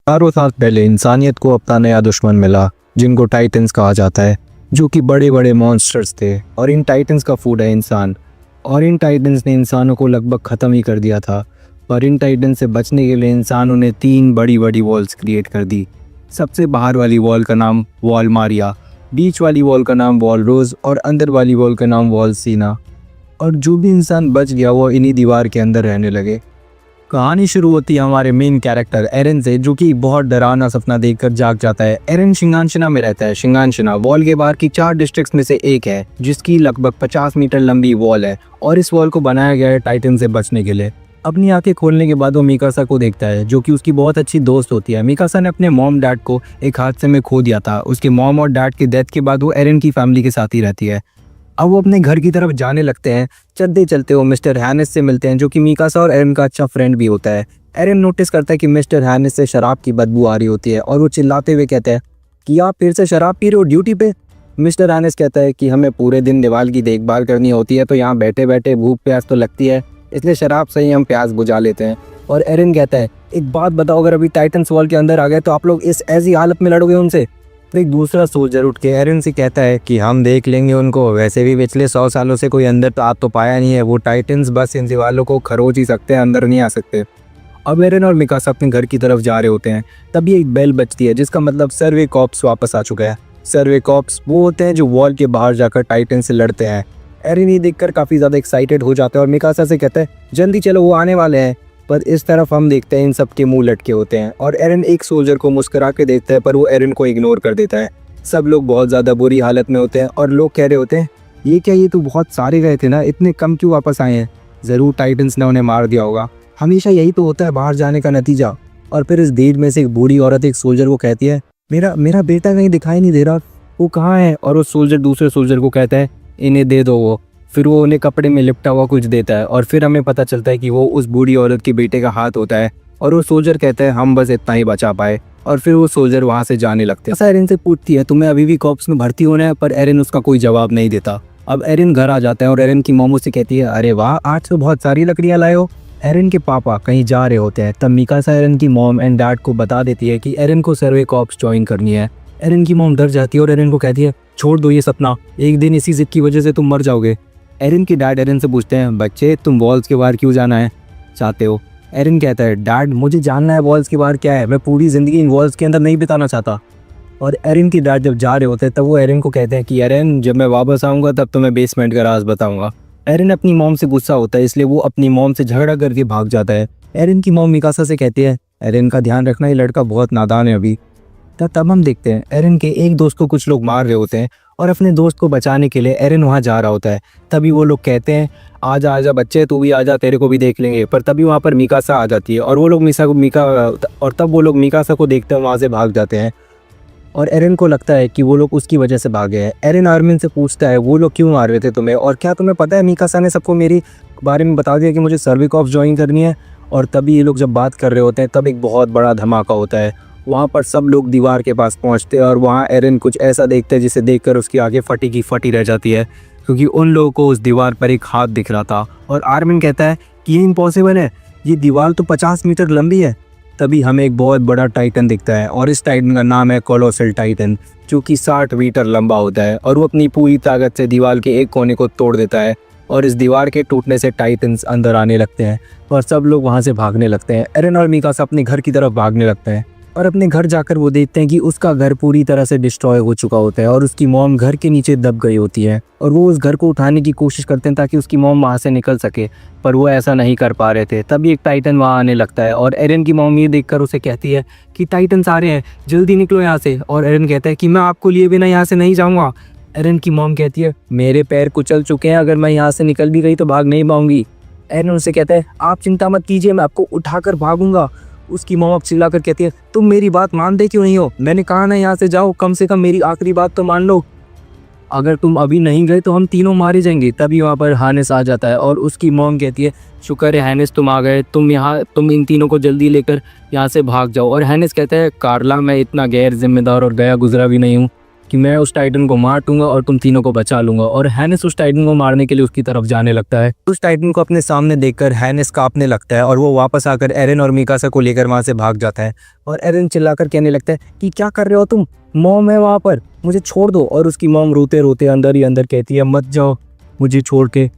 हज़ारों साल पहले इंसानियत को अपना नया दुश्मन मिला जिनको टाइटन्स कहा जाता है, जो कि बड़े बड़े मॉन्स्टर्स थे। और इन टाइटन्स का फूड है इंसान। और इन टाइटन्स ने इंसानों को लगभग ख़त्म ही कर दिया था। पर इन टाइटन्स से बचने के लिए इंसानों ने 3 बड़ी बड़ी वॉल्स क्रिएट कर दी। सबसे बाहर वाली वॉल का नाम वॉल मारिया, बीच वाली वॉल का नाम वॉल रोज़ और अंदर वाली वॉल का नाम वॉल सीना। और जो भी इंसान बच गया वो इन्हीं दीवार के अंदर रहने लगे। कहानी शुरू होती है हमारे मेन कैरेक्टर एरन से, जो कि बहुत डरावना सपना देखकर जाग जाता है। एरन शिंगानशिना में रहता है। शिंगानशिना वॉल के बाहर की 4 डिस्ट्रिक्ट्स में से एक है, जिसकी लगभग 50 मीटर लंबी वॉल है। और इस वॉल को बनाया गया है टाइटन से बचने के लिए। अपनी आंखें खोलने के बाद वो मिकासा को देखता है, जो कि उसकी बहुत अच्छी दोस्त होती है। मिकासा ने अपने मॉम डैड को एक हादसे में खो दिया था। उसके मॉम और डैड की डेथ के बाद वो एरन की फैमिली के साथ ही रहती है। अब वो अपने घर की तरफ जाने लगते हैं। चलते चलते वो मिस्टर हैनिस से मिलते हैं, जो कि मिकासा और एरन का अच्छा फ्रेंड भी होता है। एरन नोटिस करता है कि मिस्टर हैनिस से शराब की बदबू आ रही होती है और वो चिल्लाते हुए कहता है कि आप फिर से शराब पी रहे हो ड्यूटी पे। मिस्टर हैनिस कहता है कि हमें पूरे दिन दीवार की देखभाल करनी होती है, तो यहाँ बैठे बैठे भूख प्यास तो लगती है, इसलिए शराब से ही हम प्यास बुझा लेते हैं। और एरन कहता है एक बात बताओ, अगर अभी टाइटन्स वॉल के अंदर आ गए तो आप लोग इस ऐसी हालत में लड़ोगे उनसे? तो एक दूसरा सोल्जर उठ के एरन से कहता है कि हम देख लेंगे उनको, वैसे भी पिछले 100 सालों से कोई अंदर तो आ तो पाया नहीं है, वो टाइटन्स बस इन दीवारों को खरोच ही सकते हैं, अंदर नहीं आ सकते। अब एरन और मिकासा अपने घर की तरफ जा रहे होते हैं, तभी एक बेल बजती है, जिसका मतलब सर्वे कॉप्स वापस आ चुका है। सर्वे कॉप्स वो होते हैं जो वॉल के बाहर जाकर टाइटन से लड़ते हैं। एरन ये देखकर काफ़ी ज़्यादा एक्साइटेड हो जाता है और मिकासा से कहता है जल्दी चलो, वो आने वाले हैं। पर इस तरफ हम देखते हैं इन सब के मुंह लटके होते हैं और एरन एक सोल्जर को मुस्कुरा के देखता है, पर वो एरन को इग्नोर कर देता है। सब लोग बहुत ज़्यादा बुरी हालत में होते हैं और लोग कह रहे होते हैं ये क्या, ये तो बहुत सारे गए थे ना, इतने कम क्यों वापस आए हैं? ज़रूर टाइटन्स ने उन्हें मार दिया होगा, हमेशा यही तो होता है बाहर जाने का नतीजा। और फिर इस भीड़ में से एक बूढ़ी औरत एक सोल्जर को कहती है मेरा मेरा बेटा कहीं दिखाई नहीं दे रहा, वो कहाँ है? और वो सोल्जर दूसरे सोल्जर को कहता है इन्हें दे दो वो। फिर वो उन्हें कपड़े में लिपटा हुआ कुछ देता है और फिर हमें पता चलता है कि वो उस बूढ़ी औरत के बेटे का हाथ होता है। और वो सोल्जर कहता है हम बस इतना ही बचा पाए। और फिर वो सोल्जर वहाँ से जाने लगते हैं। एरन से पूछती है तुम्हें अभी भी कॉप्स में भर्ती होना है, पर एरन उसका कोई जवाब नहीं देता। अब एरन घर आ जाता है और एरन की मोमो से कहती है अरे वाह, आज तो बहुत सारी लकड़ियाँ लाए हो। एरन के पापा कहीं जा रहे होते हैं, तब मिकासा एरन की मॉम एंड डैड को बता देती है कि एरन को सर्वे कॉप्स ज्वाइन करनी है। एरन की मॉम डर जाती है और एरन को कहती है छोड़ दो ये सपना, एक दिन इसी जिद की वजह से तुम मर जाओगे। एरन के डैड एरन से पूछते हैं बच्चे तुम वॉल्स के बाहर क्यों जाना है चाहते हो? एरन कहता है डैड मुझे जानना है वॉल्स के बाहर क्या है, मैं पूरी ज़िंदगी इन वॉल्स के अंदर नहीं बिताना चाहता। और एरन की डैड जब जा रहे होते हैं तब वो एरन को कहते हैं कि एरन जब मैं वापस आऊँगा तब तो मैं बेसमेंट का राज बताऊँगा। एरन अपनी मॉम से गुस्सा होता है, इसलिए वो अपनी मॉम से झगड़ा करके भाग जाता है। एरन की मॉम मिकासा से कहती है एरन का ध्यान रखना, ये लड़का बहुत नादान है अभी। तब हम देखते हैं एरन के एक दोस्त को कुछ लोग मार रहे होते हैं और अपने दोस्त को बचाने के लिए एरन वहाँ जा रहा होता है। तभी वो लोग कहते हैं आजा आजा बच्चे, तू भी आजा, तेरे को भी देख लेंगे। पर तभी वहाँ पर मिकासा आ जाती है और वो लोग तब वो लोग मिकासा को देखते हैं, वहाँ से भाग जाते हैं। और एरन को लगता है कि वो लोग उसकी वजह से भागे हैं। एरन आर्मिन से पूछता है वो लोग क्यों मार रहे थे तुम्हें, और क्या तुम्हें पता है मिकासा ने सबको मेरी बारे में बता दिया कि मुझे सर्वे कॉप्स ज्वाइन करनी है। और तभी ये लोग जब बात कर रहे होते हैं तब एक बहुत बड़ा धमाका होता है। वहाँ पर सब लोग दीवार के पास पहुँचते हैं और वहाँ एरन कुछ ऐसा देखते हैं जिसे देखकर उसकी आंखें फटी की फटी रह जाती है, क्योंकि उन लोगों को उस दीवार पर एक हाथ दिख रहा था। और आर्मिन कहता है कि ये इम्पॉसिबल है, ये दीवार तो 50 मीटर लंबी है। तभी हमें एक बहुत बड़ा टाइटन दिखता है और इस टाइटन का नाम है कोलोसल टाइटन, जो कि 60 मीटर लंबा होता है। और वो अपनी पूरी ताकत से दीवार के एक कोने को तोड़ देता है और इस दीवार के टूटने से टाइटन्स अंदर आने लगते हैं और सब लोग वहाँ से भागने लगते हैं। एरन और मिकासा अपने घर की तरफ भागने लगते हैं और अपने घर जाकर वो देखते हैं कि उसका घर पूरी तरह से डिस्ट्रॉय हो चुका होता है और उसकी मॉम घर के नीचे दब गई होती है। और वो उस घर को उठाने की कोशिश करते हैं ताकि उसकी मॉम वहाँ से निकल सके, पर वो ऐसा नहीं कर पा रहे थे। तभी एक टाइटन वहाँ आने लगता है और एरन की मॉम ये देखकर उसे कहती है कि टाइटन्स आ रहे हैं, जल्दी निकलो यहाँ से। और एरन कहता है कि मैं आपको लिए बिना यहाँ से नहीं जाऊँगा। एरन की मॉम कहती है मेरे पैर कुचल चुके हैं, अगर मैं यहाँ से निकल भी गई तो भाग नहीं पाऊंगी। एरन उनसे कहता है आप चिंता मत कीजिए, मैं आपको उठाकर भागूंगा। उसकी मॉम चिल्ला कर कहती है तुम मेरी बात मानते क्यों नहीं हो, मैंने कहा ना यहाँ से जाओ, कम से कम मेरी आखिरी बात तो मान लो, अगर तुम अभी नहीं गए तो हम तीनों मारे जाएंगे। तभी वहाँ पर हानिस आ जाता है और उसकी मॉम कहती है शुक्र है हानिस तुम आ गए, तुम इन तीनों को जल्दी लेकर यहाँ से भाग जाओ। और हानिस कहता है कार्ला मैं इतना गैर जिम्मेदार और गया गुजरा भी नहीं हूँ कि मैं उस टाइटन को मार दूंगा और तुम तीनों को बचा लूंगा। और हैनिस उस टाइटन को मारने के लिए उसकी तरफ जाने लगता है। उस टाइटन को अपने सामने देखकर हैनिस कांपने लगता है और वो वापस आकर एरन और मिकासा को लेकर वहां से भाग जाता है। और एरन चिल्लाकर कहने लगता है कि क्या कर रहे हो तुम, मॉम है वहां पर, मुझे छोड़ दो। और उसकी मॉम रोते रोते अंदर ही अंदर कहती है मत जाओ मुझे छोड़ के।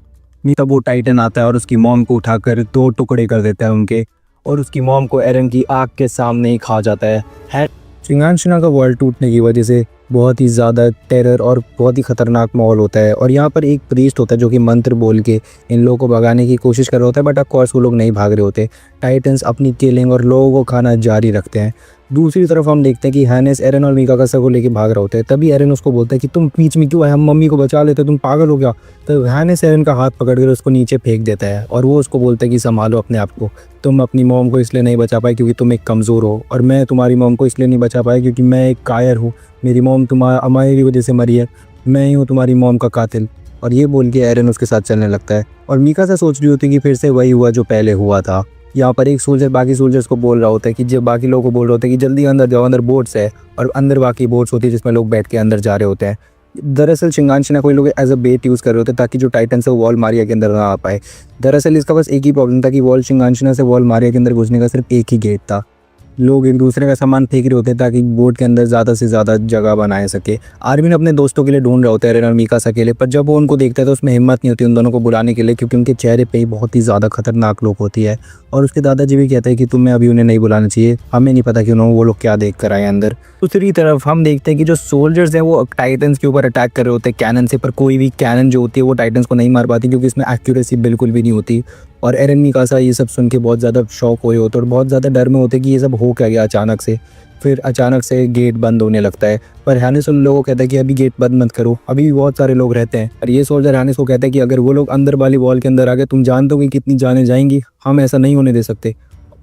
तब वो टाइटन आता है और उसकी मॉम को उठाकर 2 टुकड़े कर देता है उनके, और उसकी मॉम को एरन की आँख के सामने ही खा जाता है। शिंगानशिना का वर्ल्ड टूटने की वजह से बहुत ही ज़्यादा टेरर और बहुत ही ख़तरनाक माहौल होता है। और यहाँ पर एक प्रीस्ट होता है जो कि मंत्र बोल के इन लोगों को भगाने की कोशिश कर रहा होता है, बट ऑफकोर्स वो लोग नहीं भाग रहे होते। टाइटन्स अपनी किलिंग और लोगों को खाना जारी रखते हैं। दूसरी तरफ हम देखते हैं कि हैनिस एरन और मिकासा को लेके भाग रहा होता है। तभी एरन उसको बोलता है कि तुम बीच में क्यों आए, हम मम्मी को बचा लेते, तुम पागल हो गया। तो हैनिस एरन का हाथ पकड़कर उसको नीचे फेंक देता है और वो उसको बोलता है कि संभालो अपने आप को, तुम अपनी मॉम को इसलिए नहीं बचा पाए क्योंकि तुम एक कमज़ोर हो, और मैं तुम्हारी मॉम को इसलिए नहीं बचा पाया क्योंकि मैं एक कायर हूँ। मेरी मॉम हमारी वजह से मरी है, मैं ही हूँ तुम्हारी मॉम का कातिल। और ये बोल के एरन उसके साथ चलने लगता है। और मिकासा सोच रही होती है कि फिर से वही हुआ जो पहले हुआ था। यहाँ पर एक सोल्जर बाकी सोल्जर्स को बोल रहा होता है कि जब बाकी लोगों को बोल रहा होता है कि जल्दी अंदर जाओ, अंदर बोट्स है, और अंदर बाकी बोट्स होती है जिसमें लोग बैठ के अंदर जा रहे होते हैं। दरअसल शिंगानशिना कोई लोग एज अ बेट यूज़ कर रहे होते ताकि जो टाइटन से वॉल मारिया के अंदर ना आ पाए। दरअसल इसका बस एक ही प्रॉब्लम था कि वॉल शिंगानशिना से वॉल मारिया के अंदर घुसने का सिर्फ एक ही गेट था। लोग एक दूसरे का सामान फेंक रहे होते हैं ताकि बोट के अंदर ज़्यादा से ज़्यादा जगह बनाए सके। आर्मिन अपने दोस्तों के लिए ढूंढ रहे होते हैं एरन और मिकासा के लिए, पर जब वो उनको देखता है तो उसमें हिम्मत नहीं होती उन दोनों को बुलाने के लिए, क्योंकि उनके चेहरे पे ही बहुत ही ज़्यादा खतरनाक लोग होती है। और उसके दादाजी भी कहते हैं कि तुम्हें अभी उन्हें नहीं बुलाना चाहिए, हमें नहीं पता कि उन्होंने वो लोग क्या देख कर आए अंदर। दूसरी तरफ हम देखते हैं कि जो सोल्जर्स हैं वो टाइटन्स के ऊपर अटैक कर रहे होते हैं कैनन से, पर कोई भी कैनन जो होती है वो टाइटन्स को नहीं मार पाती क्योंकि इसमें एक्यूरेसी बिल्कुल भी नहीं होती। और एरन मिकासा ये सब सुन के बहुत ज़्यादा शॉक हुए होते और बहुत ज़्यादा डर में होते कि ये सब हो क्या गया अचानक से। फिर अचानक से गेट बंद होने लगता है, पर हैनिस उन लोगों को कहता है कि अभी गेट बंद मत करो, अभी भी बहुत सारे लोग रहते हैं। और ये सोल्जर हैनिस को कहता है कि अगर वो लोग अंदर वाली वॉल के अंदर आ गए, तुम जानते हो कि कितनी जानें जाएंगी, हम ऐसा नहीं होने दे सकते।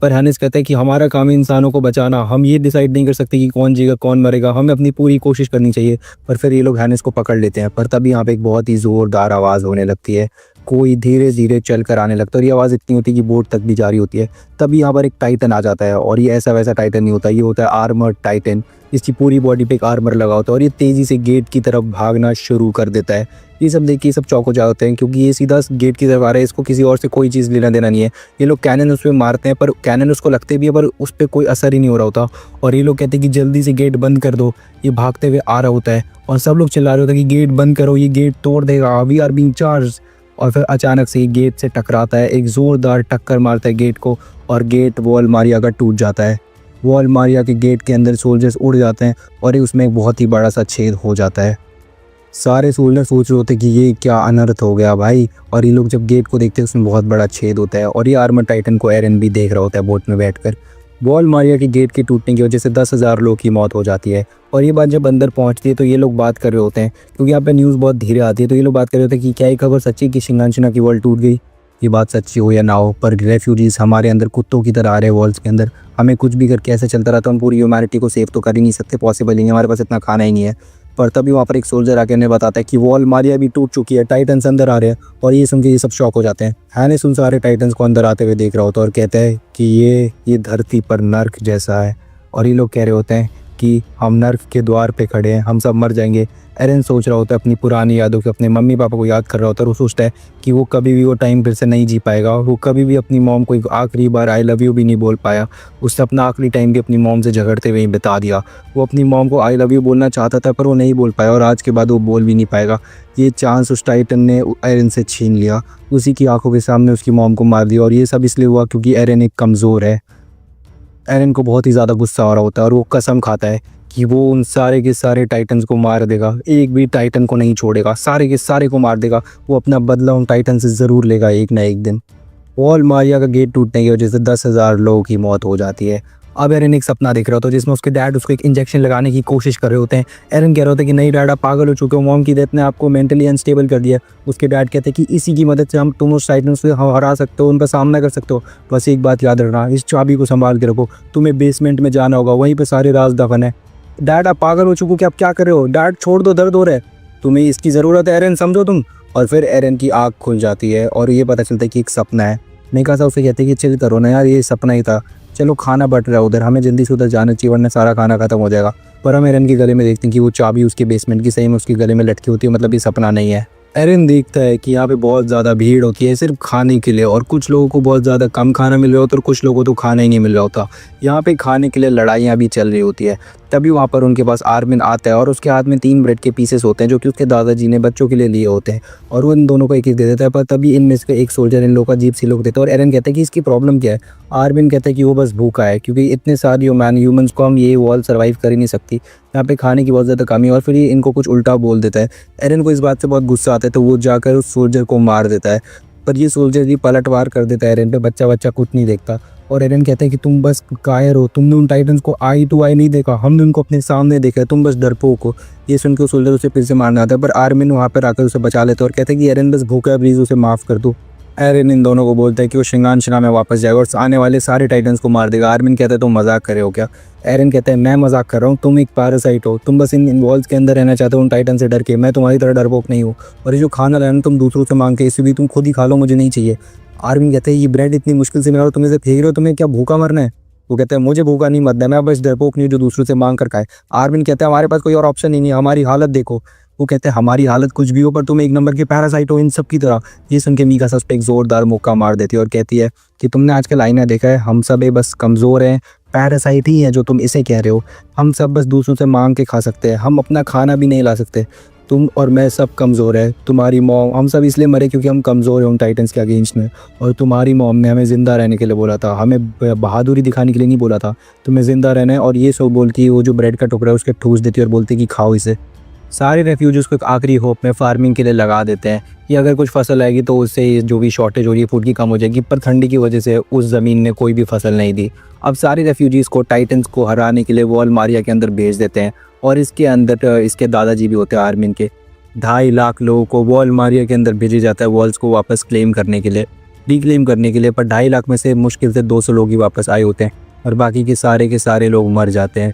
पर हैनिस कहता है कि हमारा काम है इंसानों को बचाना, हम ये डिसाइड नहीं कर सकते कि कौन जीगा कौन मरेगा, हमें अपनी पूरी कोशिश करनी चाहिए। पर फिर ये लोग हैनिस को पकड़ लेते हैं। पर तभी यहाँ पे एक बहुत ही ज़ोरदार आवाज़ होने लगती है, कोई धीरे धीरे चल कर आने लगता है और ये आवाज़ इतनी होती है कि बोट तक भी जारी होती है। तभी यहाँ पर एक टाइटन आ जाता है, और ये ऐसा वैसा टाइटन नहीं होता, ये होता है आर्मर्ड टाइटन। इसकी पूरी बॉडी पे एक आर्मर लगा होता है और ये तेज़ी से गेट की तरफ भागना शुरू कर देता है। ये सब देख के सब चौंक हो जाते हैं क्योंकि ये सीधा गेट की तरफ आ रहा है, इसको किसी और से कोई चीज़ लेना देना नहीं है। ये लोग कैनन उस पर मारते हैं, पर कैनन उसको लगते भी है, पर उस पर कोई असर ही नहीं हो रहा होता। और ये लोग कहते हैं कि जल्दी से गेट बंद कर दो। ये भागते हुए आ रहा होता है और सब लोग चिल्ला रहे होते हैं कि गेट बंद करो, ये गेट तोड़ देगा, वी आर बीइंग चार्ज। और फिर अचानक से गेट से टकराता है, एक ज़ोरदार टक्कर मारता है गेट को, और गेट वॉल मारिया का टूट जाता है। वॉल मारिया के गेट के अंदर सोल्जर्स उड़ जाते हैं और उसमें एक बहुत ही बड़ा सा छेद हो जाता है। सारे सोल्जर सोच रहे होते हैं कि ये क्या अनर्थ हो गया भाई, और ये लोग जब गेट को देखते हैं उसमें बहुत बड़ा छेद होता है। और ये आर्मर टाइटन को एरन भी देख रहा होता है बोट में बैठकर। वॉल मारिया के गेट के टूटने की वजह से 10,000 लोग की मौत हो जाती है। और ये बात जब अंदर पहुंचती है तो ये लोग बात कर रहे होते हैं, क्योंकि यहाँ पे न्यूज़ बहुत धीरे आती है, तो ये लोग बात कर रहे होते हैं कि क्या ये खबर सच्ची कि शिंगानशिना की वॉल टूट गई। ये बात सच्ची हो या ना हो, पर रेफ्यूजीज़ हमारे अंदर कुत्तों की तरह आ रहे हैं वॉल्स के अंदर, हमें कुछ भी करके ऐसे चलता रहता है, हम पूरी ह्यूमैनिटी को सेव तो कर ही नहीं सकते, पॉसिबल ही नहीं, हमारे पास इतना खाना ही नहीं है। पर तभी वहाँ पर एक सोल्जर आके उन्हें बताता है कि वॉल मारिया भी टूट चुकी है, टाइटन्स अंदर आ रहे हैं। और ये सुन के ये सब शॉक हो जाते हैं। हैनिस उन सारे टाइटन्स को अंदर आते हुए देख रहा होता है और कहता है कि ये धरती पर नर्क जैसा है। और ये लोग कह रहे होते हैं कि हम नर्क के द्वार पे खड़े हैं, हम सब मर जाएंगे। एरन सोच रहा होता है अपनी पुरानी यादों को, अपने मम्मी पापा को याद कर रहा होता है और वो सोचता है कि वो कभी भी वो टाइम फिर से नहीं जी पाएगा। वो कभी भी अपनी मॉम को एक आखिरी बार आई लव यू भी नहीं बोल पाया। उसने अपना आखिरी टाइम भी अपनी मॉम से झगड़ते हुए ही बिता दिया। वो अपनी मॉम को आई लव यू बोलना चाहता था पर वो नहीं बोल पाया, और आज के बाद वो बोल भी नहीं पाएगा। ये चांस उस टाइटन ने एरन से छीन लिया, उसी की आंखों के सामने उसकी मॉम को मार दिया। और ये सब इसलिए हुआ क्योंकि एरन एक कमज़ोर है। एरन को बहुत ही ज़्यादा गुस्सा आ रहा होता है और वो कसम खाता है कि वो उन सारे के सारे टाइटन्स को मार देगा, एक भी टाइटन को नहीं छोड़ेगा, सारे के सारे को मार देगा। वो अपना बदला उन टाइटन से ज़रूर लेगा एक ना एक दिन। वॉल मारिया का गेट टूटने की वजह से 10,000 लोगों की मौत हो जाती है। अब एरन एक सपना देख रहा होता है जिसमें उसके डैड उसको एक इंजेक्शन लगाने की कोशिश कर रहे होते हैं। एरन कह रहा होता है कि नहीं डैड, आप पागल हो चुके हो, मॉम की डेथ ने आपको मेंटली अनस्टेबल कर दिया। उसके डैड कहते हैं कि इसी की मदद से तुम उस टाइटन्स को हरा सकते हो, उनका सामना कर सकते हो। बस एक बात याद रखना, इस चाबी को संभाल के रखो, तुम्हें बेसमेंट में जाना होगा, वहीं पर सारे राज दफन है। डैड आप पागल हो चुके हो कि आप क्या कर रहे हो, डैड छोड़ दो, दर्द हो रहा है, तुम्हें इसकी ज़रूरत है एरन, समझो तुम। और फिर एरन की आँख खुल जाती है और ये पता चलता है कि एक सपना है। मिकासा उसे कहते हैं कि चिल करो ना यार, ये सपना ही था, चलो खाना बट रहा है उधर, हमें जल्दी से उधर जाना चाहिए वरना सारा खाना ख़त्म हो जाएगा। पर हम एरन के गले में देखते हैं कि वो चाबी उसके बेसमेंट की सही में उसके गले में लटकी होती है, मतलब ये सपना नहीं है। एरन देखता है कि यहाँ पे बहुत ज़्यादा भीड़ होती है सिर्फ खाने के लिए, और कुछ लोगों को बहुत ज़्यादा कम खाना मिल रहा होता है और कुछ लोगों को तो खाना ही नहीं मिल रहा होता। यहाँ पे खाने के लिए लड़ाइयाँ भी चल रही होती है। तभी वहाँ पर उनके पास आर्मिन आता है और उसके हाथ में 3 ब्रेड के पीसेस होते हैं जो कि उसके दादाजी ने बच्चों के लिए लिए होते हैं, और वो इन दोनों को एक एक दे देता है। पर तभी इनमें से एक सोल्जर इन लोगों का अजीब सी लुक देता है और एरन कहता है कि इसकी प्रॉब्लम क्या है। आर्मिन कहता है कि वो बस भूखा है, क्योंकि इतने सारे ह्यूमंस को हम ये वॉल सर्वाइव कर ही नहीं सकती, यहाँ पे खाने की बहुत ज़्यादा कमी है। और फिर ये इनको कुछ उल्टा बोल देता है। एरन को इस बात से बहुत गुस्सा आता है, तो वो जाकर उस सोल्जर को मार देता है। पर ये सोल्जर भी पलटवार कर देता है एरन पे। बच्चा कुछ नहीं देखता और एरन कहता है कि तुम बस कायर हो, तुमने उन टाइटन्स को आई टू आई नहीं देखा, हमने उनको अपने सामने देखा है, तुम बस डरपोक हो। ये सुन के सोल्जर उसे फिर से मारना आता है, पर आर्मिन वहाँ पर आकर उसे बचा लेता है और कहता है कि एरन बस भूखा है, प्लीज़ उसे माफ़ कर दो। एरन इन दोनों को बोलता है कि वो शिंगानशिना में वापस जाएगा और आने वाले सारे टाइटन्स को मार देगा। आर्मिन कहता है तुम मजाक कर रहे हो क्या? एरन कहता है मैं मजाक कर रहा हूँ, तुम एक पैरासाइट हो, तुम बस इन वॉल्स के अंदर रहना चाहते हो उन टाइटन से डर के। मैं तुम्हारी तरह डरपोक नहीं हूँ, और ये जो खाना लाना तुम दूसरों से मांग के, इसे भी तुम खुद ही खा लो, मुझे नहीं चाहिए। आर्मिन कहते हैं ये ब्रेड इतनी मुश्किल से मिला और तुम इसे फेंक रहे हो, तुम्हें क्या भूखा मरना है? वो कहते हैं मुझे भूखा नहीं मरना है, मैं बस डरपोक नहीं जो दूसरों से मांग कर खाए। आर्मिन कहता है हमारे पास कोई और ऑप्शन ही नहीं है, हमारी हालत देखो। वो कहते हैं हमारी हालत कुछ भी हो, पर तुम एक नंबर के पैरासाइट हो इन सब की तरह। ये सुन के मीका सस पे एक जोरदार मुक्का मार देती है और कहती है कि तुमने आजकल आईना देखा है, हम सब बस कमज़ोर हैं, पैरासाइट ही है जो तुम इसे कह रहे हो। हम सब बस दूसरों से मांग के खा सकते हैं, हम अपना खाना भी नहीं ला सकते। तुम और मैं सब कमज़ोर है, तुम्हारी मॉम, हम सब इसलिए मरे क्योंकि हम कमज़ोर हैं उन टाइटन्स के अगेंस्ट में। और तुम्हारी मॉम ने हमें ज़िंदा रहने के लिए बोला था, हमें बहादुरी दिखाने के लिए नहीं बोला था, तुम्हें ज़िंदा रहना है। और ये सब बोलती है, वो जो ब्रेड का टुकड़ा है उसके ठूस देती है और बोलती है कि खाओ इसे। सारे रेफ्यूजीज़ को एक आखिरी होप में फार्मिंग के लिए लगा देते हैं कि अगर कुछ फसल आएगी तो उससे जो भी शॉर्टेज हो रही है फूड की कम हो जाएगी, पर ठंडी की वजह से उस ज़मीन ने कोई भी फसल नहीं दी। अब सारे रेफ्यूजीज़ को टाइटन्स को हराने के लिए वॉल मारिया के अंदर भेज देते हैं, और इसके अंदर इसके दादाजी भी होते हैं आर्मिन के। 2.5 लाख लोगों को वॉल मारिया के अंदर भेजा जाता है वॉल्स को वापस क्लेम करने के लिए, रिक्लेम करने के लिए। पर 2.5 लाख में से मुश्किल से 200 लोग ही वापस आए होते हैं और बाकी के सारे लोग मर जाते हैं।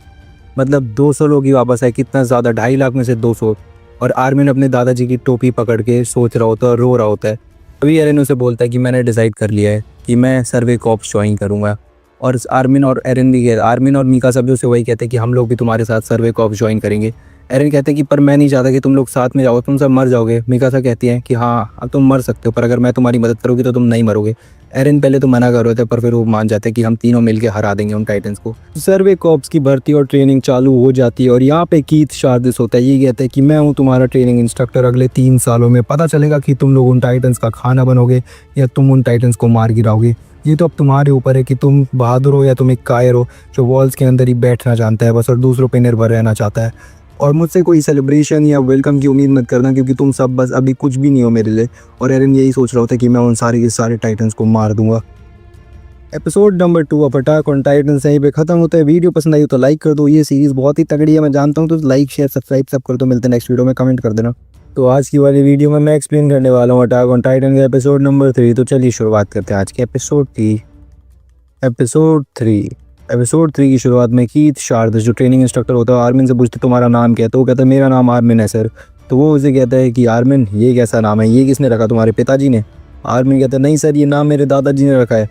मतलब 200 लोग ही वापस आए, कितना ज़्यादा, 2.5 लाख में से 200। और आर्मिन अपने दादाजी की टोपी पकड़ के सोच रहा होता है और रो रहा होता है। तभी एरन उसे बोलता है कि मैंने डिसाइड कर लिया है कि मैं सर्वे कॉर्प्स ज्वाइन करूँगा। और आर्मिन और एरन भी, आर्मिन और मीका सब उसे वही कहते हैं कि हम लोग भी तुम्हारे साथ सर्वे कॉर्प्स ज्वाइन करेंगे। एरन कहते हैं कि पर मैं नहीं चाहता कि तुम लोग साथ में जाओ, तुम सब मर जाओगे। मीकासा कहती है कि हाँ अब तुम मर सकते हो, पर अगर मैं तुम्हारी मदद करूँगी तो तुम नहीं मरोगे। एरन पहले तो मना कर रहे थे, पर फिर वो मान जाते हैं कि हम तीनों मिलकर हरा देंगे उन टाइटन्स को। सर्वे कॉर्प्स की भर्ती और ट्रेनिंग चालू हो जाती है और यहाँ पे कीथ शार्दिस होता है। ये कहता है कि मैं हूँ तुम्हारा ट्रेनिंग इंस्ट्रक्टर, अगले 3 सालों में पता चलेगा कि तुम लोग उन टाइटन्स का खाना बनोगे या तुम उन टाइटन्स को मार गिराओगे। ये तो अब तुम्हारे ऊपर है कि तुम बहादुर हो या तुम एक कायर हो जो वॉल्स के अंदर ही बैठना जानता है बस और दूसरों पे निर्भर रहना चाहता है। और मुझसे कोई सेलिब्रेशन या वेलकम की उम्मीद मत करना, क्योंकि तुम सब बस अभी कुछ भी नहीं हो मेरे लिए। और एरन यही सोच रहा होता है कि मैं उन सारे के सारे टाइटन्स को मार दूंगा। Episode number 2 of attack on titans यहीं पे खत्म होता है। वीडियो पसंद आई तो लाइक कर दो, ये सीरीज़ बहुत ही तगड़ी है मैं जानता हूँ, तो लाइक शेयर सब्सक्राइब सब कर दो। मिलते हैं नेक्स्ट वीडियो में, कमेंट कर देना। तो आज की वाली वीडियो में मैं एक्सप्लेन करने वाला हूँ अटैक ऑन टाइटन का एपिसोड नंबर 3। तो चलिए शुरुआत करते हैं आज के एपिसोड की। एपिसोड 3 की शुरुआत में कीथ शार्दिस जो ट्रेनिंग इंस्ट्रक्टर होता है आर्मिन से पूछते तुम्हारा नाम क्या है, तो वो कहता है मेरा नाम आर्मिन है सर। तो वो उसे कहता है कि आर्मिन ये कैसा नाम है, ये किसने रखा, तुम्हारे पिताजी ने? आर्मिन कहता है नहीं सर, ये नाम मेरे दादाजी ने रखा है।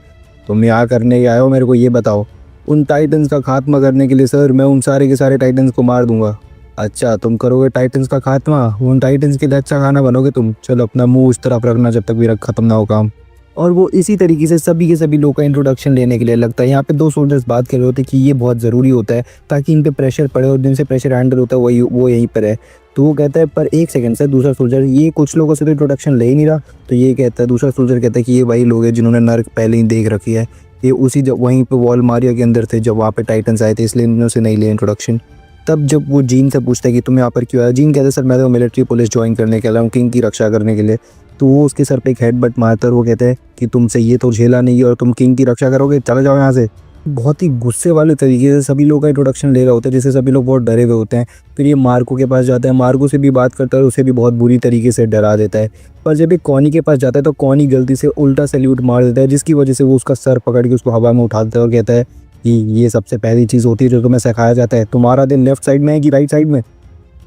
तुम यहाँ करने आए हो, मेरे को ये बताओ। उन टाइटन्स का खात्मा करने के लिए सर मैं उन सारे के सारे टाइटन्स को मार दूंगा। अच्छा तुम करोगे टाइटन्स का खात्मा, उन टाइटन्स के लिए अच्छा खाना बनोगे तुम, चलो अपना मुंह उस तरफ रखना जब तक मेरा खत्म ना हो काम। और वो इसी तरीके से सभी के सभी लोग का इंट्रोडक्शन लेने के लिए लगता है। यहाँ पे 2 सोल्जर्स बात कर रहे होते हैं कि ये बहुत ज़रूरी होता है ताकि इन पे प्रेशर पड़े, और जिनसे प्रेशर हैंडल होता है वो यहीं पर है। तो वो कहता है पर एक सेकंड से दूसरा सोल्जर, ये कुछ लोगों से तो इंट्रोडक्शन ले ही नहीं रहा। तो ये कहता है, दूसरा सोल्जर कहता है कि ये वही लोग हैं जिन्होंने नर्क पहले ही देख रखी है, ये उसी जब वहीं पे वॉल मारिया के अंदर थे जब वहाँ पे टाइटन्स आए थे, इसलिए इन्होंने नहीं लिया इंट्रोडक्शन। तब जब वो जीन से पूछता है कि तुम यहाँ पर क्यों आया, जीन कहता है सर मैं तो मिलिट्री पुलिस ज्वाइन करने के आया हूँ, किंग की रक्षा करने के लिए। तो वो उसके सर पे एक हेडबट मारता है और वो कहते हैं कि तुमसे ये तो झेला नहीं और तुम किंग की रक्षा करोगे, चले जाओ यहाँ से। बहुत ही गुस्से वाले तरीके से सभी लोग का इंट्रोडक्शन ले रहे होते हैं, जिससे सभी लोग बहुत डरे हुए होते हैं। फिर ये मार्को के पास जाता है, मार्को से भी बात करता है, उसे भी बहुत बुरी तरीके से डरा देता है। पर जब ये कॉनी के पास जाता है तो कॉनी गलती से उल्टा सैल्यूट मार देता है, जिसकी वजह से वो उसका सर पकड़ के उसको हवा में उठा देता है और कहता है कि ये सबसे पहली चीज़ होती है जो तुम्हें सिखाया जाता है, तुम्हारा दिन लेफ्ट साइड में है कि राइट साइड में।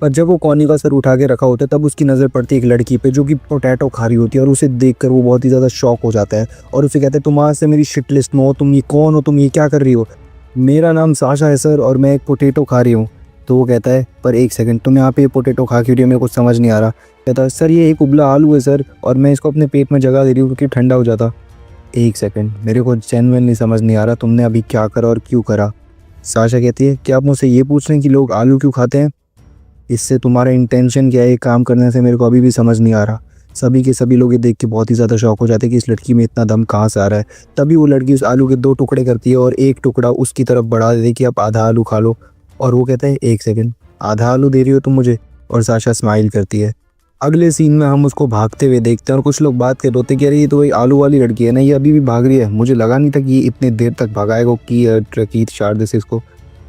पर जब वो कॉनी का सर उठा के रखा होता है तब उसकी नज़र पड़ती है एक लड़की पे जो कि पोटैटो खा रही होती है, और उसे देखकर वो बहुत ही ज़्यादा शॉक हो जाता है और उसे कहता है तुम आज से मेरी शिट लिस्ट में हो, तुम ये कौन हो, तुम ये क्या कर रही हो? मेरा नाम साशा है सर और मैं एक पोटैटो खा रही हूँ। तो वो कहता है पर एक सेकंड, तुम यहाँ पे पोटैटो खा क्यों रही हो, मेरे को समझ नहीं आ रहा। कहता है सर ये एक उबला आलू है सर, और मैं इसको अपने पेट में जगह दे रही हूँ क्योंकि ठंडा हो जाता। एक सेकंड, मेरे को जेन्युइनली समझ नहीं आ रहा तुमने अभी क्या करा और क्यों करा। साशा कहती है कि आप मुझसे ये पूछ रहे हैं कि लोग आलू क्यों खाते हैं, इससे तुम्हारा इंटेंशन क्या है ये काम करने से मेरे को अभी भी समझ नहीं आ रहा। सभी के सभी लोग ये देख के बहुत ही ज़्यादा शौक हो जाते हैं कि इस लड़की में इतना दम कहाँ से आ रहा है। तभी वो लड़की उस आलू के 2 टुकड़े करती है और एक टुकड़ा उसकी तरफ बढ़ा देती है कि आप आधा आलू खा लो। और वो कहता है एक सेकंड, आधा आलू दे रही हो तुम मुझे? और साशा स्माइल करती है। अगले सीन में हम उसको भागते हुए देखते हैं और कुछ लोग बात कर होते कि अरे ये तो वही आलू वाली लड़की है ना, ये अभी भी भाग रही है, मुझे लगा नहीं था कि ये इतने देर तक भगाएगा की शारदा इसको।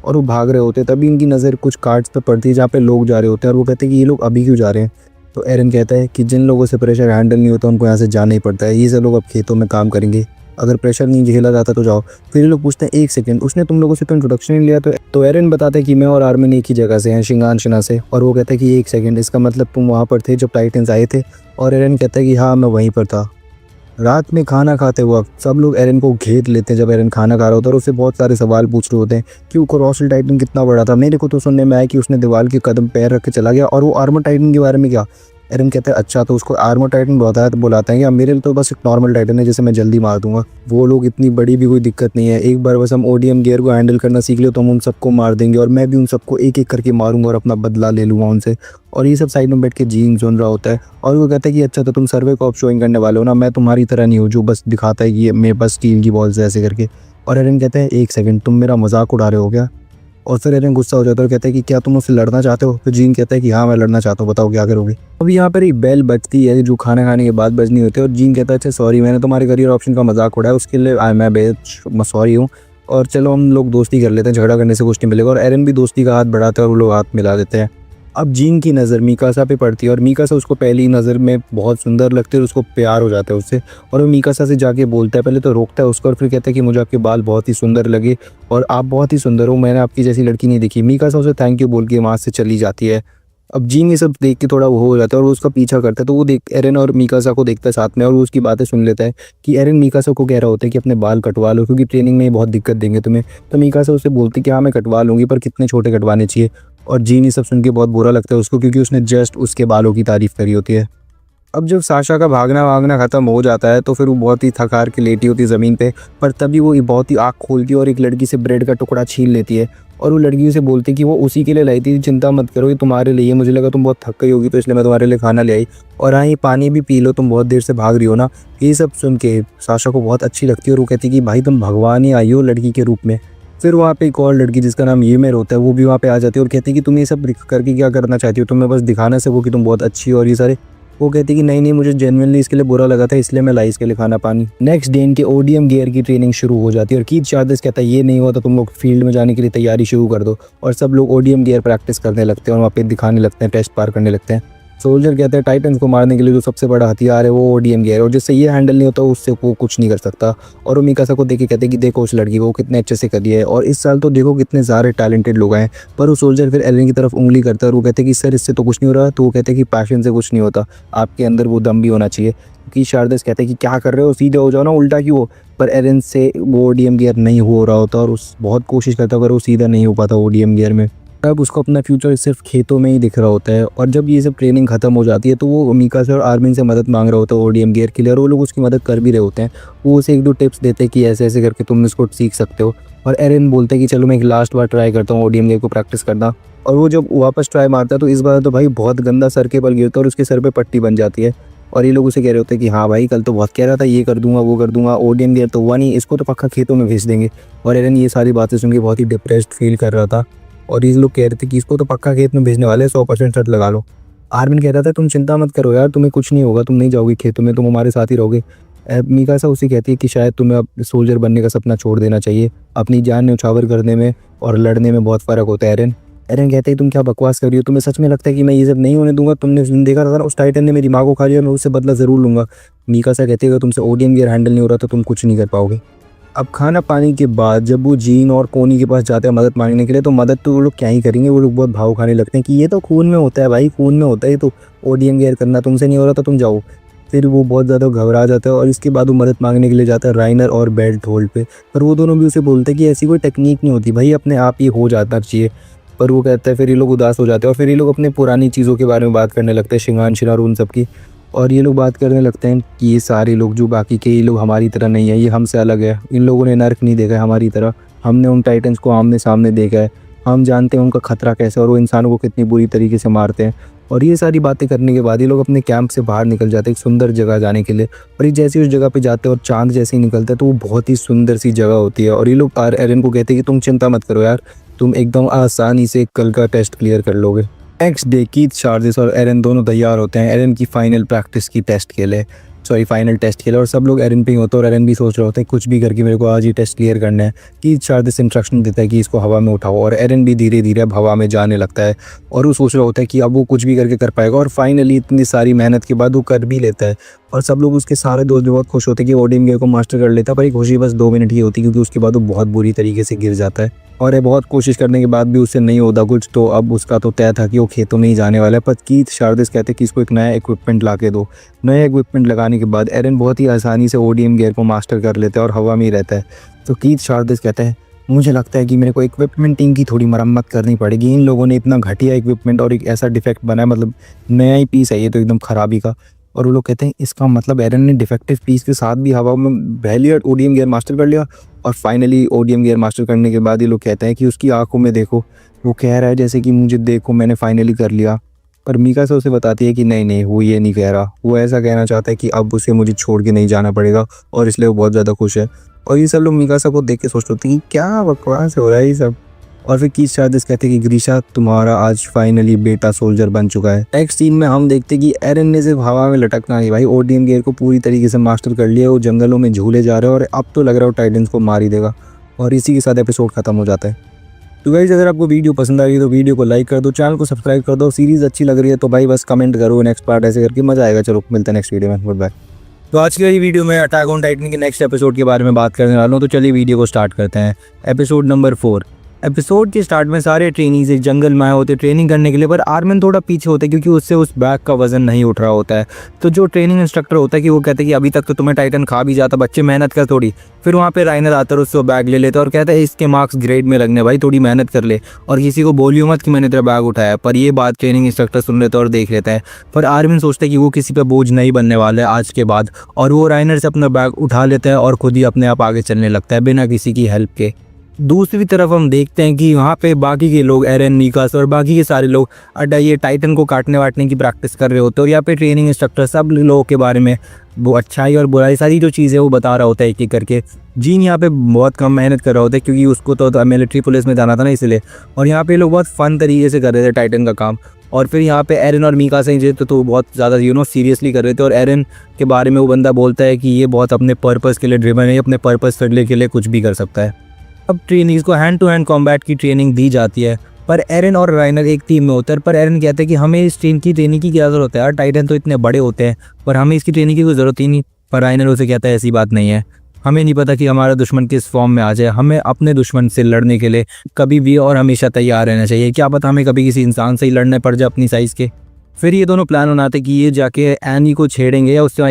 और वो भाग रहे होते तभी इनकी नज़र कुछ कार्ड्स पे पड़ती है जहाँ पे लोग जा रहे होते हैं और वो कहते हैं कि ये लोग अभी क्यों जा रहे हैं। तो एरन कहता है कि जिन लोगों से प्रेशर हैंडल नहीं होता उनको यहाँ से जाना ही पड़ता है, ये सब लोग अब खेतों में काम करेंगे, अगर प्रेशर नहीं झेला जाता तो जाओ। फिर ये लोग पूछते हैं एक सेकंड, उसने तुम लोगों से तो इंट्रोडक्शन नहीं लिया? तो एरन बताता है कि मैं और आर्मिन एक ही जगह से हैं, शिंगानशिना से। और वो कहता है कि एक सेकंड, इसका मतलब तुम वहाँ पर थे जब टाइटन्स आए थे? और एरन कहता है कि हाँ मैं वहीं पर था। रात में खाना खाते वक्त सब लोग एरन को घेर लेते हैं जब एरन खाना खा रहा होता है और उससे बहुत सारे सवाल पूछ रहे होते हैं कि वो कोरोसल टाइटन कितना बड़ा था। मेरे को तो सुनने में आया कि उसने दीवार के कदम पैर रख के चला गया। और वो आर्मर टाइटन के बारे में क्या? एरन कहता है अच्छा, तो उसको आर्मर टाइटन बुलाता है कि मेरे लिए तो बस एक नॉर्मल टाइटन है जिसे मैं जल्दी मार दूंगा। वो लोग इतनी बड़ी भी कोई दिक्कत नहीं है, एक बार बस हम ओडीएम गियर को हैंडल करना सीख ले तो हम उन सबको मार देंगे और मैं भी उन सबको एक एक करके मारूंगा और अपना बदला ले लूँगा उनसे। और ये सब साइड में बैठ के जीन सुन रहा होता है और वो कहता है कि अच्छा तो तुम सर्वे को शोइंग करने वाले हो ना, मैं तुम्हारी तरह नहीं हूँ जो बस दिखाता है कि मेरे पास स्टील की बॉल्स है ऐसे करके। और एरन कहता है एक सेकंड, तुम मेरा मजाक उड़ा रहे हो क्या? और फिर एरन गुस्सा हो जाता है और कहता है कि क्या तुम उससे लड़ना चाहते हो? तो जीन कहता है कि हाँ मैं लड़ना चाहता हूँ, बताओ क्या करोगे। अभी यहाँ पर एक बेल बजती है जो खाना खाने के बाद बजनी होती है और जीन कहता है अच्छा सॉरी, मैंने तुम्हारे करियर ऑप्शन का मजाक उड़ाया, उसके लिए मैं बेहद सॉरी हूँ और चलो हम लोग दोस्ती कर लेते हैं, झगड़ा करने से कुछ नहीं मिलेगा। और एरन भी दोस्ती का हाथ बढ़ाता है और वो लोग हाथ मिला देते हैं। अब जीन की नज़र मीकासा पे पड़ती है और मीकासा उसको पहली नज़र में बहुत सुंदर लगती है और उसको प्यार हो जाता है उससे। और वो मीकासा से जाके बोलता है, पहले तो रोकता है उसको और फिर कहता है कि मुझे आपके बाल बहुत ही सुंदर लगे और आप बहुत ही सुंदर हो, मैंने आपकी जैसी लड़की नहीं देखी। मीकासा उसे थैंक यू बोल के वहाँ से चली जाती है। अब जीन ये सब देख के थोड़ा वो हो जाता है और वो उसका पीछा करता है। तो वो देख एरन और मीकासा को देखता है साथ में और वो उसकी बातें सुन लेता है कि एरन मीकासा को कह रहा होता है कि अपने बाल कटवा लो क्योंकि ट्रेनिंग में ये बहुत दिक्कत देंगे तुम्हें। तो मीकासा उसे बोलती है कि हाँ मैं कटवा लूँगी पर कितने छोटे कटवाने चाहिए। और जीन ये सब सुन के बहुत बुरा लगता है उसको क्योंकि उसने जस्ट उसके बालों की तारीफ़ करी होती है। अब जब साशा का भागना वागना ख़त्म हो जाता है तो फिर वो बहुत ही थक हार के लेटी होती है ज़मीन पे। पर तभी वो बहुत ही आँख खोलती है और एक लड़की से ब्रेड का टुकड़ा छीन लेती है और वो लड़की से बोलती है कि वो उसी के लिए लाई थी, चिंता मत करो ये तुम्हारे लिए, मुझे लगा तुम बहुत थक गई होगी तो इसलिए मैं तुम्हारे लिए खाना ले आई, और हाँ ये पानी भी पी लो, तुम बहुत देर से भाग रही हो ना। ये सब सुन के साशा को बहुत अच्छी लगती है और वो कहती है कि भाई तुम भगवान ही आई हो लड़की के रूप में। फिर वहाँ पे एक और लड़की जिसका नाम यूमेर होता है वो भी वहाँ पे आ जाती है और कहती है कि तुम ये सब करके क्या करना चाहती हो, तुम्हें बस दिखाना से वो कि तुम बहुत अच्छी हो और ये सारे। वो कहती है कि नहीं नहीं, मुझे जेन्युइनली इसके लिए बुरा लगा था इसलिए मैं लाई इसके लिए खाना पानी। नेक्स्ट डे इनके ओडीएम गियर की ट्रेनिंग शुरू हो जाती है और कीथ शार्दस कहता है ये नहीं हुआ तो तुम लोग फील्ड में जाने के लिए तैयारी शुरू कर दो। और सब लोग ओडीएम गियर प्रैक्टिस करने लगते हैं और वहाँ पे दिखाने लगते हैं, टेस्ट पार करने लगते हैं। सोल्जर कहते हैं टाइटन्स को मारने के लिए जो सबसे बड़ा हथियार है वो ओडीएम गियर है और जिससे ये हैंडल नहीं होता उससे वो कुछ नहीं कर सकता। और वो मीकासा को देख के कहते हैं कि देखो उस लड़की को कितने अच्छे से करी है और इस साल तो देखो कितने सारे टैलेंटेड लोग आए। पर वो सोल्जर फिर एलन की तरफ उंगली करता है और वो कहते हैं कि सर इससे तो कुछ नहीं हो रहा। तो वो कहते हैं कि पैशन से कुछ नहीं होता, आपके अंदर वो दम भी होना चाहिए। कि शारदस कहते हैं कि क्या कर रहे हो, सीधे हो जाओ ना, उल्टा क्यों हो। पर एरन से वो ओडीएम गियर नहीं हो रहा होता और उस बहुत कोशिश करता पर वो सीधा नहीं हो पाता ओडीएम गियर में। अब उसको अपना फ्यूचर सिर्फ खेतों में ही दिख रहा होता है। और जब ये सब ट्रेनिंग खत्म हो जाती है तो वो मीकासा और आर्मिन से मदद मांग रहा होता है ओडीएम गियर के लिए और वो लोग उसकी मदद कर भी रहे होते हैं। वो उसे एक दो टिप्स देते हैं कि ऐसे ऐसे करके तुम इसको सीख सकते हो। और एरन बोलते हैं कि चलो मैं एक लास्ट बार ट्राई करता हूँ ओडीएम गियर को प्रैक्टिस करना। और वो जब वापस ट्राई मारता है तो इस बार तो भाई बहुत गंदा सर के बल गिरता है और उसके सर पे पट्टी बन जाती है। और ये लोग उसे कह रहे होते हैं कि हाँ भाई कल तो बहुत कह रहा था ये कर दूंगा वो कर दूंगा, ओडीएम गियर तो हुआ नहीं, इसको तो पक्का खेतों में भेज देंगे। और एरन ये सारी बातें सुन के बहुत ही डिप्रेस्ड फील कर रहा था और ये लोग कह रहे थे कि इसको तो पक्का खेत में भेजने वाले 100% शर्त लगा लो। आर्मिन कह रहा था तुम चिंता मत करो यार, तुम्हें कुछ नहीं होगा, तुम नहीं जाओगे खेतों में, तुम हमारे साथ ही रहोगे। मीकासा उसे कहती है कि शायद तुम्हें अब सोल्जर बनने का सपना छोड़ देना चाहिए, अपनी जान न्यौछावर करने में और लड़ने में बहुत फ़र्क होता है। एरन कहते हैं तुम क्या बकवास कर रही हो, तुम्हें सच में लगता है कि मैं ये सब नहीं होने दूंगा? तुमने देखा था ना उस टाइटन ने मेरी माँ को खा लिया, मैं उससे बदला ज़रूर लूँगा। मीकासा कहती है अगर तुमसे ओडीएम गियर हैंडल नहीं हो रहा तो तुम कुछ नहीं कर पाओगे। अब खाना पानी के बाद जब वो जीन और कोनी के पास जाते हैं मदद मांगने के लिए तो मदद तो वो लोग क्या ही करेंगे, वो लोग बहुत भाव खाने लगते हैं कि ये तो खून में होता है भाई, खून में होता है, ये तो ओडीएम गियर करना तुमसे नहीं हो रहा तो तुम जाओ। फिर वो बहुत ज़्यादा घबरा जाता है और इसके बाद वो मदद मांगने के लिए जाता है राइनर और बेल्ट होल्ड पे। पर वो दोनों भी उसे बोलते हैं कि ऐसी कोई टेक्निक नहीं होती भाई, अपने आप ही हो जाता चाहिए। पर वो कहता है, फिर ये लोग उदास हो जाते हैं और फिर ये लोग अपने पुरानी चीज़ों के बारे में बात करने लगते हैं, शिंगान शिनार उन सब की। और ये लोग बात करने लगते हैं कि ये सारे लोग जो बाकी के, ये लोग हमारी तरह नहीं है, ये हमसे अलग है, इन लोगों ने नर्क नहीं देखा है हमारी तरह, हमने उन टाइटन्स को आमने सामने देखा है, हम जानते हैं उनका खतरा कैसे और वो इंसानों को कितनी बुरी तरीके से मारते हैं। और ये सारी बातें करने के बाद ये लोग अपने कैंप से बाहर निकल जाते हैं एक सुंदर जगह जाने के लिए। और ये जैसे उस जगह पे जाते हैं और चांद जैसे ही निकलता है तो वो बहुत ही सुंदर सी जगह होती है। और ये लोग एरन को कहते हैं कि तुम चिंता मत करो यार, तुम एकदम आसानी से कल का टेस्ट क्लियर कर लोगे। नेक्स्ट डे कीथ चार्ल्स और एरन दोनों तैयार होते हैं एरन की फाइनल प्रैक्टिस की टेस्ट के लिए, फाइनल टेस्ट के लिए। और सब लोग एरन पे ही होते हैं और एरन भी सोच रहे होते हैं कुछ भी करके मेरे को आज ही टेस्ट क्लियर करना है। कीथ चार्ल्स इंस्ट्रक्शन देता है कि इसको हवा में उठाओ और एरन भी धीरे धीरे अब हवा में जाने लगता है और वो सोच रहा होता है कि अब वो कुछ भी करके कर पाएगा। और फाइनली इतनी सारी मेहनत के बाद वो कर भी लेता है और सब लोग उसके सारे दोस्त भी बहुत खुश होते हैं कि ओडियम गेयर को मास्टर कर लेता है। पर एक खुशी बस 2 मिनट ही होती है क्योंकि उसके बाद वो बहुत बुरी तरीके से गिर जाता है और ये बहुत कोशिश करने के बाद भी उससे नहीं होता कुछ। तो अब उसका तो तय था कि वो खेतों में ही जाने वाला है। पर कीथ चार्ल्स कहते हैं कि इसको एक नया इक्विपमेंट ला के दो। नया इक्विपमेंट लगाने के बाद एरन बहुत ही आसानी से ओडियम गेयर को मास्टर कर लेता है और हवा में ही रहता है। तो कीथ चार्ल्स कहते हैं मुझे लगता है कि मेरे को इक्विपमेंट टीम की थोड़ी मरम्मत करनी पड़ेगी, इन लोगों ने इतना घटिया इक्विपमेंट और एक ऐसा डिफेक्ट बनाया, मतलब नया ही पीस है ये तो एकदम खराबी का। और वो लोग कहते हैं इसका मतलब एरन ने डिफेक्टिव पीस के साथ भी हवा में बह लिया, ओडियम गेयर मास्टर कर लिया। और फाइनली ओडियम गेयर मास्टर करने के बाद ये लोग कहते हैं कि उसकी आंखों में देखो, वो कह रहा है जैसे कि मुझे देखो मैंने फाइनली कर लिया। पर मीकासा उसे बताती है कि नहीं नहीं, वो ये नहीं कह रहा, वो ऐसा कहना चाहता है कि अब उसे मुझे छोड़ के नहीं जाना पड़ेगा और इसलिए वो बहुत ज़्यादा खुश है। और ये सब लोग मीकासा को देख के सोचते होते हैं कि क्या बकवास हो रहा है ये सब। और फिर कीथ चार्ल्स कहते हैं कि ग्रीशा तुम्हारा आज फाइनली बेटा सोल्जर बन चुका है। नेक्स्ट सीन में हम देखते हैं कि एरन ने सिर्फ हवा में लटकना नहीं भाई, ओडियम गेयर को पूरी तरीके से मास्टर कर लिया, वो जंगलों में झूले जा रहे हैं और अब तो लग रहा है वो टाइटन्स को मार ही देगा। और इसी के साथ एपिसोड खत्म हो जाता है। तो गाइस अगर आपको वीडियो पसंद आ रही है तो वीडियो को लाइक कर दो, चैनल को सब्सक्राइब कर दो। सीरीज़ अच्छी लग रही है तो भाई बस कमेंट करो नेक्स्ट पार्ट, ऐसे करके मजा आएगा। चलो मिलते हैं नेक्स्ट वीडियो में, गुड बाय। तो आज की वीडियो में अटैक ऑन टाइटन के नेक्स्ट एपिसोड के बारे में बात करने वाला हूँ। तो चलिए वीडियो को स्टार्ट करते हैं। Episode number 4। एपिसोड के स्टार्ट में सारे ट्रेनीज एक जंगल में आए होते ट्रेनिंग करने के लिए, पर आर्मिन थोड़ा पीछे होते क्योंकि उससे उस बैग का वजन नहीं उठ रहा होता है। तो जो ट्रेनिंग इंस्ट्रक्टर होता है कि वो कहते हैं कि अभी तक तो तुम्हें टाइटन खा भी जाता, बच्चे मेहनत कर थोड़ी। फिर वहाँ पे राइनर आता है, उससे बैग ले लेता है और कहता है इसके मार्क्स ग्रेड में लगने भाई, थोड़ी मेहनत कर ले और किसी को बोलियो मत कि मैंने तेरा बैग उठाया। पर ये बात ट्रेनिंग इंस्ट्रक्टर सुन लेता है और देख लेता है। पर आर्मिन सोचता है कि वो किसी पे बोझ नहीं बनने वाला है आज के बाद, और वो राइनर से अपना बैग उठा लेता है और खुद ही अपने आप आगे चलने लगता है बिना किसी की हेल्प के। दूसरी तरफ हम देखते हैं कि वहाँ पे बाकी के लोग एरन, मीकासा और बाकी के सारे लोग अड्डा ये टाइटन को काटने वाटने की प्रैक्टिस कर रहे होते हैं। और यहाँ पे ट्रेनिंग इंस्ट्रक्टर सब लोगों के बारे में वो अच्छाई और बुराई सारी जो चीज़ें वो बता रहा होता है एक एक करके। जीन यहाँ पे बहुत कम मेहनत कर रहा होता है क्योंकि उसको तो मिलिट्री पुलिस में जाना था ना इसलिए। और यहाँ पे लोग बहुत फन तरीके से कर रहे थे टाइटन का काम। और फिर यहाँ पे एरन और मीकासा ही तो बहुत ज़्यादा सीरियसली कर रहे थे। और एरन के बारे में वो बंदा बोलता है कि ये बहुत अपने पर्पज़ के लिए ड्रिवन है, अपने पर्पज़ करने के लिए कुछ भी कर सकता है। अब ट्रेनिंग्स को हैंड टू हैंड कॉम्बैट की ट्रेनिंग दी जाती है, पर एरन और राइनर एक टीम में होते हैं। पर एरन कहते हैं कि हमें इस ट्रेनिंग की क्या ज़रूरत है यार, टाइटन तो इतने बड़े होते हैं, पर हमें इसकी ट्रेनिंग की कोई ज़रूरत ही नहीं। पर राइनर उसे कहता है ऐसी बात नहीं है, हमें नहीं पता कि हमारा दुश्मन किस फॉर्म में आ जाए, हमें अपने दुश्मन से लड़ने के लिए कभी भी और हमेशा तैयार रहना चाहिए। क्या पता हमें कभी किसी इंसान से ही लड़ने पड़ जाए अपनी साइज़ के। फिर ये दोनों प्लान बनाते कि ये जाके एनी को छेड़ेंगे या उससे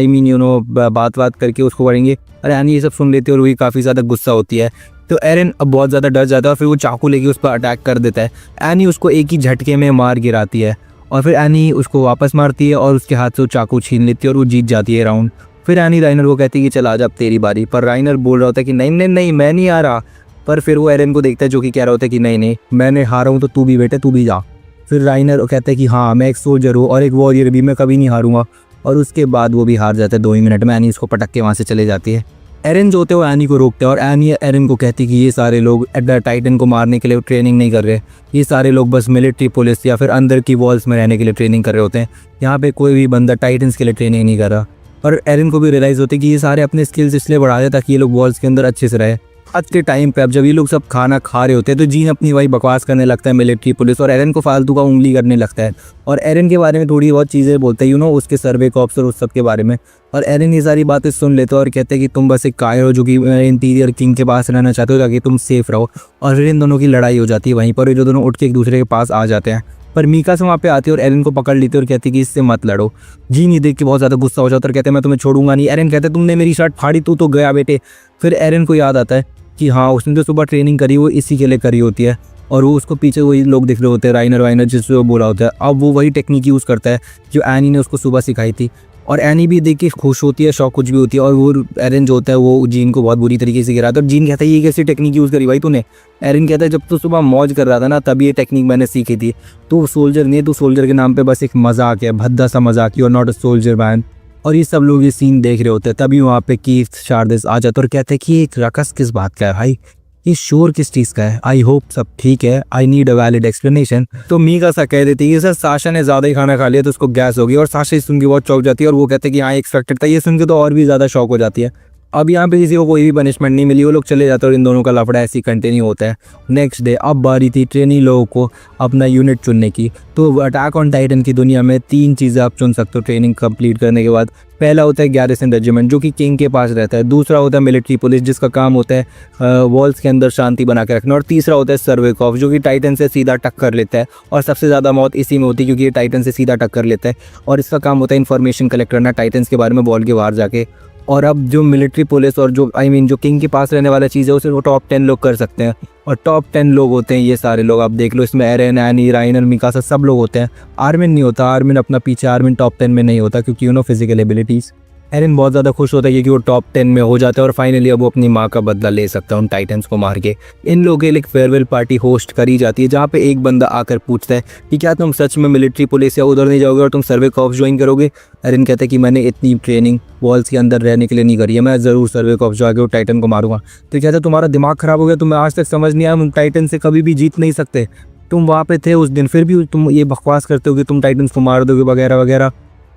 बात करके उसको करेंगे। अरे एनी ये सब सुन लेती है और वही काफ़ी ज़्यादा गुस्सा होती है। तो एरन अब बहुत ज़्यादा डर जाता है और फिर वो चाकू लेके उस पर अटैक कर देता है। एनी उसको एक ही झटके में मार गिराती है और फिर एनी उसको वापस मारती है और उसके हाथ से वो चाकू छीन लेती है और वो जीत जाती है राउंड। फिर एनी राइनर को कहती है कि चल आजा अब तेरी बारी। पर राइनर बोल रहा होता है कि नहीं नहीं नहीं मैं नहीं आ रहा। पर फिर वो एरन को देखता है जो कि कह रहा होता है कि नहीं नहीं मैंने हारा हूँ तो तू भी बेटे तू भी जा। फिर राइनर कहता है कि हाँ मैं एक सोल्जर हूँ और एक वॉरियर भी, मैं कभी नहीं हारूंगा। और उसके बाद वो भी हार जाता है 2 ही मिनट में। एनी उसको पटक के वहाँ से चले जाती है। एरन जो होते हैं वो एनी को रोकते हैं और एनी एरन को कहती है कि ये सारे लोग टाइटन को मारने के लिए ट्रेनिंग नहीं कर रहे, ये सारे लोग बस मिलिट्री पुलिस या फिर अंदर की वॉल्स में रहने के लिए ट्रेनिंग कर रहे होते हैं। यहाँ पे कोई भी बंदा टाइटन्स के लिए ट्रेनिंग नहीं कर रहा। और एरन को भी रियलाइज़ होती है कि ये सारे अपने स्किल्स इसलिए बढ़ा रहे ताकि ये लोग वॉल्स के अंदर अच्छे से रहे। आज के टाइम पे अब जब ये लोग सब खाना खा रहे होते हैं तो जीन अपनी वही बकवास करने लगता है मिलिट्री पुलिस, और एरन को फालतू का उंगली करने लगता है और एरन के बारे में थोड़ी बहुत चीज़ें बोलते हैं उसके सर्वे कॉप्स और उस सब के बारे में। और एरन ये सारी बातें सुन लेते हो और कहते हैं कि तुम बस एक कायर हो जो कि इंटीरियर किंग के पास रहना चाहते हो ताकि तुम सेफ रहो। और फिर इन दोनों की लड़ाई हो जाती है वहीं पर, जो दोनों उठ के एक दूसरे के पास आ जाते हैं। पर मीकासा वहाँ पे आती है और एरन को पकड़ लेती है और कहती है कि इससे मत लड़ो। जीन ये देख के बहुत ज़्यादा गुस्सा हो जाता है और कहते हैं मैं तुम्हें छोड़ूंगा नहीं। एरन कहते हैं तुमने मेरी शर्ट फाड़ी, तू तो गया बेटे। फिर एरन को याद आता है कि हाँ उसने जो सुबह ट्रेनिंग करी वो इसी के लिए करी होती है। और वो उसको पीछे वही लोग दिख रहे होते हैं, राइनर वाइनर जिससे वो बोला होता है। अब वो वही टेक्निक यूज़ करता है जो एनी ने उसको सुबह सिखाई थी, और एनी भी देख के खुश होती है, शौक कुछ भी होती है। और वो एरन जो होता है वो जीन को बहुत बुरी तरीके से गिराता है, और जीन कहता है ये कैसी टेक्निक यूज़ करी भाई तूने। एरन कहता है जब तू सुबह मौज कर रहा था ना तब ये टेक्निक मैंने सीखी थी, तो सोल्जर नहीं, तो सोल्जर के नाम पे बस एक मजाक है, भद्दा सा मजाक, you are not a soldier man. और ये सब लोग ये सीन देख रहे होते हैं, तभी वहाँ पे कीथ शार्दिस आ जाता है और कहते हैं कि ये रकस किस बात का है भाई, ये शोर किस चीज़ का है, आई होप सब ठीक है, I need a valid explanation. तो मीका सा कह देती है कि सर साशा ने ज़्यादा ही खाना खा लिया तो उसको गैस होगी, और साशा सुन के बहुत चौंक जाती है, और वो कहते हैं कि हाँ एक्सपेक्टेड था। ये सुन के तो और भी ज़्यादा शौक हो जाती है। अब यहाँ पे किसी को कोई भी पनिशमेंट नहीं मिली, वो लोग चले जाते हैं और इन दोनों का लफड़ा ऐसे ही कंटिन्यू होता है। नेक्स्ट डे अब बारी थी ट्रेनी लोगों को अपना यूनिट चुनने की। तो अटैक ऑन टाइटन की दुनिया में 3 चीज़ें आप चुन सकते हो ट्रेनिंग कंप्लीट करने के बाद। पहला होता है गैरिसन रेजिमेंट जो कि किंग के पास रहता है, दूसरा होता है मिलिट्री पुलिस जिसका काम होता है वॉल्स के अंदर शांति बना के रखना, और तीसरा होता है सर्वे कॉर्प्स जो कि टाइटन से सीधा टक्कर लेता है, और सबसे ज़्यादा मौत इसी में होती है क्योंकि ये टाइटन से सीधा टक्कर लेता है, और इसका काम होता है इन्फॉर्मेशन कलेक्ट करना टाइटन्स के बारे में वॉल के बाहर जाके। और अब जो मिलिट्री पुलिस और जो जो किंग के पास रहने वाला चीज़ है उसे वो टॉप 10 लोग कर सकते हैं, और टॉप 10 लोग होते हैं ये सारे लोग। आप देख लो इसमें एरन, एनी, राइनर, मिकासा सब लोग होते हैं। आर्मिन नहीं होता, आर्मिन अपना पीछे, आर्मिन टॉप 10 में नहीं होता क्योंकि फिजिकल एबिलिटीज़। एरन बहुत ज़्यादा खुश होता है क्योंकि वो टॉप 10 में हो जाता है, और फाइनली अब वो अपनी माँ का बदला ले सकता है उन टाइटन्स को मार के। इन लोगों के लिए एक फेयरवेल पार्टी होस्ट करी जाती है जहाँ पे एक बंदा आकर पूछता है कि क्या तुम सच में मिलिट्री पुलिस या उधर नहीं जाओगे और तुम सर्वे कॉर्प्स ज्वाइन करोगे। एरन कहता है कि मैंने इतनी ट्रेनिंग वॉल्स के अंदर रहने के लिए नहीं करी है, मैं ज़रूर सर्वे कॉर्प्स जाके वो टाइटन को मारूंगा। तो कहता है तुम्हारा दिमाग ख़राब हो गया, तुम्हें आज तक समझ नहीं आया हम टाइटन से कभी भी जीत नहीं सकते, तुम वहाँ पे थे उस दिन फिर भी तुम ये बकवास करते हो कि तुम टाइटन्स को मार दोगे वगैरह वगैरह।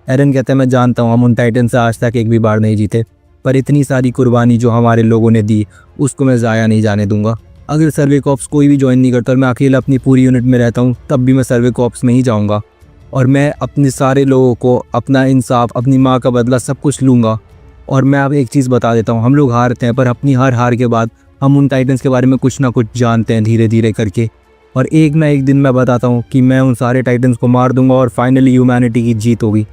एरन कहता है मैं जानता हूँ हम उन टाइटन से आज तक एक भी बार नहीं जीते, पर इतनी सारी कुर्बानी जो हमारे लोगों ने दी उसको मैं ज़ाया नहीं जाने दूंगा। अगर सर्वे कॉर्प्स कोई भी ज्वाइन नहीं करता और मैं अकेला अपनी पूरी यूनिट में रहता हूँ तब भी मैं सर्वे कॉर्प्स में ही जाऊँगा, और मैं अपने सारे लोगों को अपना इंसाफ, अपनी माँ का बदला सब कुछ लूँगा। और मैं अब एक चीज़ बता देता हूँ, हम लोग हारते हैं पर अपनी हर हार के बाद हम उन टाइटन्स के बारे में कुछ ना कुछ जानते हैं धीरे धीरे करके, और एक ना एक दिन मैं बताता हूँ कि मैं उन सारे टाइटन्स को मार दूंगा और फाइनली ह्यूमैनिटी की जीत होगी।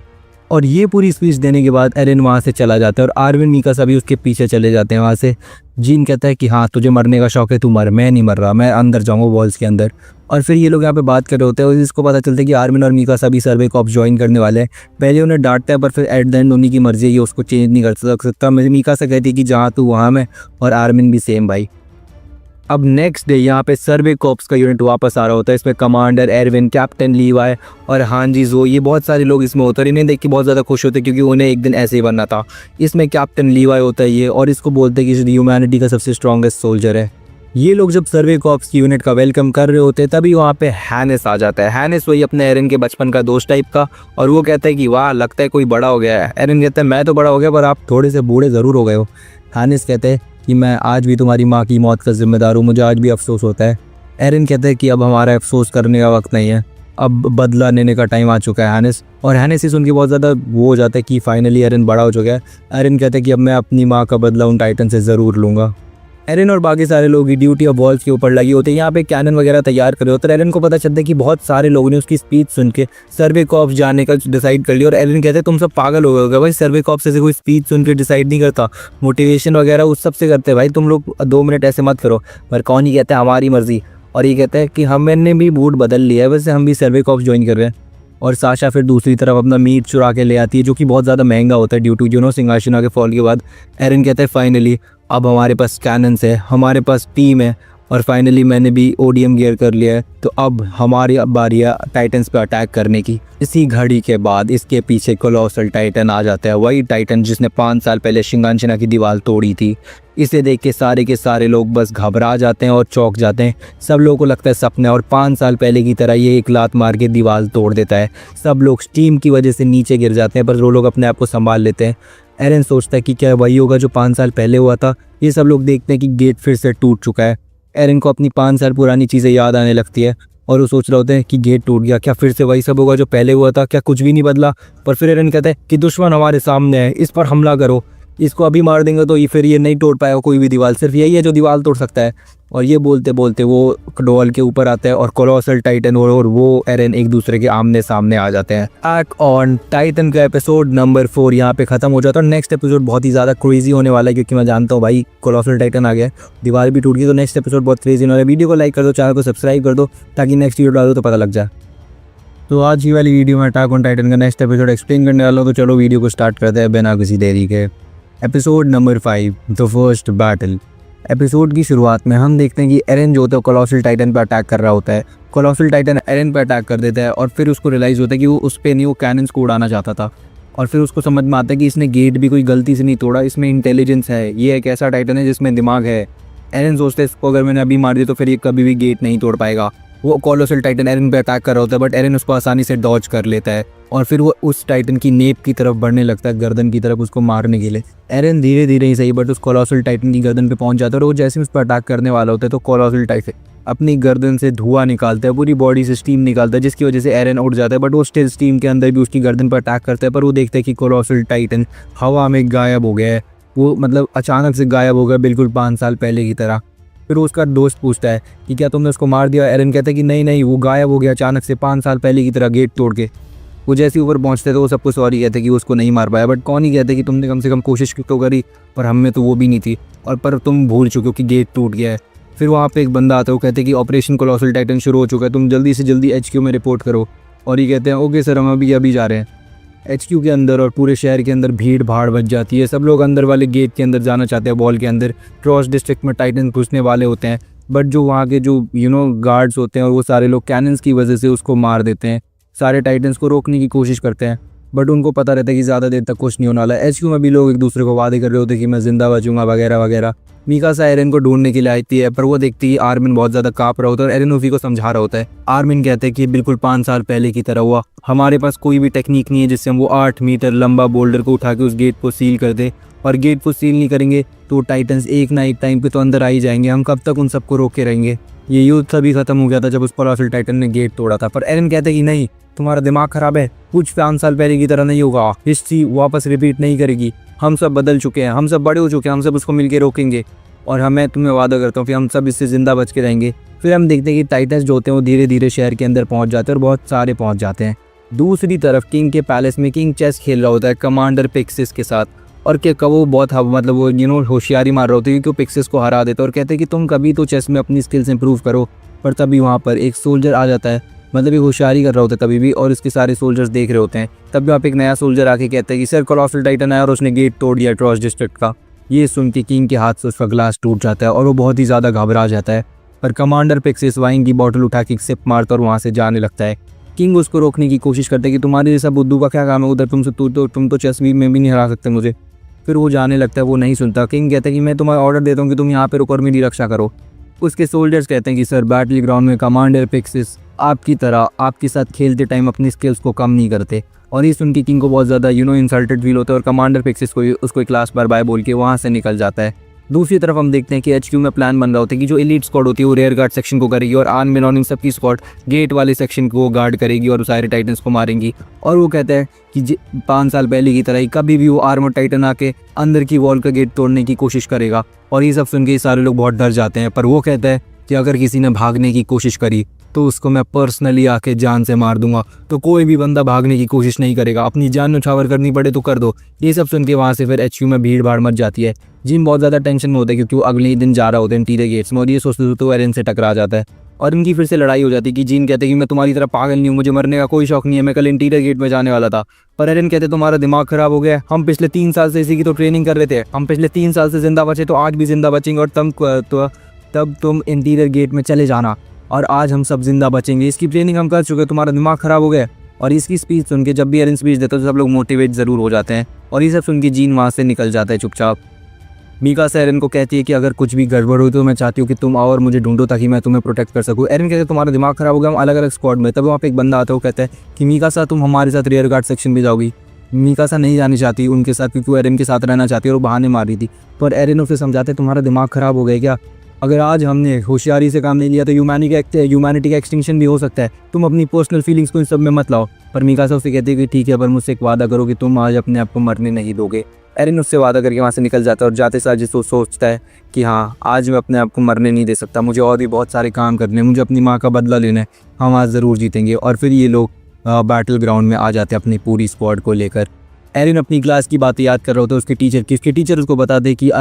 और ये पूरी स्पीच देने के बाद एरन वहाँ से चला जाता है और आर्मिन मिकासा भी उसके पीछे चले जाते हैं वहाँ से। जीन कहता है कि हाँ तुझे मरने का शौक है, तू मर, मैं नहीं मर रहा, मैं अंदर जाऊँगा वॉल्स के अंदर। और फिर ये लोग यहाँ पे बात कर रहे होते हैं और इसको पता चलता है कि आर्मिन और मिकासा भी सर्वे कॉर्प्स ज्वाइन करने वाले हैं। पहले उन्हें डांटता है पर फिर एट द एंड उन्हीं की मर्जी है, ये उसको चेंज नहीं कर सकता। मिकासा कहती है कि जहाँ तू वहाँ मैं, और आर्मिन भी सेम भाई। अब नेक्स्ट डे यहाँ पे सर्वे कॉर्प्स का यूनिट वापस आ रहा होता है। इसमें कमांडर एरविन, कैप्टन लीवाई और हांजी जो, ये बहुत सारे लोग इसमें होते हैं। इन्हें देख के बहुत ज़्यादा खुश होते हैं क्योंकि उन्हें एक दिन ऐसे ही बनना था। इसमें कैप्टन लीवाई होता है ये, और इसको बोलते हैं कि ह्यूमैनिटी का सबसे स्ट्रॉन्गेस्ट सोल्जर है। ये लोग जब सर्वे कॉर्प्स की यूनिट का वेलकम कर रहे होते हैं तभी वहाँ पे हैनिस आ जाता है। हैनिस वही अपने एरन के बचपन का दोस्त टाइप का, और वो कहता है कि वाह लगता है कोई बड़ा हो गया है। एरन कहता है मैं तो बड़ा हो गया पर आप थोड़े से बूढ़े ज़रूर हो गए हो। हैनिस कहते हैं कि मैं आज भी तुम्हारी माँ की मौत का जिम्मेदार हूँ, मुझे आज भी अफसोस होता है। एरन कहता है कि अब हमारा अफसोस करने का वक्त नहीं है, अब बदला लेने का टाइम आ चुका है हैनिस। और हैनिस ही सुन के बहुत ज़्यादा वो हो जाता है कि फाइनली एरन बड़ा हो चुका है। एरन कहता है कि अब मैं अपनी माँ का बदला उन टाइटन से ज़रूर लूँगा। एरन और बाकी सारे लोग की ड्यूटी ऑफ वॉल्स के ऊपर लगी होते हैं, यहाँ पे कैनन वगैरह तैयार कर रहे होते हैं। एरन को पता चलता है कि बहुत सारे लोगों ने उसकी स्पीच सुन के सर्वे कॉर्प्स जाने का डिसाइड कर लिया, और एरन कहते हैं तुम सब पागल हो गए भाई, सर्वे कॉर्प्स से कोई स्पीच सुन के डिसाइड नहीं करता, मोटिवेशन वगैरह उस सब से करते हैं भाई, तुम लोग 2 मिनट ऐसे मत करो। पर कौन ही कहता है हमारी मर्जी, और ये कहता है कि हमने भी मूड बदल लिया है, वैसे हम भी सर्वे कॉर्प्स ज्वाइन कर रहे हैं। और साशा फिर दूसरी तरफ अपना मीट चुरा के ले आती है जो कि बहुत ज़्यादा महंगा होता है ड्यू टू सिंहासना के फॉल के बाद। एरन कहता है फाइनली अब हमारे पास कैनन्स है, हमारे पास टीम है, और फाइनली मैंने भी ओडियम गियर कर लिया है, तो अब हमारी बारी है टाइटन्स पे अटैक करने की। इसी घड़ी के बाद इसके पीछे कोलोसल टाइटन आ जाता है, वही टाइटन जिसने 5 साल पहले शिंगांशिना की दीवार तोड़ी थी। इसे देख के सारे लोग बस घबरा जाते हैं और चौंक जाते हैं। सब लोगों को लगता है सपना, और 5 साल पहले की तरह ये एक लात मार के दीवार तोड़ देता है। सब लोग स्टीम की वजह से नीचे गिर जाते हैं, पर वो लोग अपने आप को संभाल लेते हैं। एरन सोचता है कि क्या वही होगा जो 5 साल पहले हुआ था। ये सब लोग देखते हैं कि गेट फिर से टूट चुका है। एरन को अपनी 5 साल पुरानी चीज़ें याद आने लगती है, और वो सोच रहे होते हैं कि गेट टूट गया, क्या फिर से वही सब होगा जो पहले हुआ था, क्या कुछ भी नहीं बदला। पर फिर एरन कहता है कि दुश्मन हमारे सामने है, इस पर हमला करो, इसको अभी मार देंगे तो ये फिर ये नहीं तोड़ पाएगा कोई भी दीवार, सिर्फ यही है जो दीवार तोड़ सकता है। और ये बोलते बोलते वो डॉल के ऊपर आता है और कोलोसल टाइटन और वो एरन एक दूसरे के आमने सामने आ जाते हैं। अटैक ऑन टाइटन का एपिसोड नंबर 4 यहाँ पे खत्म हो जाता है। और नेक्स्ट एपिसोड बहुत ही ज़्यादा क्रेजी होने वाला है, क्योंकि मैं जानता हूँ भाई कोलोसल टाइटन आ गया, दीवार भी टूट गई, तो नेक्स्ट एपिसोड बहुत क्रेजी होने वाला है। वीडियो को लाइक कर दो, चैनल को सब्सक्राइब कर दो, ताकि नेक्स्ट वीडियो डालो तो पता लग जाए। तो आज की वाली वीडियो में अटैक ऑन टाइटन का नेक्स्ट एपिसोड एक्सप्लेन करने वाला हूँ, तो चलो वीडियो को स्टार्ट करते हैं बिना किसी देरी के। Episode number 5 the first battle. Episode की शुरुआत में हम देखते हैं कि एरन जो होता है कोलोसल टाइटन पर अटैक कर रहा होता है। कोलोसल टाइटन एरन पर अटैक कर देता है और फिर उसको रियलाइज़ होता है कि वो उस पर नहीं, वो कैनन्स को उड़ाना चाहता था। और फिर उसको समझ में आता है कि इसने गेट भी कोई गलती से नहीं तोड़ा, इसमें इंटेलिजेंस है, ये एक ऐसा टाइटन है जिसमें दिमाग है। एरन सोचते है इसको अगर मैंने अभी मार दिया तो फिर ये कभी भी गेट नहीं तोड़ पाएगा। वो कोलोसल टाइटन एरन पे अटैक कर रहा होता है, बट एरन उसको आसानी से डॉज कर लेता है और फिर वो उस टाइटन की नेप की तरफ बढ़ने लगता है, गर्दन की तरफ उसको मारने के लिए। एरन धीरे धीरे ही सही बट उस कोलोसल टाइटन की गर्दन पे पहुंच जाता है और वो जैसे ही उस पर अटैक करने वाला होता है तो कोलोसल टाइटन अपनी गर्दन से धुआं निकालता है, पूरी बॉडी से स्टीम निकालता है, जिसकी वजह से एरन उड़ जाता है। बट वो स्टिल स्टीम के अंदर भी उसकी गर्दन पर अटैक करता है, पर वो देखता है कि कोलोसल टाइटन हवा में गायब हो गया है। वो मतलब अचानक से गायब हो गया, बिल्कुल 5 साल पहले की तरह। फिर उसका दोस्त पूछता है कि क्या तुमने उसको मार दिया? एरन कहता है कि नहीं नहीं, वो गायब हो गया अचानक से 5 साल पहले की तरह गेट तोड़ के। वो जैसे ऊपर पहुंचते तो वो सबको सॉरी कहते कि वो उसको नहीं मार पाया, बट कौन ही कहते कि तुमने कम से कम कोशिश तो करी, पर हम में तो वो भी नहीं थी, और पर तुम भूल चुके हो कि गेट टूट गया है। फिर वहाँ पे एक बंदा आता है, वो कहते हैं कि ऑपरेशन कोलोसल टाइटन शुरू हो चुका है, तुम जल्दी से जल्दी HQ में रिपोर्ट करो। और ये कहते हैं ओके सर, हम अभी जा रहे हैं। HQ के अंदर और पूरे शहर के अंदर भीड़ भाड़ बच जाती है, सब लोग अंदर वाले गेट के अंदर जाना चाहते हैं, वॉल के अंदर। ट्रॉस डिस्ट्रिक्ट में टाइटन घुसने वाले होते हैं, बट जो वहाँ के जो गार्ड्स होते हैं और वो सारे लोग कैनन्स की वजह से उसको मार देते हैं। सारे टाइटन्स को रोकने की कोशिश करते हैं, बट उनको पता रहता है कि ज़्यादा देर तक कुछ नहीं होने वाला है। HQ में भी लोग एक दूसरे को वादे कर रहे होते हैं कि मैं ज़िंदा बचूंगा वगैरह वगैरह। मीकासा एरन को ढूंढने के लिए आती है, पर वो देखती है आर्मिन बहुत ज़्यादा काँप रहा होता है और एरन उसी को समझा रहा होता है। आर्मिन कहते हैं कि बिल्कुल 5 साल पहले की तरह हुआ, हमारे पास कोई भी टेक्निक नहीं है जिससे हम वो 8 मीटर लंबा बोल्डर को उठा के उस गेट को सील कर दे, और गेट को सील नहीं करेंगे तो टाइटन्स एक ना एक टाइम पे तो अंदर आ ही जाएंगे, हम कब तक उन सबको रोके रहेंगे। ये युद्ध तभी खत्म हो गया था जब उस कोलोसल टाइटन ने गेट तोड़ा था। पर एरन कहते हैं कि नहीं, तुम्हारा दिमाग खराब है, कुछ 5 साल पहले की तरह नहीं होगा, हिस्ट्री वापस रिपीट नहीं करेगी, हम सब बदल चुके हैं, हम सब बड़े हो चुके हैं, हम सब उसको मिलके रोकेंगे, और मैं तुम्हें वादा करता हूँ फिर हम सब इससे ज़िंदा बच के रहेंगे। फिर हम देखते हैं कि टाइटन्स जो होते हैं वो धीरे धीरे शहर के अंदर पहुँच जाते हैं और बहुत सारे पहुँच जाते हैं। दूसरी तरफ किंग के पैलेस में किंग चेस खेल रहा होता है कमांडर पिक्सिस के साथ, और क्या वो बहुत मतलब वो होशियारी मार रहे होते हैं, क्योंकि वो पिक्सिस को हरा देता है और कहते हैं कि तुम कभी तो चेस में अपनी स्किल्स इंप्रूव करो। पर तभी वहाँ पर एक सोल्जर आ जाता है, मतलब ये होशियारी कर रहा होता है तभी भी, और इसके सारे सोल्जर्स देख रहे होते हैं। तब वहाँ पे एक नया सोल्जर आके कहता है कि सर कोलोसल टाइटन आया और उसने गेट तोड़ दिया ट्रॉस डिस्ट्रिक्ट का। ये सुन के किंग के हाथ से उसका ग्लास टूट जाता है और वो बहुत ही ज़्यादा घबरा जाता है। पर कमांडर पिक्सिस वाइन की बॉटल उठा के सिप मारता और वहाँ से जाने लगता है। किंग उसको रोकने की कोशिश करता है कि तुम्हारे जैसा बुद्धू का क्या काम है उधर, तुम तो चेस में भी नहीं हरा सकते मुझे। फिर वो जाने लगता है, वो नहीं सुनता। किंग कहता है कि मैं तुम्हें ऑर्डर देता हूँ कि तुम यहाँ पे रुको और मेरी रक्षा करो। उसके सोल्जर्स कहते हैं कि सर बैटल ग्राउंड में कमांडर पिक्सिस आपकी तरह आपके साथ खेलते टाइम अपनी स्किल्स को कम नहीं करते। और ये सुन के किंग को बहुत ज़्यादा इंसल्टेड फील होता है और कमांडर पिक्सिस को उसको एक क्लास बार बाय बोल के वहाँ से निकल जाता है। दूसरी तरफ हम देखते हैं कि HQ में प्लान बन रहा होता है कि जो एलीट स्क्वाड होती है वो रेयर गार्ड सेक्शन को करेगी और आर्मिन और इन सबकी स्क्वाड गेट वाले सेक्शन को गार्ड करेगी और सारे टाइटन्स को मारेंगी। और वो कहता है कि 5 साल पहले की तरह ही कभी भी वो आर्मर टाइटन आके अंदर की वॉल का गेट तोड़ने की कोशिश करेगा। और ये सब सुन के सारे लोग बहुत डर जाते हैं। पर वो कहता है कि अगर किसी ने भागने की कोशिश करी तो उसको मैं पर्सनली आके जान से मार दूंगा, तो कोई भी बंदा भागने की कोशिश नहीं करेगा, अपनी जान न्यौछावर करनी पड़े तो कर दो। ये सब सुन के वहाँ से फिर HQ में भीड़ भाड़ मच जाती है। जिन बहुत ज़्यादा टेंशन में होता है क्योंकि वो अगले ही दिन जा रहा होता है इंटीरियर गेट्स में, और ये सोचते तो एरन से टकरा जाता है और इनकी फिर से लड़ाई हो जाती है कि जीन कहते हैं कि मैं तुम्हारी तरह पागल नहीं हूँ, मुझे मरने का कोई शौक नहीं है, मैं कल इंटीरियर गेट में जाने वाला था। पर एरन कहते तुम्हारा दिमाग खराब हो गया, हम पिछले 3 साल से इसी की तो ट्रेनिंग कर रहे थे, हम पिछले 3 साल से जिंदा बचे तो आज भी जिंदा बचेंगे, और तब तुम इंटीरियर गेट में चले जाना और आज हम सब जिंदा बचेंगे, इसकी ट्रेनिंग हम कर चुके, तुम्हारा दिमाग खराब हो गया। और इसकी स्पीच सुन के जब भी एरन स्पीच देता है तो सब लोग मोटिवेट ज़रूर हो जाते हैं और ये सब सुन के जीन वहाँ से निकल जाता है चुपचाप। मीकासा एरन को कहती है कि अगर कुछ भी गड़बड़ हुई तो मैं चाहती हूँ कि तुम आओ और मुझे ढूंढो ताकि मैं तुम्हें प्रोटेक्ट कर सकूँ। एरन कहते हैं तुम्हारा दिमाग खराब हो गया, हम अलग अलग स्क्वाड में। तब वहाँ पे एक बंदा आता है, वो कहता है कि मीकासा तुम हमारे साथ रियर गार्ड सेक्शन भी जाओगी। मीकासा नहीं जानी चाहती उनके साथ क्योंकि वो एरन के साथ रहना चाहती है और वो बहाने मार रही थी। पर एरन उसे समझाते हैं तुम्हारा दिमाग खराब हो गया क्या, अगर आज हमने होशियारी से काम नहीं लिया तो ह्यूमैनिटी का एक्सटिंक्शन भी हो सकता है, तुम अपनी पर्सनल फीलिंग्स को इन सब में मत लाओ। पर मीकासा उसे कहती है कि ठीक है, पर मुझसे एक वादा करो कि तुम आज अपने आप को मरने नहीं दोगे। एरिन उससे वादा करके वहाँ से निकल जाता है और जाते साथ जिसको सोचता है कि हाँ आज मैं अपने आप को मरने नहीं दे सकता, मुझे और भी बहुत सारे काम करने हैं, मुझे अपनी माँ का बदला लेना है, हम आज ज़रूर जीतेंगे। और फिर ये लोग बैटल ग्राउंड में आ जाते हैं अपनी पूरी स्क्वाड को लेकर। एरिन अपनी क्लास की बातें याद कर रहा होता है उसके टीचर उसको बता दे कि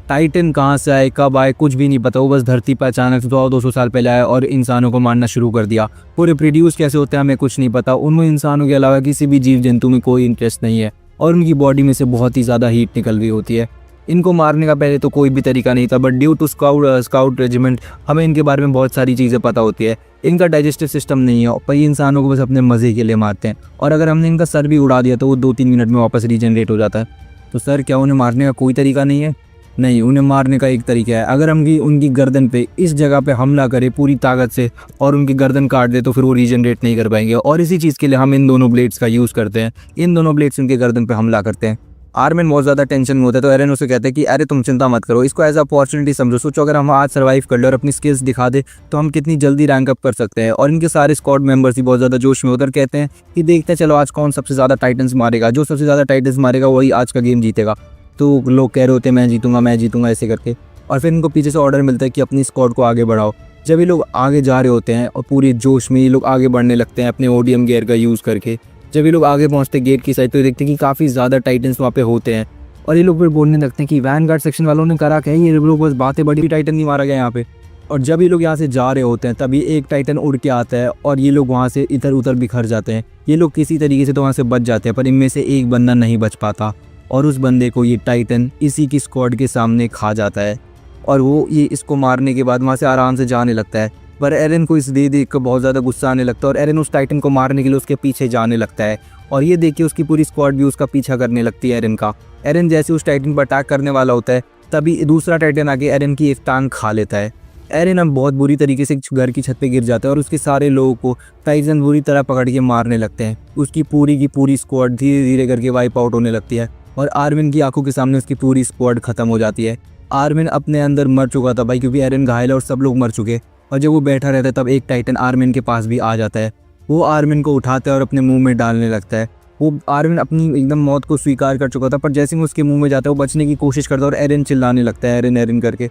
टाइटन कहाँ से आए, कब आए, कुछ भी नहीं पता। वो बस धरती पर अचानक 100-200 साल पहले आया और इंसानों को मारना शुरू कर दिया। वो रिप्रोड्यूस कैसे होते हैं हमें कुछ नहीं पता। उनमें इंसानों के अलावा किसी भी जीव जंतु में कोई इंटरेस्ट नहीं है और उनकी बॉडी में से बहुत ही ज़्यादा हीट निकल रही होती है। इनको मारने का पहले तो कोई भी तरीका नहीं था, but due to scout regiment हमें इनके बारे में बहुत सारी चीज़ें पता होती है। इनका डाइजेस्टिव सिस्टम नहीं है, पर ये इंसानों को बस अपने मज़े के लिए मारते हैं। और अगर हमने इनका सर भी उड़ा दिया तो वो 2-3 मिनट में वापस रीजनरेट हो जाता है। तो सर क्या उन्हें मारने का कोई तरीका नहीं है? नहीं, उन्हें मारने का एक तरीका है। अगर हम उनकी गर्दन पे इस जगह पे हमला करें पूरी ताकत से और उनकी गर्दन काट दे तो फिर वो रीजनरेट नहीं कर पाएंगे। और इसी चीज़ के लिए हम इन दोनों ब्लेड्स का यूज़ करते हैं। इन दोनों ब्लेड्स उनके गर्दन पे हमला करते हैं। आर्मिन बहुत ज़्यादा टेंशन में होता है तो एरन उसे कहते हैं कि अरे तुम चिंता मत करो, इसको एज अपॉर्चुनिटी समझो। सोचो अगर हम आज सर्वाइव कर ले और अपनी स्किल्स दिखा दे तो हम कितनी जल्दी रैंक अप कर सकते हैं। और इनके सारे स्क्वाड मेंबर्स भी बहुत ज़्यादा जोश में उधर कहते हैं कि देखते हैं चलो आज कौन सबसे ज़्यादा टाइटन्स मारेगा, जो सबसे ज़्यादा टाइटन्स मारेगा वही आज का गेम जीतेगा। तो लोग कह रहे होते हैं मैं जीतूंगा ऐसे करके। और फिर इनको पीछे से ऑर्डर मिलता है कि अपनी स्क्वाड को आगे बढ़ाओ। जब ये लोग आगे जा रहे होते हैं और पूरे जोश में ये लोग आगे बढ़ने लगते हैं अपने ओडियम गियर का यूज़ करके। जब ये लोग आगे पहुंचते गेट की साइड तो देखते हैं कि काफ़ी ज़्यादा टाइटन्स वहाँ पे होते हैं। और ये लोग फिर बोलने लगते हैं कि वैनगार्ड सेक्शन वालों ने करा क्या, ये लोग बस बातें बड़ी, टाइटन नहीं मारा गया यहाँ पे। और जब ये लोग यहाँ से जा रहे होते हैं तभी एक टाइटन उड़ के आता है और ये लोग वहाँ से इधर उधर बिखर जाते हैं। ये लोग किसी तरीके से तो वहाँ से बच जाते हैं, पर इनमें से एक बंदा नहीं बच पाता और उस बंदे को ये टाइटन इसी की स्क्वाड के सामने खा जाता है। और वो ये इसको मारने के बाद वहाँ से आराम से जाने लगता है। पर एरन को इस देख कर बहुत ज़्यादा गुस्सा आने लगता है और एरन उस टाइटन को मारने के लिए उसके पीछे जाने लगता है। और ये देख के उसकी पूरी स्क्वाड भी उसका पीछा करने लगती है एरन का। एरन जैसे उस टाइटन पर अटैक करने वाला होता है तभी दूसरा टाइटन आके एरन की एक टांग खा लेता है। एरन अब बहुत बुरी तरीके से घर की छत पे गिर जाता है और उसके सारे लोगों को टाइटन बुरी तरह पकड़ के मारने लगते हैं। उसकी पूरी की पूरी स्क्वाड धीरे धीरे करके वाइप आउट होने लगती है और आर्मिन की आंखों के सामने उसकी पूरी स्क्वाड खत्म हो जाती है। आर्मिन अपने अंदर मर चुका था भाई, क्योंकि एरन घायल है और सब लोग मर चुके। और जब वो बैठा रहता है तब एक टाइटन आर्मिन के पास भी आ जाता है। वो आर्मिन को उठाता है और अपने मुंह में डालने लगता है। वो आर्मिन अपनी एकदम मौत को स्वीकार कर चुका था, पर जैसे ही उसके मुंह में जाता है वो बचने की कोशिश करता है और एरन चिल्लाने लगता है एरन एरन करके।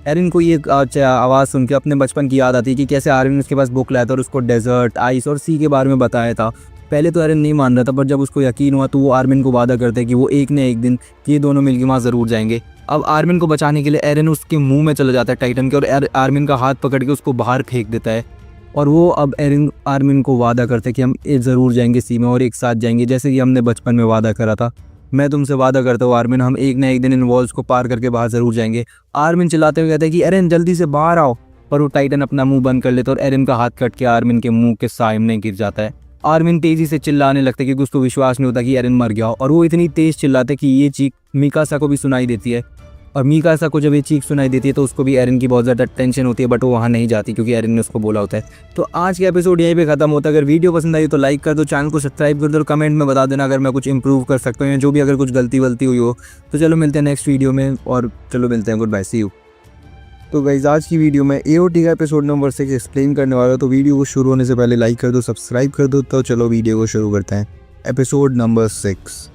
एरन को ये आवाज़ सुन के अपने बचपन की याद आती है कि कैसे आर्मिन उसके पास बुक लाया था और उसको डेजर्ट, आइस और सी के बारे में बताया था। पहले तो एरन नहीं मान रहा था, पर जब उसको यकीन हुआ तो वो आर्मिन को वादा करते हैं कि वो एक न एक दिन ये दोनों मिलकर वहाँ ज़रूर जाएंगे। अब आर्मिन को बचाने के लिए एरन उसके मुंह में चला जाता है टाइटन के और आर्मिन का हाथ पकड़ के उसको बाहर फेंक देता है। और वो अब एरन आर्मिन को वादा करते हैं कि हम ज़रूर जाएंगे सी में और एक साथ जाएंगे, जैसे कि हमने बचपन में वादा करा था। मैं तुमसे वादा करता हूँ आर्मिन, हम एक न एक दिन इन वॉल्स को पार करके बाहर ज़रूर जाएंगे। आर्मिन चिल्लाते हुए कहते हैं कि एरन जल्दी से बाहर आओ, पर वो टाइटन अपना मुंह बंद कर लेता है और एरन का हाथ कट के आर्मिन के मुंह के सामने गिर जाता है। आर्मिन तेज़ी से चिल्लाने लगता है क्योंकि उसको विश्वास नहीं होता कि एरन मर गया। और वो इतनी तेज़ चिल्लाते कि ये चीख मिकासा को भी सुनाई देती है। और मिकासा को जब ये चीख सुनाई देती है तो उसको भी एरन की बहुत ज़्यादा टेंशन होती है, बट वो वहाँ नहीं जाती क्योंकि एरन ने उसको बोला होता है। तो आज का एपिसोड यहीं पे खत्म होता है। अगर वीडियो पसंद आई तो लाइक कर दो, चैनल को सब्सक्राइब कर दो और कमेंट में बता देना अगर मैं कुछ इंप्रूव कर सकता हूँ या जो भी अगर कुछ गलती वलती हुई हो। तो चलो मिलते हैं नेक्स्ट वीडियो में और चलो मिलते हैं, गुड बाय, सी यू। तो गाइस आज की वीडियो में AOT का एपिसोड नंबर 6 एक्सप्लेन करने वाला हूँ। तो वीडियो को शुरू होने से पहले लाइक कर दो, सब्सक्राइब कर दो। तो चलो वीडियो को शुरू करते हैं। Episode number 6।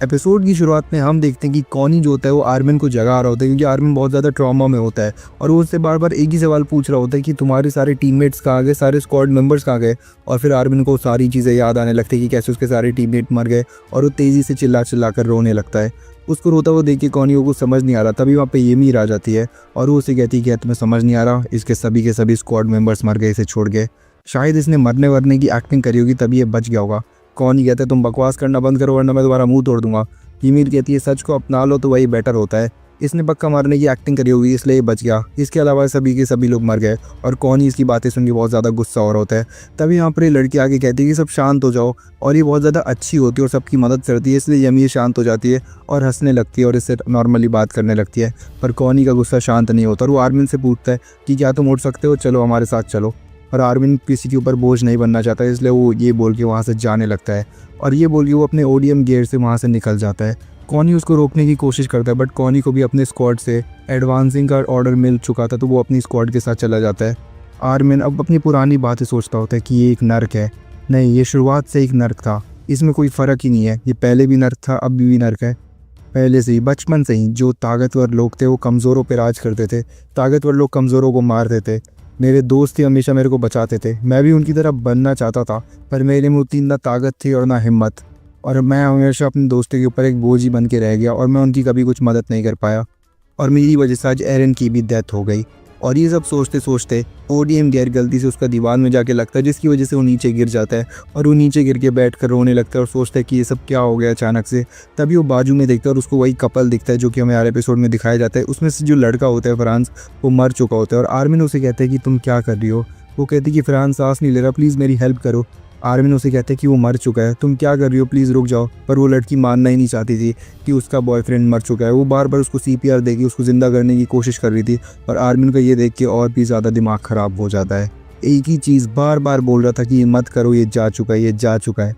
एपिसोड की शुरुआत में हम देखते हैं कि कॉनी जो होता है वो आर्मिन को जगा रहा होता है, क्योंकि आर्मिन बहुत ज़्यादा ट्रॉमा में होता है और वो उससे बार बार एक ही सवाल पूछ रहा होता है कि तुम्हारे सारे टीममेट्स कहाँ गए, सारे स्क्वाड मेंबर्स कहाँ गए। और फिर आर्मिन को सारी चीज़ें याद आने लगती है कि कैसे उसके सारे टीममेट मर गए और वो तेज़ी से चिल्ला कर रोने लगता है। उसको रोता हुआ देख के कॉनी को कुछ समझ नहीं आ रहा। तभी वहाँ पे मीर आ जाती है और वो उसे कहती है कि तुम्हें समझ नहीं आ रहा, इसके सभी के सभी स्क्वाड मेंबर्स मर गए इसे छोड़ के। शायद इसने मरने वरने की एक्टिंग करी होगी तभी ये बच गया होगा। कॉनी कहता है तुम बकवास करना बंद करो वरना मैं तुम्हारा मुंह तोड़ दूंगा। मीर कहती है सच को अपना लो तो वही बेटर होता है, इसने पक्का मरने की एक्टिंग करी होगी इसलिए बच गया। इसके अलावा सभी के सभी लोग मर गए और कॉनी इसकी बातें सुन के बहुत ज़्यादा गुस्सा हो रहा होता है। तभी यहाँ पर ये लड़की आके कहती है कि सब शांत हो जाओ और ये बहुत ज़्यादा अच्छी होती है और सबकी मदद करती है, इसलिए यमी शांत हो जाती है और हंसने लगती है और इससे नॉर्मली बात करने लगती है। पर कॉनी का गुस्सा शांत नहीं होता और वो आर्मिन से पूछता है कि क्या तुम उठ सकते हो, चलो हमारे साथ चलो। और आर्मिन किसी के ऊपर बोझ नहीं बनना चाहता है, इसलिए वो ये बोल के वहाँ से जाने लगता है और ये बोल के वो अपने ओडियम गियर से वहाँ से निकल जाता है। कॉनी उसको रोकने की कोशिश करता है, बट कॉनी को भी अपने स्क्वाड से एडवांसिंग का ऑर्डर मिल चुका था तो वो अपनी स्क्वाड के साथ चला जाता है। आर्मिन अब अपनी पुरानी बातें सोचता होता है कि ये एक नर्क है। नहीं, ये शुरुआत से एक नर्क था, इसमें कोई फ़र्क ही नहीं है, ये पहले भी नर्क था अब भी नर्क है। पहले से ही, बचपन से ही जो ताकतवर लोग थे वो कमज़ोरों पे राज करते थे, ताकतवर लोग कमज़ोरों को मारते थे। मेरे दोस्त ही हमेशा मेरे को बचाते थे, मैं भी उनकी तरह बनना चाहता था, पर मेरे में उतनी ना ताकत थी और ना हिम्मत, और मैं हमेशा अपने दोस्तों के ऊपर एक बोझ ही बन के रह गया और मैं उनकी कभी कुछ मदद नहीं कर पाया। और मेरी वजह से आज एरन की भी डेथ हो गई। और ये सब सोचते सोचते ओडीएम गैर गलती से उसका दीवार में जाके लगता है, जिसकी वजह से वो नीचे गिर जाता है और वो नीचे गिर के बैठ कर रोने लगता है और सोचता है कि ये सब क्या हो गया अचानक से। तभी वो बाजू में देखता है और उसको वही कपल दिखता है जो कि हमें हर एपिसोड में दिखाया जाता है। उसमें से जो लड़का होता है फ्रांस, वो मर चुका होता है और आर्मिन उसे कहता है कि तुम क्या कर रही हो। वो कहती है कि फ्रांस सांस नहीं ले रहा, प्लीज़ मेरी हेल्प करो। आर्मिन उसे कहते हैं कि वो मर चुका है, तुम क्या कर रही हो, प्लीज़ रुक जाओ। पर वो लड़की मानना ही नहीं चाहती थी कि उसका बॉयफ्रेंड मर चुका है। वो बार बार उसको सीपीआर देके उसको ज़िंदा करने की कोशिश कर रही थी और आर्मिन को ये देख के और भी ज़्यादा दिमाग ख़राब हो जाता है। एक ही चीज़ बार बार बोल रहा था कि ये मत करो, ये जा चुका है, ये जा चुका है।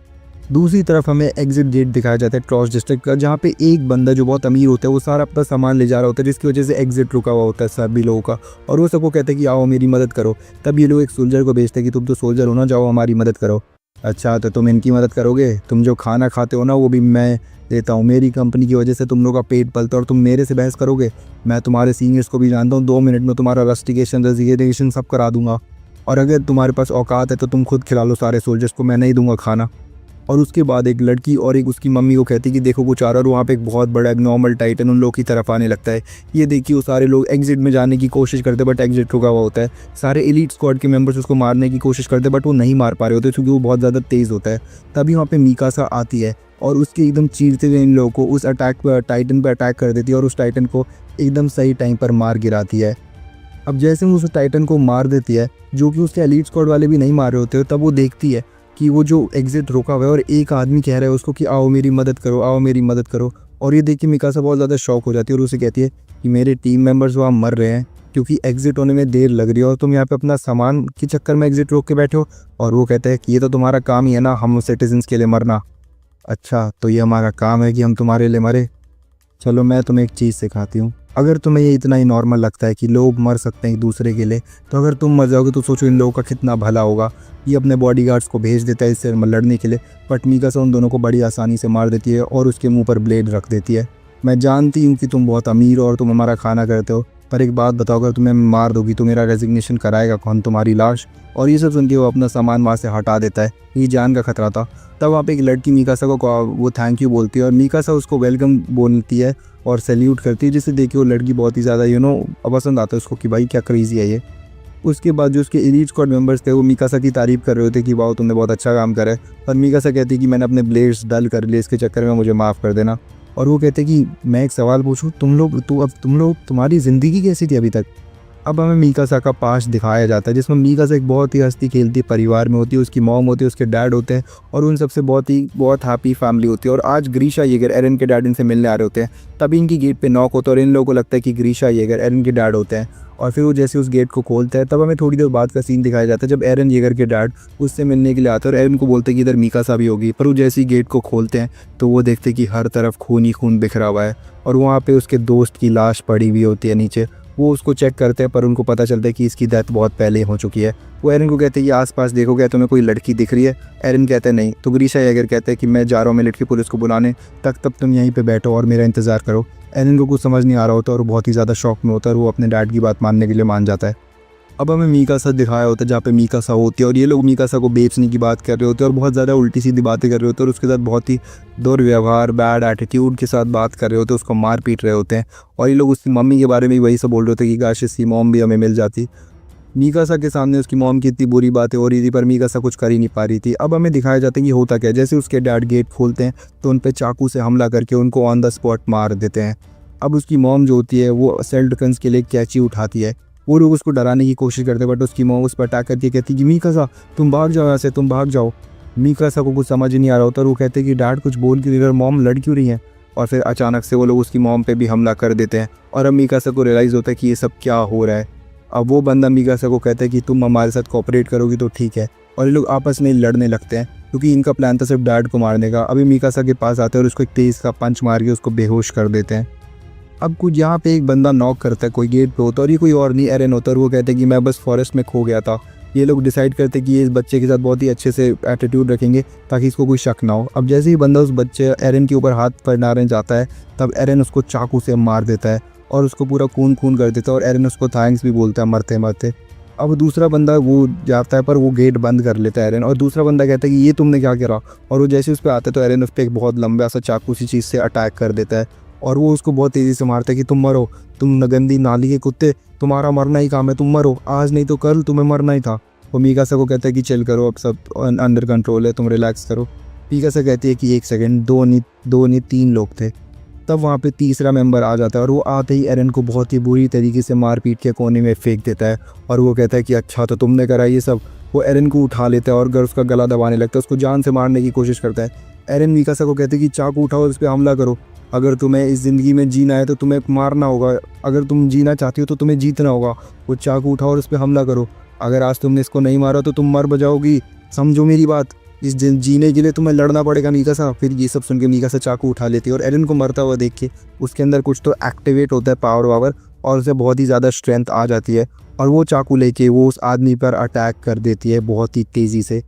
दूसरी तरफ हमें एग्जिट गेट दिखाया जाता है ट्रॉस डिस्ट्रिक्ट का, जहाँ पे एक बंदा जो बहुत अमीर होता है वो सारा अपना सामान ले जा रहा होता है, जिसकी वजह से एग्जिट रुका हुआ होता है सभी लोगों का। और वो सबको कहते हैं कि आओ मेरी मदद करो। तब ये लोग एक सोल्जर को भेजते हैं कि तुम तो सोल्जर हो ना, जाओ हमारी मदद करो। अच्छा तो तुम इनकी मदद करोगे, तुम जो खाना खाते हो ना वो भी मैं देता हूँ, मेरी कंपनी की वजह से तुम लोग का पेट पलता है और तुम मेरे से बहस करोगे। मैं तुम्हारे सीनियर्स को भी जानता हूँ, 2 मिनट में तुम्हारा रेजिग्नेशन सब करा दूंगा। और अगर तुम्हारे पास औकात है तो तुम खुद खिला लो सारे सोल्जर्स को, मैं नहीं दूंगा खाना। और उसके बाद एक लड़की और एक उसकी मम्मी को कहती कि देखो कुछ आ रहा है, और वहाँ पे एक बहुत बड़ा नॉर्मल टाइटन उन लोग की तरफ आने लगता है। ये देखिए वो सारे लोग एग्जिट में जाने की कोशिश करते बट एग्जिट रुका हुआ होता है। सारे एलीट स्क्वाड के मेंबर्स उसको मारने की कोशिश करते बट वो नहीं मार पा रहे होते क्योंकि वो बहुत ज़्यादा तेज़ होता है। तभी वहाँ पे मीकासा आती है और उसके एकदम चीरते हुए इन लोगों को उस टाइटन पर अटैक कर देती है और उस टाइटन को एकदम सही टाइम पर मार गिराती है। अब जैसे वो उस टाइटन को मार देती है, जो कि उसके एलीट स्क्वाड वाले भी नहीं मार रहे होते, तब वो देखती है कि वो जो एग्जिट रुका हुआ है और एक आदमी कह रहा है उसको कि आओ मेरी मदद करो, आओ मेरी मदद करो। और ये देख के मिकासा बहुत ज़्यादा शॉक हो जाती है और उसे कहती है कि मेरे टीम मेंबर्स वहाँ मर रहे हैं क्योंकि एग्जिट होने में देर लग रही है और तुम यहाँ पे अपना सामान के चक्कर में एग्जिट रोक के बैठे हो। और वो कहता है कि ये तो तुम्हारा काम ही है ना, हम सिटीजन्स के लिए मरना। अच्छा तो ये हमारा काम है कि हम तुम्हारे लिए मरे। चलो मैं तुम्हें एक चीज़ सिखाती हूँ, अगर तुम्हें ये इतना ही नॉर्मल लगता है कि लोग मर सकते हैं एक दूसरे के लिए, तो अगर तुम मर जाओगे तो सोचो इन लोगों का कितना भला होगा। ये अपने बॉडीगार्ड्स को भेज देता है इससे लड़ने के लिए, बट मीकासा उन दोनों को बड़ी आसानी से मार देती है और उसके मुंह पर ब्लेड रख देती है। मैं जानती हूँ कि तुम बहुत अमीर हो और तुम हमारा खाना करते हो, पर एक बात बताओ, अगर तुम्हें मार दोगी तो मेरा रेजिग्नेशन कराएगा कौन, तुम्हारी लाश। और ये सब सुन के वो अपना सामान वहाँ से हटा देता है, ये जान का खतरा था। तब वहाँ पे एक लड़की मीकासा को वो थैंक यू बोलती है और मीकासा उसको वेलकम बोलती है और सैल्यूट करती है, जिसे देख के वो लड़की बहुत ही ज़्यादा पसंद आता है उसको कि भाई क्या क्रेजी है ये। उसके बाद जो उसके एलीट स्क्वाड मेंबर्स थे वो मीकासा की तारीफ़ कर रहे होते कि वाह तुमने बहुत अच्छा काम करा है। पर मीकासा कहती है कि मैंने अपने ब्लेड्स डल कर लिए, इसके चक्कर में मुझे माफ़ कर देना। और वो कहते कि मैं एक सवाल पूछूं, तुम्हारी ज़िंदगी कैसी थी अभी तक। अब हमें मीकासा का पास्ट दिखाया जाता है जिसमें मीकासा एक बहुत ही हंसती खेलती परिवार में होती है, उसकी मॉम होती है, उसके डैड होते हैं और उन सबसे बहुत हैप्पी फैमिली होती है। और आज ग्रीशा येगर एरन के डैड इनसे मिलने आ रहे होते हैं, तभी इनकी गेट पे नॉक होता है और इन लोगों को लगता है कि ग्रीशा येगर एरन के डैड होते हैं। और फिर वो जैसे उस गेट को खोलता है तब हमें थोड़ी देर बाद का सीन दिखाया जाता है जब एरन येगर के डैड उससे मिलने के लिए आते हैं और एरन को बोलते हैं कि इधर मीकासा भी होगी। पर वो जैसे ही गेट को खोलते हैं तो वो देखते हैं कि हर तरफ खून ही खून बिखरा हुआ है और वहाँ पे उसके दोस्त की लाश पड़ी हुई होती है नीचे। वो उसको चेक करते हैं पर उनको पता चलता है कि इसकी डेथ बहुत पहले हो चुकी है। वो एरन को कहते हैं कि आसपास देखो क्या तुम्हें कोई लड़की दिख रही है। एरन कहते हैं नहीं। तो ग्रीशा येगर कहते हैं कि मैं जा रहा हूँ मिलिट्री पुलिस को बुलाने, तब तुम यहीं पे बैठो और मेरा इंतज़ार करो। एरन को कुछ समझ नहीं आ रहा होता और बहुत ही ज़्यादा शॉक में होता है और वो अपने डैड की बात मानने के लिए मान जाता है। अब हमें मीकासा दिखाया होता है जहाँ पे मीकासा होती है और ये लोग मीकासा को बेचने की बात कर रहे होते हैं और बहुत ज़्यादा उल्टी सीधी बातें कर रहे होते हैं और उसके साथ बहुत ही दुर्व्यवहार बैड एटीट्यूड के साथ बात कर रहे होते हैं, उसको मार पीट रहे होते हैं। और ये लोग उसकी मम्मी के बारे में वही सब बोल रहे होते हैं कि काश इसकी मॉम भी हमें मिल जाती। मीकासा के सामने उसकी मॉम की इतनी बुरी बातें हो रही थी पर मीकासा कुछ कर ही नहीं पा रही थी। अब हमें दिखाया जाता है कि होता क्या है, जैसे उसके डैड गेट खोलते हैं तो उन पर चाकू से हमला करके उनको ऑन द स्पॉट मार देते हैं। अब उसकी मॉम जो होती है वो सेल्फ डिफेंस के लिए कैंची उठाती है, वो लोग उसको डराने की कोशिश करते हैं बट उसकी मॉम उस पर अटैक करती है, कहती है कि मीकासा तुम भाग जाओ यहाँ से, तुम भाग जाओ। मीकासा को कुछ समझ ही नहीं आ रहा होता और वो कहते हैं कि डैड कुछ बोल क्यों नहीं, मॉम लड़ क्यों रही है। और फिर अचानक से वो लोग उसकी मॉम पे भी हमला कर देते हैं और अब मीकासा को रियलाइज़ होता है कि ये सब क्या हो रहा है। अब वो बंदा मीकासा को कहता है कि तुम हमारे साथ कोऑपरेट करोगी तो ठीक है। और ये लोग आपस में लड़ने लगते हैं क्योंकि इनका प्लान था सिर्फ डैड को मारने का। अभी मीकासा के पास आते हैं और उसको एक तेज़ का पंच मार के उसको बेहोश कर देते हैं। अब कुछ यहाँ पे एक बंदा नॉक करता है, कोई गेट पे होता है और ये कोई और नहीं एरन होता है और वो कहते हैं कि मैं बस फॉरेस्ट में खो गया था ये लोग डिसाइड करते कि ये इस बच्चे के साथ बहुत ही अच्छे से एटीट्यूड रखेंगे ताकि इसको कोई शक ना हो। अब जैसे ही बंदा उस बच्चे एरन के ऊपर हाथ फैलाने जाता है तब एरन उसको चाकू से मार देता है और उसको पूरा खून खून कर देता है और एरन उसको थैंक्स भी बोलता है मरते मरते। अब दूसरा बंदा वो जाता है पर वो गेट बंद कर लेता है एरन, और दूसरा बंदा कहता है कि ये तुमने क्या करा, और वो जैसे उस पर आता है तो एरन उस पर एक बहुत लंबा सा चाकू सी चीज़ से अटैक कर देता है और वो उसको बहुत तेज़ी से मारता है कि तुम मरो, तुम गंदी नाली के कुत्ते, तुम्हारा मरना ही काम है, तुम मरो आज नहीं तो कल, तुम्हें मरना ही था। वो मीकासा को कहता है कि चिल करो, अब सब अंडर कंट्रोल है, तुम रिलैक्स करो। मीकासा कहती है कि एक सेकंड, दो नहीं 3 लोग थे। तब वहाँ पे तीसरा मेंबर आ जाता है और वो आते ही एरन को बहुत ही बुरी तरीके से मार पीट के कोने में फेंक देता है और वो कहता है कि अच्छा तो तुमने करा ये सब। वो एरन को उठा लेता है और उसका गला दबाने लगता है, उसको जान से मारने की कोशिश करता है। एरन मीकासा को कहते हैं कि चाकू उठाओ और उस पर हमला करो, अगर तुम्हें इस ज़िंदगी में जीना है तो तुम्हें मारना होगा, अगर तुम जीना चाहती हो तो तुम्हें जीतना होगा। वो चाकू उठाओ और उस पर हमला करो, अगर आज तुमने इसको नहीं मारा तो तुम मर बजाओगी, समझो मेरी बात, इस दिन जीने के लिए तुम्हें लड़ना पड़ेगा मीकासा। फिर ये सब सुन के मीकासा चाकू उठा लेती है और एरन को मरता हुआ देख के उसके अंदर कुछ तो एक्टिवेट होता है पावर वावर और उसे बहुत ही ज़्यादा स्ट्रेंथ आ जाती है और वो चाकू लेके वो उस आदमी पर अटैक कर देती है बहुत ही तेज़ी से।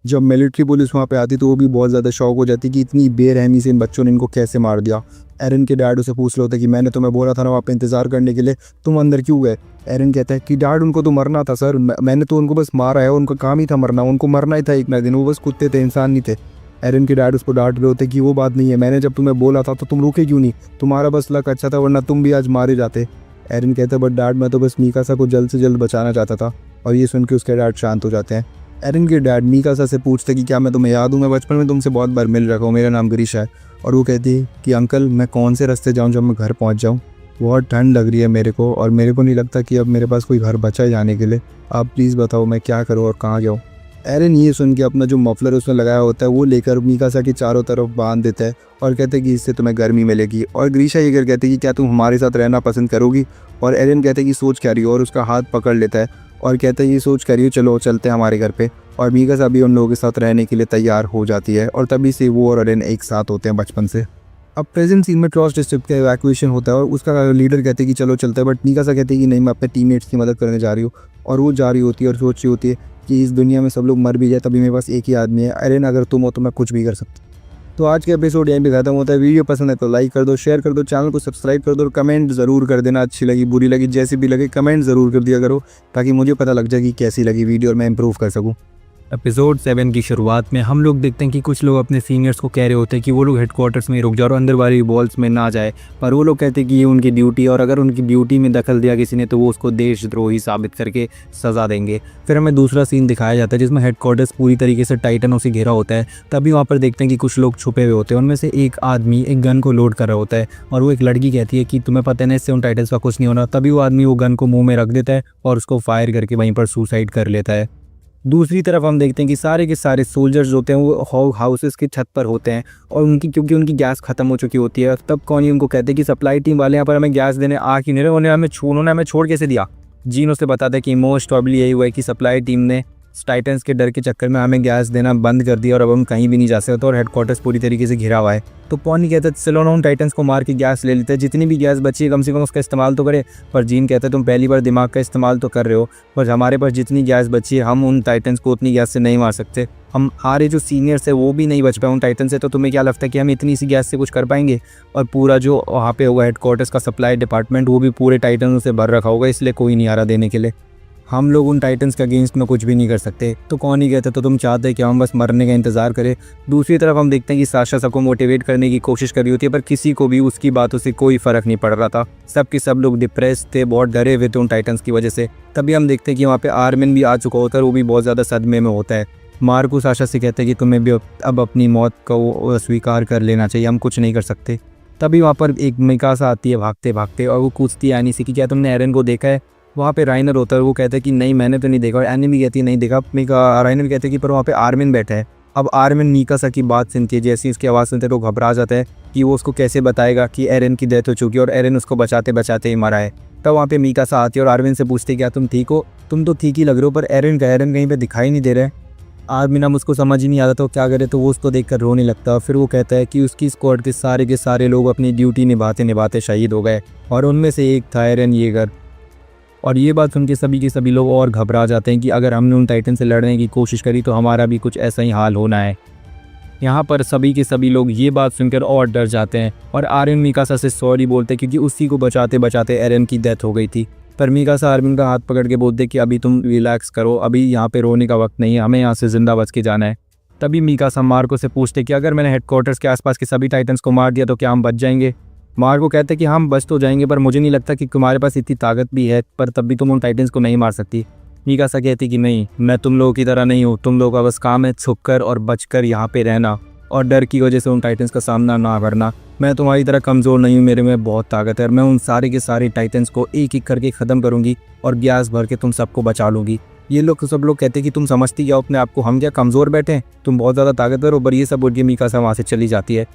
जब मिलिट्री पुलिस वहाँ पे आती तो वो भी बहुत ज़्यादा शॉक हो जाती कि इतनी बेरहमी से इन बच्चों ने इनको कैसे मार दिया। एरन के डैड उसे पूछ रहे होते कि मैंने तुम्हें बोला था ना वहाँ पे इंतज़ार करने के लिए, तुम अंदर क्यों गए। एरन कहता है कि डैड उनको तो मरना था सर, मैंने तो उनको बस मारा है, उनका काम ही था मरना, उनको मरना ही था एक ना दिन, वो बस कुत्ते थे, इंसान नहीं थे। एरन के डैड उसको डांट रहे होते कि वो बात नहीं है, मैंने जब तुम्हें बोला था तो तुम रुके क्यों नहीं, तुम्हारा बस लक अच्छा था वरना तुम भी आज मारे जाते। एरन कहता है बट डैड मैं तो बस मीकासा को जल्द से जल्द बचाना चाहता था। और ये सुन के उसके डैड शांत हो जाते हैं। एरन के डैड मीकासा से पूछते कि क्या मैं तुम्हें याद हूँ, मैं बचपन में तुमसे बहुत बार मिल रखा हूँ, मेरा नाम ग्रीशा है। और वो कहती है कि अंकल मैं कौन से रास्ते जाऊँ जब मैं घर पहुँच जाऊँ, बहुत ठंड लग रही है मेरे को और मेरे को नहीं लगता कि अब मेरे पास कोई घर बचा है जाने के लिए, आप प्लीज़ बताओ मैं क्या करूँ और कहाँ जाऊँ। एरन ये सुन के अपना जो मफलर उसने लगाया होता है वो लेकर मीकासा के चारों तरफ बांध देता है और कहते हैं कि इससे तुम्हें गर्मी मिलेगी। और ग्रीशा ये कर कहती है कि क्या तुम हमारे साथ रहना पसंद करोगी। और एरन कहते हैं कि सोच क्या रही हो, और उसका हाथ पकड़ लेता है और कहता है ये सोच कर रही हो, चलो चलते हैं हमारे घर पे। और मीकासा भी उन लोगों के साथ रहने के लिए तैयार हो जाती है और तभी से वो और एरन एक साथ होते हैं बचपन से। अब प्रेजेंट सीन में ट्रॉस डिस्ट्रिक्ट का इवैक्यूएशन होता है और उसका लीडर कहते हैं कि चलो चलते हैं, बट मीकासा कहते हैं कि नहीं मैं अपने टीममेट्स की मदद करने जा रही हूँ। और वो जा रही होती है और सोच रही होती है कि इस दुनिया में सब लोग मर भी जाए तभी मेरे पास एक ही आदमी है, एरन अगर तुम हो तो मैं कुछ भी कर सकता हूँ। तो आज के एपिसोड यहीं पे खत्म होता है। वीडियो पसंद है तो लाइक कर दो, शेयर कर दो, चैनल को सब्सक्राइब कर दो और कमेंट ज़रूर कर देना, अच्छी लगी बुरी लगी जैसी भी लगे कमेंट ज़रूर कर दिया करो ताकि मुझे पता लग जाए कि कैसी लगी वीडियो और मैं इंप्रूव कर सकूँ। एपिसोड 7 की शुरुआत में हम लोग देखते हैं कि कुछ लोग अपने सीनियर्स को कह रहे होते हैं कि वो लोग हेडक्वार्टर्स में रुक जाओ और अंदर वाली वॉल्स में ना जाए, पर वो लोग कहते हैं कि ये उनकी ड्यूटी है और अगर उनकी ड्यूटी में दखल दिया किसी ने तो वो उसको देशद्रोही साबित करके सज़ा देंगे। फिर हमें दूसरा सीन दिखाया जाता है जिसमें हेडक्वार्टर्स पूरी तरीके से टाइटनों से घिरा होता है। तभी वहाँ पर देखते हैं कि कुछ लोग छुपे हुए होते हैं, उनमें से एक आदमी एक गन को लोड कर रहा होता है और वो एक लड़की कहती है कि तुम्हें पता है ना इससे उन टाइटन्स का कुछ नहीं होना। तभी वो आदमी वो गन को मुँह में रख देता है और उसको फायर करके वहीं पर सुसाइड कर लेता है। दूसरी तरफ हम देखते हैं कि सारे के सारे सोल्जर्स होते हैं वो हाउसेस की छत पर होते हैं और क्योंकि उनकी गैस खत्म हो चुकी होती है। तब कौन उनको कहते हैं कि सप्लाई टीम वाले यहाँ पर हमें गैस देने आ क्यों नहीं रहे, उन्होंने हमें छोड़ कैसे दिया। जीन उसे बताता है कि मोस्ट प्रॉब्ली यही हुआ है कि सप्लाई टीम ने टाइटन्स के डर के चक्कर में हमें गैस देना बंद कर दिया और अब हम कहीं भी नहीं जा सकते और हेडक्वार्टर्स पूरी तरीके से घिरा हुआ है। तो पॉनी कहता है चलो ना उन टाइटन्स को मार के गैस ले लेते हैं, जितनी भी गैस बची है कम से कम उसका इस्तेमाल तो करे। पर जीन कहता है तुम पहली बार दिमाग का इस्तेमाल तो कर रहे हो, पर हमारे पास जितनी गैस बची है हम उन टाइटन्स को उतनी गैस से नहीं मार सकते, हमारे जो सीनियर्स है वो भी नहीं बच पाए उन टाइटन से। तो तुम्हें क्या लगता है कि हम इतनी सी गैस से कुछ कर पाएंगे। और पूरा जो वहाँ पे होगा हेडक्वार्टर्स का सप्लाई डिपार्टमेंट वो भी पूरे टाइटनों से भर रखा होगा, इसलिए कोई नहीं आ रहा देने के लिए। हम लोग उन टाइटन्स के अगेंस्ट में कुछ भी नहीं कर सकते। तो कौन ही कहता तो तुम चाहते कि हम बस मरने का इंतज़ार करें। दूसरी तरफ हम देखते हैं कि साशा सबको मोटिवेट करने की कोशिश कर रही होती है पर किसी को भी उसकी बातों से कोई फ़र्क नहीं पड़ रहा था। सब के सब लोग डिप्रेस थे, बहुत डरे हुए थे उन टाइटन्स की वजह से। तभी हम देखते हैं कि वहाँ पे आर्मिन भी आ चुका होता है और वो भी बहुत ज़्यादा सदमे में होता है। मार्को साशा से कहते हैं कि तुम्हें भी अब अपनी मौत को स्वीकार कर लेना चाहिए, हम कुछ नहीं कर सकते। तभी वहाँ पर एक मीकासा आती है भागते भागते और वो पूछती है एनी से कि क्या तुमने एरन को देखा है। वहाँ पे राइनर होता है, वो कहता है कि नहीं मैंने तो नहीं देखा, और एनी भी कहती है नहीं देखा। राइनर कहते हैं कि पर वहाँ पे आर्मिन बैठा है। अब आर्मिन मीकासा की बात सुनती है, जैसी उसकी आवाज़ सुनते तो घबरा जाता है कि वो उसको कैसे बताएगा कि एरन की डेथ हो चुकी है और एरन उसको बचाते बचाते ही मरा है। तब वहाँ पे मीकासा आती है और आर्मिन से पूछती है क्या तुम ठीक हो, तुम तो ठीक ही लग रहे हो पर एरन कहीं पर दिखाई नहीं दे रहे। आर्मिन हम उसको समझ ही नहीं आता तो क्या करे, तो वो उसको देखकर रोने लगता। फिर वो कहता है कि उसकी स्क्वाड के सारे लोग अपनी ड्यूटी निभाते निभाते शहीद हो गए और उनमें से एक था एरन येगर। और ये बात सुन के सभी के सभी लोग और घबरा जाते हैं कि अगर हमने उन टाइटन से लड़ने की कोशिश करी तो हमारा भी कुछ ऐसा ही हाल होना है। यहाँ पर सभी के सभी लोग ये बात सुनकर और डर जाते हैं और आर्यन मिकासा से सॉरी बोलते हैं क्योंकि उसी को बचाते बचाते एरन की डेथ हो गई थी। पर मिकासा आर्यन का हाथ पकड़ के बोलते कि अभी तुम रिलैक्स करो, अभी यहाँ पे रोने का वक्त नहीं है, हमें यहाँ से जिंदा बच के जाना है। तभी मिकासा मार्को से पूछते कि अगर मैंने हेडक्वार्टर्स के आसपास के सभी टाइटन्स को मार दिया तो क्या हम बच जाएंगे। मार्को कहते कि हम बच तो जाएंगे पर मुझे नहीं लगता कि तुम्हारे पास इतनी ताकत भी है, पर तब भी तुम उन टाइटन्स को नहीं मार सकती। मिकासा कहती कि नहीं, मैं तुम लोगों की तरह नहीं हूँ, तुम लोगों का बस काम है छुपकर और बचकर यहाँ पे रहना और डर की वजह से उन टाइटन्स का सामना ना करना। मैं तुम्हारी तरह कमज़ोर नहीं हूँ, मेरे में बहुत ताकत है और मैं उन सारे के सारे टाइटन्स को एक एक करके ख़त्म करूँगी और गैस भर के तुम सबको बचा लूँगी। ये लोग सब लोग कहते कि तुम समझती क्या अपने आप को, हम क्या कमज़ोर बैठे हैं, तुम बहुत ज़्यादा ताकतवर हो। पर ये सब बोल के मिकासा वहाँ से चली जाती है।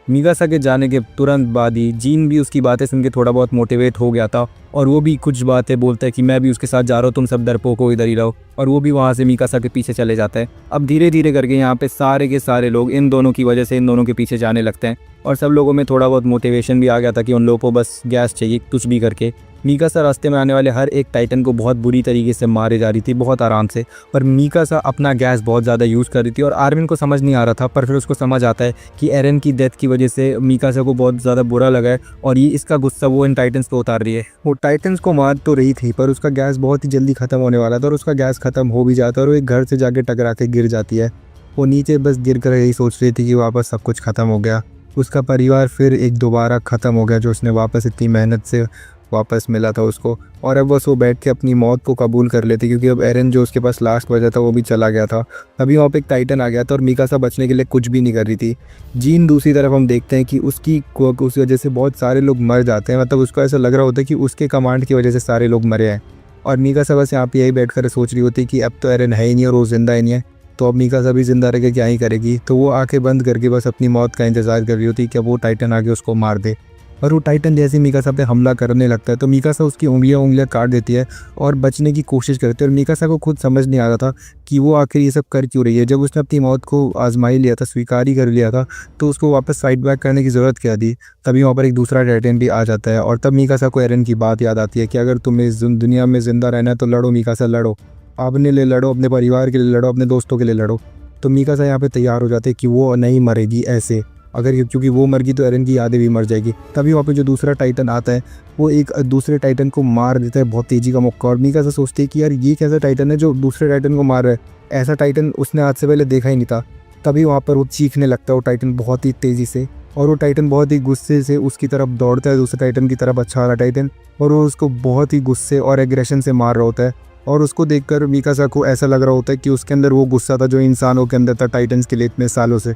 मिकासा के जाने के तुरंत बाद ही जीन भी उसकी बातें सुन के थोड़ा बहुत मोटिवेट हो गया था और वो भी कुछ बातें बोलता है कि मैं भी उसके साथ जा रहा हूँ, तुम सब डरपोक हो, इधर ही रहो। और वो भी वहाँ से मिकासा के पीछे चले जाता है। अब धीरे धीरे करके यहाँ पे सारे के सारे लोग इन दोनों की वजह से इन दोनों के पीछे जाने लगते हैं और सब लोगों में थोड़ा बहुत मोटिवेशन भी आ गया था कि उन लोगों को बस गैस चाहिए कुछ भी करके। मिकासा रास्ते में आने वाले हर एक टाइटन को बहुत बुरी तरीके से मारे जा रही थी, बहुत आराम से। पर मिकासा अपना गैस बहुत ज़्यादा यूज़ कर रही थी और आर्मिन को समझ नहीं आ रहा था। पर फिर उसको समझ आता है कि एरन की डेथ की वजह से मिकासा को बहुत ज़्यादा बुरा लगा है और ये इसका गुस्सा वो इन टाइटन्स पे उतार रही है। वो टाइटन्स को मार तो रही थी पर उसका गैस बहुत ही जल्दी ख़त्म होने वाला था और उसका गैस ख़त्म हो भी जाता है और वो एक घर से जाके टकरा के गिर जाती है। वो नीचे बस गिर कर यही सोच रही थी कि वापस सब कुछ ख़त्म हो गया, उसका परिवार फिर एक दोबारा ख़त्म हो गया जो उसने वापस इतनी मेहनत से वापस मिला था उसको। और अब बस वो बैठ के अपनी मौत को कबूल कर लेती क्योंकि अब एरन जो उसके पास लास्ट बचा था वो भी चला गया था। तभी वहाँ पे एक टाइटन आ गया था और मिकासा बचने के लिए कुछ भी नहीं कर रही थी। जीन दूसरी तरफ हम देखते हैं कि उसकी वजह से बहुत सारे लोग मर जाते हैं, मतलब उसको ऐसा लग रहा होता है कि उसके कमांड की वजह से सारे लोग मरे हैं। और मिकासा बस यहाँ पे यही बैठ कर सोच रही होती कि अब तो एरन है ही नहीं और वो जिंदा ही नहीं है, तो अब मिकासा भी जिंदा रह के क्या ही करेगी। तो वो आंखें बंद करके बस अपनी मौत का इंतज़ार कर रही होती कि अब वो टाइटन आके उसको मार दे। और वो टाइटन जैसे मिकासा पे हमला करने लगता है तो मिकासा उसकी उंगलियां काट देती है और बचने की कोशिश करती है। और मिकासा को खुद समझ नहीं आ रहा था कि वो आखिर ये सब कर क्यों रही है। जब उसने अपनी मौत को आजमाई लिया था, स्वीकार ही कर लिया था, तो उसको वापस फाइट बैक करने की ज़रूरत क्या थी। तभी वहाँ पर एक दूसरा टाइटन भी आ जाता है और तब मिकासा को एरन की बात याद आती है कि अगर तुम्हें इस दुनिया में ज़िंदा रहना है तो लड़ो मिकासा, लड़ो, अपने लिए लड़ो, अपने परिवार के लिए लड़ो, अपने दोस्तों के लिए लड़ो। तो मिकासा यहाँ पे तैयार हो जाते हैं कि वो नहीं मरेगी ऐसे, अगर क्योंकि वो मर गई तो एरन की यादें भी मर जाएगी। तभी वहाँ पे जो दूसरा टाइटन आता है वो एक दूसरे टाइटन को मार देता है बहुत तेज़ी का मौका। और मिकासा सोचती है कि यार ये कैसा टाइटन है जो दूसरे टाइटन को मार रहा है, ऐसा टाइटन उसने आज से पहले देखा ही नहीं था। तभी वहाँ पर वो चीखने लगता है वो टाइटन बहुत ही तेज़ी से और वो टाइटन बहुत ही गुस्से से उसकी तरफ दौड़ता है, दूसरे टाइटन की तरफ, अच्छा वाला टाइटन, और वो उसको बहुत ही गुस्से और एग्रेशन से मार रहा होता है। और उसको देखकर मिकासा को ऐसा लग रहा होता है कि उसके अंदर वो गुस्सा था जो इंसानों के अंदर था टाइटन्स के लिए इतने सालों से।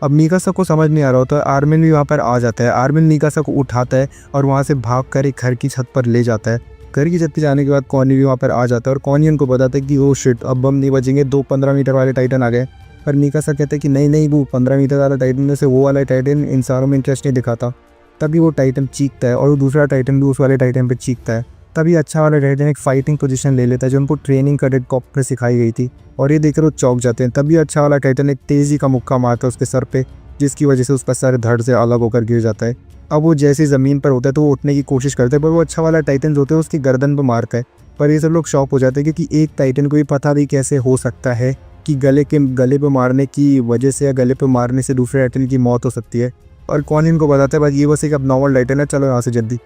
अब मिकासा को समझ नहीं आ रहा होता, आर्मिन भी वहाँ पर आ जाता है। आर्मिन मिकासा को उठाता है और वहाँ से भागकर एक घर की छत पर ले जाता है। घर की छत पर जाने के बाद कॉनी भी वहाँ पर आ जाता है और कॉनी उनको बताता है कि वो शिट, अब हम नहीं बचेंगे, 15 मीटर वाले टाइटन आ गए। पर मिकासा कहते हैं कि नहीं, वो 15 मीटर वाला टाइटन में से वो वाला टाइटन इंसानों में इंटरेस्ट नहीं दिखाता। तभी वो टाइटन चीखता है और वो दूसरा टाइटन भी उस वाले टाइटन पर चीखता है। तभी अच्छा वाला टाइटन एक फाइटिंग पोजीशन ले लेता है जो उनको ट्रेनिंग कैडेट कॉप में सिखाई गई थी और ये देखकर वो चौंक जाते हैं। तभी अच्छा वाला टाइटन एक तेज़ी का मुक्का मारता है उसके सर पे, जिसकी वजह से उसका सर धड़ से अलग होकर गिर जाता है। अब वो जैसे ज़मीन पर होता है तो वो उठने की कोशिश करता है पर वो अच्छा वाला टाइटन जो होता है उसकी गर्दन पर मारता है। पर ये सब लोग शॉक हो जाते हैं क्योंकि एक टाइटन को भी पता नहीं कैसे हो सकता है कि गले पे मारने की वजह से या गले पे मारने से दूसरे टाइटन की मौत हो सकती है। और कौन इनको बताता है बस ये बस एक अब नॉर्मल टाइटन है, चलो यहाँ से जल्दी।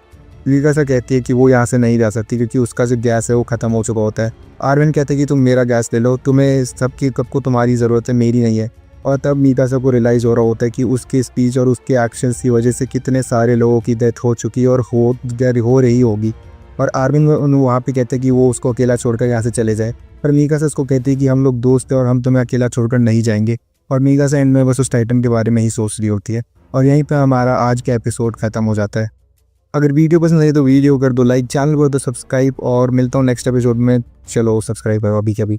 मिकासा कहती है कि वो यहाँ से नहीं जा सकती क्योंकि उसका जो गैस है वो ख़त्म हो चुका होता है। आर्मिन कहते हैं कि तुम मेरा गैस ले लो, तुम्हें सबकी कब को तुम्हारी ज़रूरत है, मेरी नहीं है। और तब मिकासा को रियलाइज़ हो रहा होता है कि उसके स्पीच और उसके एक्शंस की वजह से कितने सारे लोगों की डेथ हो चुकी है और हो रही होगी। और आर्मिन वहाँ पे कहते हैं कि वो उसको अकेला छोड़कर यहाँ से चले जाए। पर मिकासा उसको कहती है कि हम लोग दोस्त हैं और हम तुम्हें अकेला छोड़कर नहीं जाएंगे। और मिकासा एंड में बस उस टाइटन के बारे में ही सोच रही होती है। और यहीं पर हमारा आज का एपिसोड ख़त्म हो जाता है। अगर वीडियो पसंद आई तो वीडियो कर दो लाइक, चैनल को तो सब्सक्राइब, और मिलता हूँ नेक्स्ट एपिसोड में। चलो सब्सक्राइब करो अभी के अभी।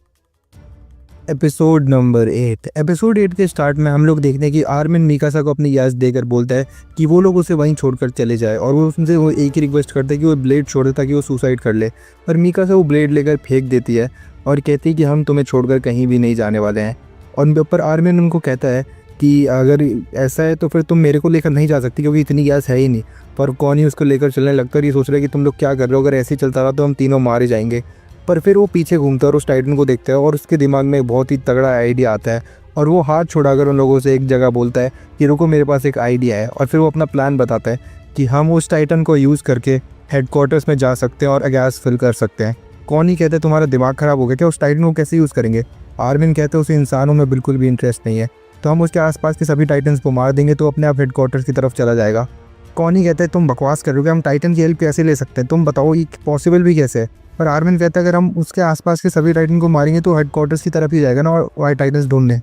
Episode number 8। एपिसोड 8 के स्टार्ट में हम लोग देखते हैं कि आर्मिन मिकासा को अपनी याद देकर बोलता है कि वो लोग उसे वहीं छोड़कर चले जाए और वो उनसे वो एक ही रिक्वेस्ट करता है कि वो ब्लेड छोड़ दे ताकि वो सुसाइड कर ले। पर मिकासा वो ब्लेड लेकर फेंक देती है और कहती है कि हम तुम्हें छोड़कर कहीं भी नहीं जाने वाले हैं। और पर आर्मिन उनको कहता है कि अगर ऐसा है तो फिर तुम मेरे को लेकर नहीं जा सकती क्योंकि इतनी गैस है ही नहीं। पर कॉनी उसको लेकर चलने लगता है और ये सोच रहा है कि तुम लोग क्या कर रहे हो, अगर ऐसे ही चलता रहा तो हम तीनों मारे जाएंगे। पर फिर वो पीछे घूमता है और उस टाइटन को देखता है और उसके दिमाग में एक बहुत ही तगड़ा आइडिया आता है और वो हाथ छुड़ाकर उन लोगों से एक जगह बोलता है कि रुको मेरे पास एक आइडिया है। और फिर वो अपना प्लान बताता है कि हम उस टाइटन को यूज़ करके हेडक्वार्टर्स में जा सकते हैं और गैस फिल कर सकते हैं। कॉनी कहते हैं तुम्हारा दिमाग ख़राब हो गया क्या, उस टाइटन को कैसे यूज़ करेंगे। आर्मिन कहते हैं उसे इंसानों में बिल्कुल भी इंटरेस्ट नहीं है, तो हम उसके आसपास के सभी टाइटन्स को मार देंगे तो अपने आप हेडक्वार्टर्स की तरफ चला जाएगा। कॉनी कहते हैं तुम बकवास कर रहे हो, हम टाइटन की हेल्प कैसे ले सकते हैं, तुम बताओ ये पॉसिबल भी कैसे है। पर आर्मिन कहता है अगर हम उसके आसपास के सभी टाइटन को मारेंगे तो हेडक्वार्टर्स की तरफ ही जाएगा ना और वाइट टाइटन्स ढूंढने।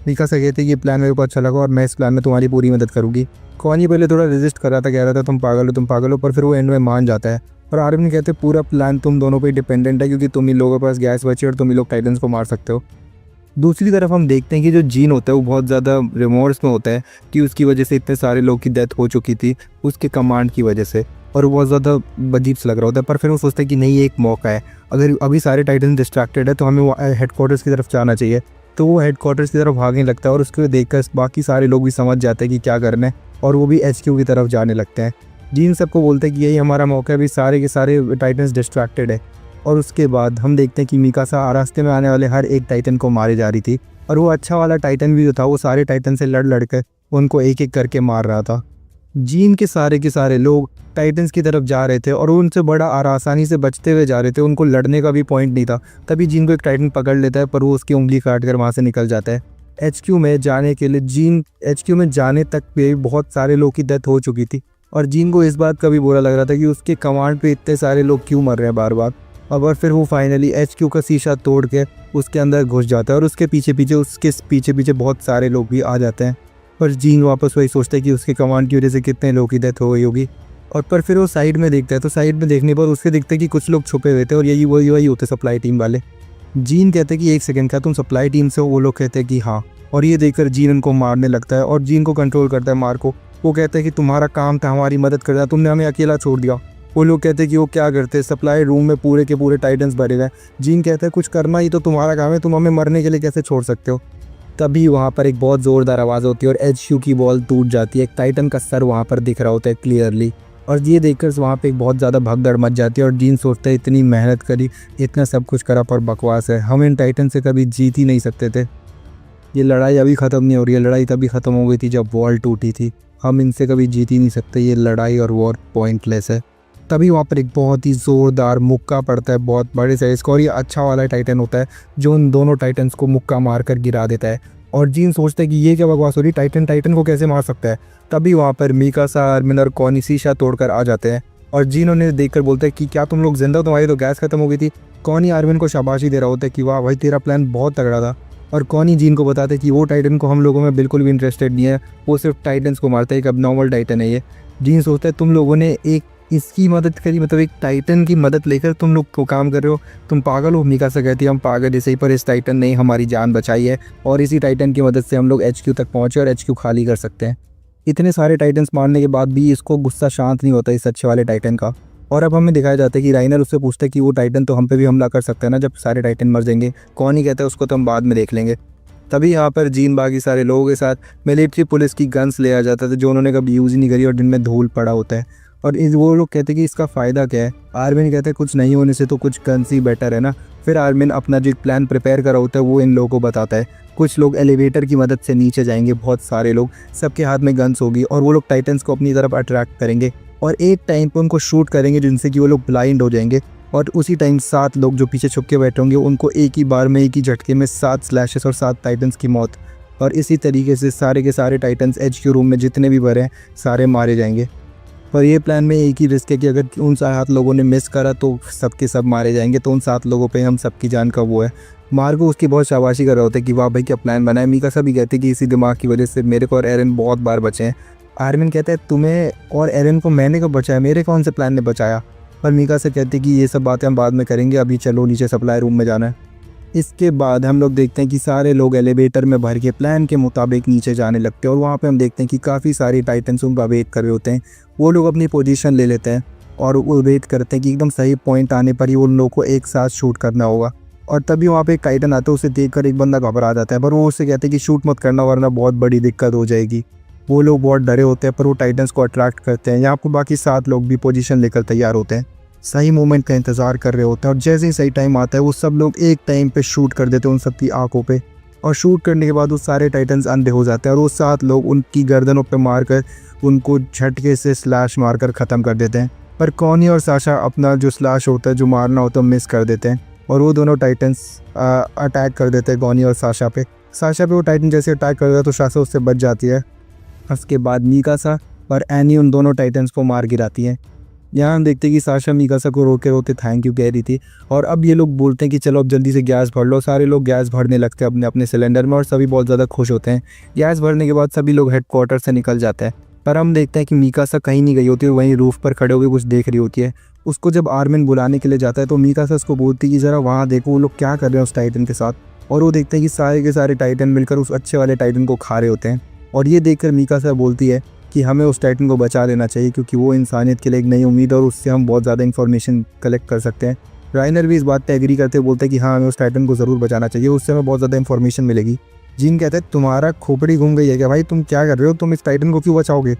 मीकासा कहते हैं ये प्लान मेरे को अच्छा लगा और मैं इस प्लान में तुम्हारी पूरी मदद करूँगी। कॉनी पहले थोड़ा रेजिस्ट कर रहा था, कह रहा था तुम पागल हो, पर फिर वो एंड में मान जाता है। और आर्मिन कहते हैं पूरा प्लान तुम दोनों पे डिपेंडेंट है क्योंकि तुम ही लोगों के पास गैस बची और तुम ही लोग टाइटन्स को मार सकते हो। दूसरी तरफ हम देखते हैं कि जो जीन होता है वो बहुत ज़्यादा रिमोर्स में होता है कि उसकी वजह से इतने सारे लोग की डेथ हो चुकी थी उसके कमांड की वजह से, और वो बहुत ज़्यादा अजीब सा लग रहा होता है। पर फिर वो सोचता है कि नहीं, ये एक मौका है, अगर अभी सारे टाइटन डिस्ट्रैक्टेड है तो हमें वो हेडक्वार्टर्स की तरफ जाना चाहिए। तो वो हेडक्वार्टर्स की तरफ भागने लगता है और उसको देखकर बाकी सारे लोग भी समझ जाते हैं कि क्या करना है और वो भी HQ की तरफ जाने लगते हैं। जीन सबको बोलते हैं कि यही हमारा मौका है, अभी सारे के सारे टाइटन्स डिस्ट्रैक्टेड है। और उसके बाद हम देखते हैं कि मीकासा रास्ते में आने वाले हर एक टाइटन को मारे जा रही थी और वो अच्छा वाला टाइटन भी जो था वो सारे टाइटन से लड़ कर उनको एक एक करके मार रहा था। जीन के सारे लोग टाइटन्स की तरफ जा रहे थे और वो उनसे बड़ा आसानी से बचते हुए जा रहे थे, उनको लड़ने का भी पॉइंट नहीं था। तभी जीन को एक टाइटन पकड़ लेता है पर वो उसकी उंगली काट कर वहाँ से निकल जाता है। HQ में जाने के लिए जीन HQ में जाने तक पे बहुत सारे लोग की डेथ हो चुकी थी और जीन को इस बात का भी बुरा लग रहा था कि उसके कमांड पे इतने सारे लोग क्यों मर रहे हैं बार बार। और फिर वो फाइनली HQ का शीशा तोड़ के उसके अंदर घुस जाता है और उसके पीछे बहुत सारे लोग भी आ जाते हैं। पर जीन वापस वही सोचता है कि उसके कमांड की वजह से कितने लोगों की डेथ हो गई होगी। और पर फिर वो साइड में देखता है तो साइड में देखने पर उसके दिखता है कि कुछ लोग छुपे हुए थे और यही वही होते सप्लाई टीम वाले। जीन कहते हैं कि एक सेकंड, क्या तुम सप्लाई टीम से हो? वो लोग कहते हैं कि हाँ। और ये देखकर जीन उनको मारने लगता है और जीन को कंट्रोल करता है, मार को। वो कहता है कि तुम्हारा काम था हमारी मदद करना, तुमने हमें अकेला छोड़ दिया। वो लोग कहते हैं कि वो क्या करते, सप्लाई रूम में पूरे के पूरे टाइटन्स भरे गए। जीन कहता है कुछ करना ही तो तुम्हारा काम है, तुम हमें मरने के लिए कैसे छोड़ सकते हो। तभी वहाँ पर एक बहुत ज़ोरदार आवाज़ होती है और HQ की बॉल टूट जाती है। एक टाइटन का सर वहाँ पर दिख रहा होता है क्लियरली और ये देखकर वहाँ पे एक बहुत ज़्यादा भगदड़ मच जाती है और जीन सोचता है इतनी मेहनत करी, इतना सब कुछ करा पर बकवास है, हम इन टाइटन से कभी जीत ही नहीं सकते थे। ये लड़ाई अभी ख़त्म नहीं हो रही है, लड़ाई तभी ख़त्म हो गई थी जब वॉल टूटी थी, हम इनसे कभी जीत ही नहीं सकते, ये लड़ाई और वॉर पॉइंटलेस है। तभी वहाँ पर एक बहुत ही ज़ोरदार मुक्का पड़ता है बहुत बड़े साइज़ का और ये अच्छा वाला टाइटन होता है जो उन दोनों टाइटन्स को मुक्का मार कर गिरा देता है। और जीन सोचता है कि ये क्या बकवास हो रही, टाइटन को कैसे मार सकता है। तभी वहाँ पर मीकासा, आर्मिन और कॉनी शीशा तोड़कर आ जाते हैं और जीन उन्हें देखकर बोलते हैं कि क्या तुम लोग जिंदा हो, तुम्हारी तो गैस खत्म हो गई थी। कॉनी आर्मिन को शाबाशी दे रहा होता है कि वाह भाई तेरा प्लान बहुत तगड़ा था। और कॉनी जीन को बताते हैं कि वो टाइटन को हम लोगों में बिल्कुल भी इंटरेस्टेड नहीं है, वो सिर्फ टाइटन्स को मारता है, एक अब नॉर्मल टाइटन है ये। जीन सोचता है तुम लोगों ने एक इसकी मदद करी, मतलब एक टाइटन की मदद लेकर तुम लोग को काम कर रहे हो, तुम पागल हो। मीकासा कहती है हम पागल ऐसे ही, पर इस टाइटन ने हमारी जान बचाई है और इसी टाइटन की मदद से हम लोग HQ तक पहुँचे और HQ खाली कर सकते हैं। इतने सारे टाइटन्स मारने के बाद भी इसको गुस्सा शांत नहीं होता इस अच्छे वाले टाइटन का। और अब हमें दिखाया जाता है कि राइनर उससे पूछता है कि वो टाइटन तो हम पे भी हमला कर सकता है ना जब सारे टाइटन मर जाएंगे। कौन ही कहता है उसको तो हम बाद में देख लेंगे। तभी यहाँ पर जीन बाकी सारे लोगों के साथ मिलिट्री पुलिस की गन्स ले आ जाता था जो उन्होंने कभी यूज़ ही नहीं करी और जिनमें धूल पड़ा होता है। और वो लोग कहते हैं कि इसका फ़ायदा क्या है। आर्मिन कहते हैं कुछ नहीं होने से तो कुछ गन्स ही बेटर है ना। फिर आर्मिन अपना जो प्लान प्रिपेयर करा होता है वो इन लोगों को बताता है। कुछ लोग एलिवेटर की मदद से नीचे जाएंगे, बहुत सारे लोग, सबके हाथ में गन्स होगी और वो लोग टाइटन्स को अपनी तरफ अट्रैक्ट करेंगे और एक टाइम पर उनको शूट करेंगे जिनसे कि वो लोग ब्लाइंड हो जाएंगे। और उसी टाइम 7 लोग जो पीछे छुप के बैठे होंगे उनको एक ही बार में, एक ही झटके में 7 स्लैशेस और 7 टाइटन्स की मौत। और इसी तरीके से सारे के सारे टाइटन्स HQ रूम में जितने भी भरे हैं सारे मारे जाएंगे। पर ये प्लान में एक ही रिस्क है कि अगर उन 7 लोगों ने मिस करा तो सबके सब मारे जाएंगे, तो उन 7 लोगों पे हम सबकी जान का वो है। मार्गो उसकी बहुत शाबाशी कर रहा होता है कि वाह भाई क्या प्लान बना है। मीकासा भी कहते हैं कि इसी दिमाग की वजह से मेरे को और एरन बहुत बार बचे हैं। आर्मिन कहता है तुम्हें और एरन को मैंने कब बचाया, मेरे कौन से प्लान ने बचाया। पर मीकासा कहते हैं कि ये सब बातें हम बाद में करेंगे, अभी चलो नीचे सप्लाई रूम में जाना है। इसके बाद हम लोग देखते हैं कि सारे लोग एलिवेटर में भर के प्लान के मुताबिक नीचे जाने लगते हैं और वहाँ पे हम देखते हैं कि काफ़ी सारे टाइटन्स उनका वेट कर रहे होते हैं। वो लोग अपनी पोजीशन ले लेते हैं और वो वेट करते हैं कि एकदम सही पॉइंट आने पर ही उन लोगों को एक साथ शूट करना होगा। और तभी वहाँ पे एक टाइटन आता है, उसे देखकर एक बंदा घबरा जाता है, पर वो उससे कहते हैं कि शूट मत करना वरना बहुत बड़ी दिक्कत हो जाएगी। वो लोग बहुत डरे होते हैं पर वो टाइटन्स को अट्रैक्ट करते हैं। यहाँ पर बाकी 7 लोग भी पोजीशन लेकर तैयार होते हैं, सही मोमेंट का इंतज़ार कर रहे होते हैं, और जैसे ही सही टाइम आता है वो सब लोग एक टाइम पे शूट कर देते हैं उन सब की आंखों पे, और शूट करने के बाद वो सारे टाइटन्स अंधे हो जाते हैं, और वो 7 लोग उनकी गर्दनों पे मारकर उनको झटके से स्लैश मारकर ख़त्म कर देते हैं। पर कॉनी और साशा अपना जो स्लैश होता है, जो मारना होता है, मिस कर देते हैं, और वो दोनों टाइटन्स अटैक कर देते हैं कॉनी और साशा पे। साशा पे वो टाइटन जैसे अटैक करता है तो साशा उससे बच जाती है। उसके बाद मीकासा और एनी उन दोनों टाइटन्स को मार गिराती हैं। यहाँ हम देखते हैं कि साशा मीकासा को रोके रोके थैंक यू कह रही थी, और अब ये लोग बोलते हैं कि चलो अब जल्दी से गैस भर लो। सारे लोग गैस भरने लगते हैं अपने अपने सिलेंडर में, और सभी बहुत ज़्यादा खुश होते हैं। गैस भरने के बाद सभी लोग हेडक्वार्टर से निकल जाते हैं, पर हम देखते हैं कि मीकासा कहीं नहीं गई होती है, वहीं रूफ पर खड़े होकर कुछ देख रही होती है। उसको जब आर्मिन बुलाने के लिए जाता है तो मीकासा उसको बोलती है कि ज़रा वहाँ देखो वो लोग क्या कर रहे हैं उस टाइटन के साथ, और वो देखते हैं कि सारे के सारे टाइटन मिलकर उस अच्छे वाले टाइटन को खा रहे होते हैं। और ये देखकर मीकासा बोलती है कि हमें उस टाइटन को बचा लेना चाहिए, क्योंकि वो इंसानियत के लिए एक नई उम्मीद है और उससे हम बहुत ज़्यादा इन्फॉर्मेशन कलेक्ट कर सकते हैं। राइनर भी इस बात पे एग्री करते बोलते हैं कि हाँ, हमें उस टाइटन को ज़रूर बचाना चाहिए, उससे हमें बहुत ज़्यादा इन्फॉर्मेशन मिलेगी। जीन कहते हैं तुम्हारा खोपड़ी घूम गई है क्या भाई, तुम क्या कर रहे हो, तुम इस टाइटन को क्यों बचाओगे।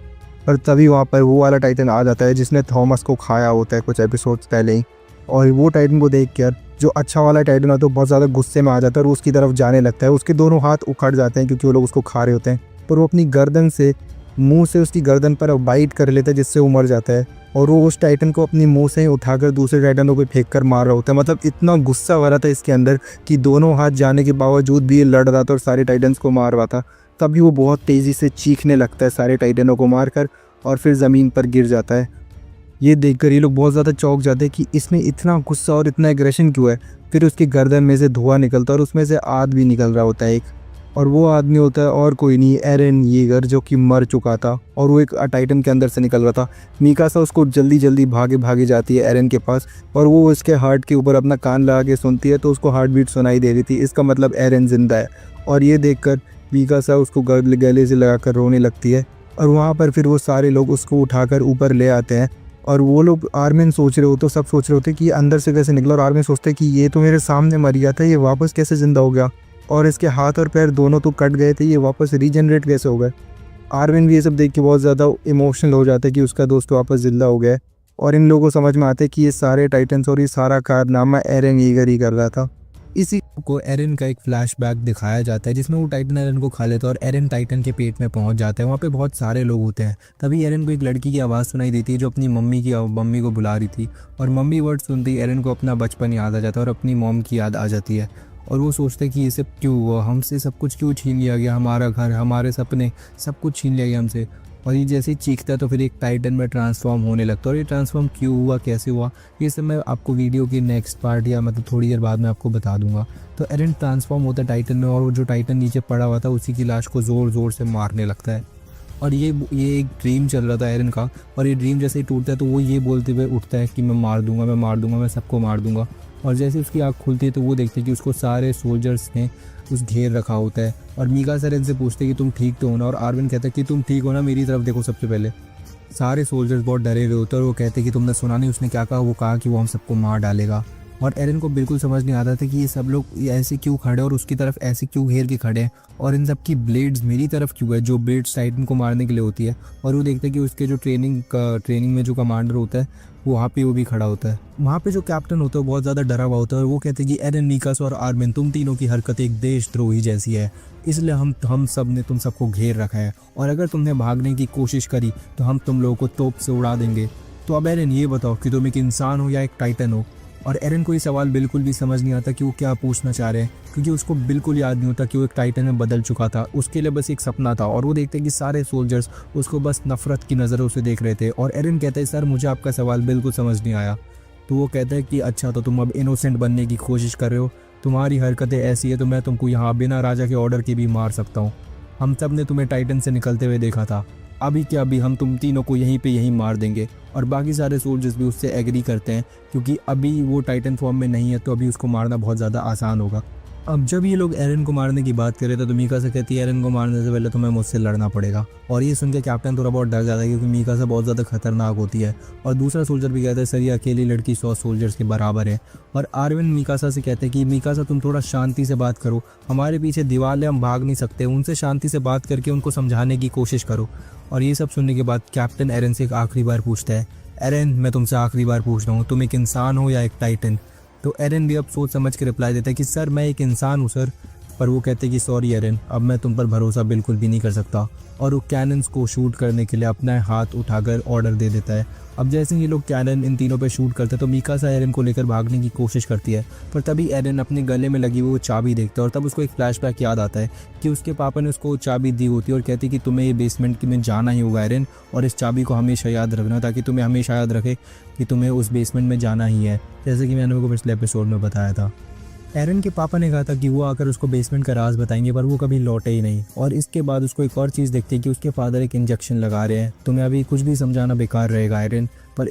पर तभी वहाँ पर वो वाला टाइटन आ जाता है जिसने थॉमस को खाया होता है कुछ एपिसोड्स पहले ही, और वो टाइटन को देख कर जो अच्छा वाला टाइटन होता है तो बहुत ज़्यादा गुस्से में आ जाता है और उसकी तरफ जाने लगता है। उसके दोनों हाथ उखड़ जाते हैं क्योंकि वो लोग उसको खा रहे होते हैं, पर वो अपनी गर्दन से मुंह से उसकी गर्दन पर बाइट कर लेता है जिससे वो मर जाता है, और वो उस टाइटन को अपनी मुंह से ही उठाकर दूसरे टाइटनों पे फेंक कर मार रहा होता है। मतलब इतना गुस्सा भरा था इसके अंदर कि दोनों हाथ जाने के बावजूद भी ये लड़ रहा था और सारे टाइटन्स को मार रहा था। तभी वो बहुत तेज़ी से चीखने लगता है सारे टाइटनों को मारकर, और फिर ज़मीन पर गिर जाता है। ये देखकर ये लोग बहुत ज़्यादा चौंक जाते हैं कि इसमें इतना गुस्सा और इतना एग्रेशन क्यों है। फिर उसकी गर्दन में से धुआं निकलता है और उसमें से आग भी निकल रहा होता है एक, और वो आदमी होता है और कोई नहीं, एरन येगर, जो कि मर चुका था और वो एक टाइटन के अंदर से निकल रहा था। मीकासा उसको जल्दी जल्दी भागे जाती है एरन के पास, और वो उसके हार्ट के ऊपर अपना कान लगा के सुनती है तो उसको हार्ट बीट सुनाई दे रही थी। इसका मतलब एरन जिंदा है, और ये देखकर मीकासा उसको गले से लगाकर रोने लगती है। और वहाँ पर फिर वो सारे लोग उसको उठाकर ऊपर ले आते हैं, और वो लोग आर्मिन सोच रहे होते, सब सोच रहे होते कि ये अंदर से कैसे निकला, और आर्मिन सोचते हैं कि ये तो मेरे सामने मर गया था, ये वापस कैसे ज़िंदा हो गया, और इसके हाथ और पैर दोनों तो कट गए थे, ये वापस रीजनरेट कैसे हो गए। आर्मिन भी ये सब देख के बहुत ज़्यादा इमोशनल हो जाता है कि उसका दोस्त वापस ज़िंदा हो गया है, और इन लोगों को समझ में आता है कि ये सारे टाइटन्स और ये सारा कारनामा एरन येगर ही कर रहा था। इसी को एरन का एक फ्लैशबैक दिखाया जाता है जिसमें वो टाइटन एरन को खा लेता है और एरन टाइटन के पेट में पहुंच जाता है। वहाँ पे बहुत सारे लोग होते हैं। तभी एरन को एक लड़की की आवाज़ सुनाई देती है जो अपनी मम्मी को बुला रही थी, और मम्मी वर्ड सुनते ही एरन को अपना बचपन याद आ जाता है और अपनी मॉम की याद आ जाती है, और वो सोचते हैं कि ये सब क्यों हुआ, हमसे सब कुछ क्यों छीन लिया गया, हमारा घर, हमारे सपने, सब कुछ छीन लिया गया हमसे। और ये जैसे ही चीखता है तो फिर एक टाइटन में ट्रांसफॉर्म होने लगता है, और ये ट्रांसफॉर्म क्यों हुआ, कैसे हुआ, ये सब मैं आपको वीडियो की नेक्स्ट पार्ट या मतलब थोड़ी देर बाद में आपको बता दूंगा। तो एरन ट्रांसफॉर्म होता है टाइटन में, और वो जो टाइटन नीचे पड़ा हुआ था उसी की लाश को ज़ोर ज़ोर से मारने लगता है। और ये एक ड्रीम चल रहा था एरन का, और ये ड्रीम जैसे ही टूटता है तो वो ये बोलते हुए उठता है कि मैं मार दूंगा, मैं मार दूंगा, मैं सबको मार दूंगा। और जैसे उसकी आँख खुलती है तो वो देखते हैं कि उसको सारे सोल्जर्स ने उस घेर रखा होता है, और मीकासा एरन से पूछते हैं कि तुम ठीक तो हो ना, और आर्विन कहता है कि तुम ठीक हो ना, मेरी तरफ देखो सबसे पहले। सारे सोल्जर्स बहुत डरे हुए होते हैं, और वो कहते हैं कि तुमने सुना नहीं उसने क्या कहा, वो कहा कि वो हम सबको मार डालेगा। और एरन को बिल्कुल समझ नहीं आता था कि ये सब लोग ऐसे क्यों खड़े और उसकी तरफ ऐसे क्यों घेर के खड़े हैं, और इन सब की ब्लेड्स मेरी तरफ क्यों है, जो ब्लेड्स टाइटन को मारने के लिए होती है। और वो देखते हैं कि उसके जो ट्रेनिंग में जो कमांडर होता है वहाँ पे वो भी खड़ा होता है। वहाँ पे जो कैप्टन होता है बहुत ज़्यादा डरा हुआ होता है, और वो कहते हैं कि एरन, मीकासा और आर्मिन, तुम तीनों की हरकत एक देशद्रोही जैसी है, इसलिए हम सब ने तुम सबको घेर रखा है, और अगर तुमने भागने की कोशिश करी तो हम तुम लोगों को तोप से उड़ा देंगे। तो अब एरन ये बताओ कि तुम एक इंसान हो या एक टाइटन हो। और एरन को ये सवाल बिल्कुल भी समझ नहीं आता कि वो क्या पूछना चाह रहे हैं, क्योंकि उसको बिल्कुल याद नहीं होता कि वो एक टाइटन में बदल चुका था। उसके लिए बस एक सपना था, और वो देखते हैं कि सारे सोल्जर्स उसको बस नफरत की नज़रों से देख रहे थे। और एरन कहता है सर मुझे आपका सवाल बिल्कुल समझ नहीं आया। तो वो कहता है कि अच्छा, तो तुम अब इनोसेंट बनने की कोशिश कर रहे हो, तुम्हारी हरकतें ऐसी है तो मैं तुमको यहाँ बिना राजा के ऑर्डर के भी मार सकता हूँ। हम सब ने तुम्हें टाइटन से निकलते हुए देखा था, अभी क्या अभी हम तुम तीनों को यहीं मार देंगे। और बाकी सारे सोल्जर्स भी उससे एग्री करते हैं, क्योंकि अभी वो टाइटन फॉर्म में नहीं है तो अभी उसको मारना बहुत ज़्यादा आसान होगा। अब जब ये लोग एरन को मारने की बात करे तो मीकासा कहती है एरन को मारने से पहले तुम्हें मुझसे लड़ना पड़ेगा। और ये सुन के कैप्टन थोड़ा बहुत डर जाता है क्योंकि मीकासा बहुत ज़्यादा खतरनाक होती है। और दूसरा सोल्जर भी कहता है सर ये अकेली लड़की 100 सोल्जर्स के बराबर है। और आर्विन मीकासा से कहते हैं कि मीकासा तुम थोड़ा शांति से बात करो, हमारे पीछे दीवार है, हम भाग नहीं सकते, उनसे शांति से बात करके उनको समझाने की कोशिश करो। और ये सब सुनने के बाद कैप्टन एरन से एक आखिरी बार पूछता है एरन मैं तुमसे आखिरी बार पूछ रहा हूँ, तुम एक इंसान हो या एक टाइटन? तो एरन भी अब सोच समझ के रिप्लाई देता है कि सर मैं एक इंसान हूँ सर। पर वो कहते हैं कि सॉरी एरन, अब मैं तुम पर भरोसा बिल्कुल भी नहीं कर सकता। और वो कैनन्स को शूट करने के लिए अपना हाथ उठाकर ऑर्डर दे देता है। अब जैसे ही ये लोग कैनन इन तीनों पे शूट करते हैं तो मीकासा एरन को लेकर भागने की कोशिश करती है। पर तभी एरन अपने गले में लगी वो चाबी देखता है और तब उसको एक फ्लैशबैक याद आता है कि उसके पापा ने उसको चाबी दी होती है और कहती है कि तुम्हें ये बेसमेंट में जाना ही होगा एरन, और इस चाबी को हमेशा याद रखना ताकि तुम्हें हमेशा याद रखे कि तुम्हें उस बेसमेंट में जाना ही है, जैसे कि मैंने आपको पिछले एपिसोड में बताया था। एरन के पापा ने कहा था कि वो आकर उसको बेसमेंट का राज बताएंगे, पर वो कभी लौटे ही नहीं। और इसके बाद उसको एक और चीज़ दिखती है कि उसके फादर एक इंजेक्शन लगा रहे हैं। तुम्हें अभी कुछ भी समझाना बेकार रहेगा एरन, पर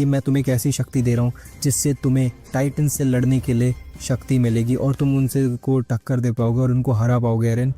मैं तुम्हें एक ऐसी शक्ति दे रहा हूँ जिससे तुम्हें टाइटन से लड़ने के लिए शक्ति मिलेगी और तुम उनसे को टक्कर दे पाओगे और उनको हरा पाओगे एरन।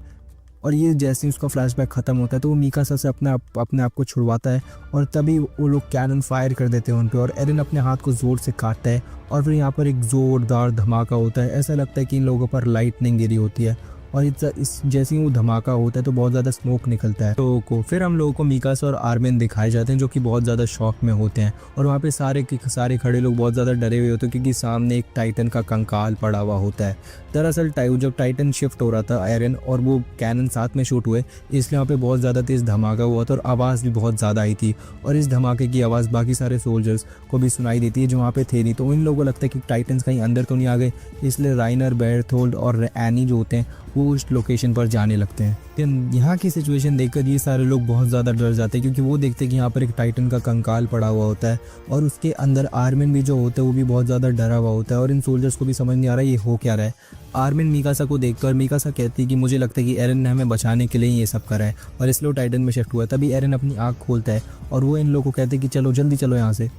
और ये जैसे ही उसका फ्लैशबैक ख़त्म होता है तो वो मीकासा से अपने आप को छुड़वाता है और तभी वो लोग कैनन फायर कर देते हैं उन पर और एरन अपने हाथ को ज़ोर से काटता है और फिर यहाँ पर एक ज़ोरदार धमाका होता है। ऐसा लगता है कि इन लोगों पर लाइटनिंग गिरी होती है और इस जैसे ही वो धमाका होता है तो बहुत ज़्यादा स्मोक निकलता है लोगों को। फिर हम लोगों को मीकासा और आर्मिन दिखाए जाते हैं जो कि बहुत ज़्यादा शॉक में होते हैं और वहाँ पे सारे के सारे खड़े लोग बहुत ज़्यादा डरे हुए होते हैं क्योंकि सामने एक टाइटन का कंकाल पड़ा हुआ होता है। दरअसल जब टाइटन शिफ्ट हो रहा था एरन और वो कैनन साथ में शूट हुए इसलिए वहाँ पे बहुत ज़्यादा तेज़ धमाका हुआ था और आवाज़ भी बहुत ज़्यादा आई थी और इस धमाके की आवाज़ बाकी सारे सोल्जर्स को भी सुनाई देती है जो वहाँ पे थे नहीं। तो इन लोगों को लगता है कि टाइटन्स कहीं अंदर तो नहीं आ गए, इसलिए राइनर, बेरथोल्ड और एनी जो होते हैं वो उस लोकेशन पर जाने लगते हैं। लेकिन यहाँ की सिचुएशन देखकर ये सारे लोग बहुत ज़्यादा डर जाते हैं क्योंकि वो देखते हैं कि यहाँ पर एक टाइटन का कंकाल पड़ा हुआ होता है और उसके अंदर आर्मिन भी जो होता है वो भी बहुत ज़्यादा डरा हुआ होता है और इन सोल्जर्स को भी समझ नहीं आ रहा है ये हो क्या रहा है। आर्मिन मीकासा को देखकर मीकासा कहती है कि मुझे लगता है कि एरन ने हमें बचाने के लिए ये सब करा है और इसलिए वो टाइटन में शिफ्ट हुआ है। तभी एरन अपनी आँख खोलता है और वो इन लोगों को कहते हैं कि चलो जल्दी चलो यहाँ से।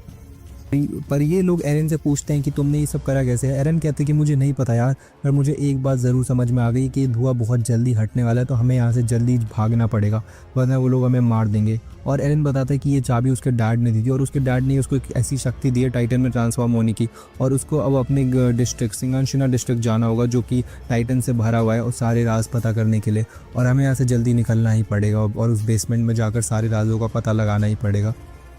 पर ये लोग एरन से पूछते हैं कि तुमने ये सब करा कैसे? एरन कहते हैं कि मुझे नहीं पता यार, पर मुझे एक बात ज़रूर समझ में आ गई कि धुआं बहुत जल्दी हटने वाला है तो हमें यहाँ से जल्दी भागना पड़ेगा वरना वो लोग हमें मार देंगे। और एरन बताता है कि ये चाबी उसके डैड ने दी थी और उसके डैड ने उसको एक ऐसी शक्ति दी है टाइटन में ट्रांसफॉर्म होने की और उसको अब अपने डिस्ट्रिक्ट सिंगानशिना डिस्ट्रिक्ट जाना होगा जो कि टाइटन से भरा हुआ है और सारे राज पता करने के लिए और हमें यहाँ से जल्दी निकलना ही पड़ेगा और उस बेसमेंट में जाकर सारे राजों का पता लगाना ही पड़ेगा।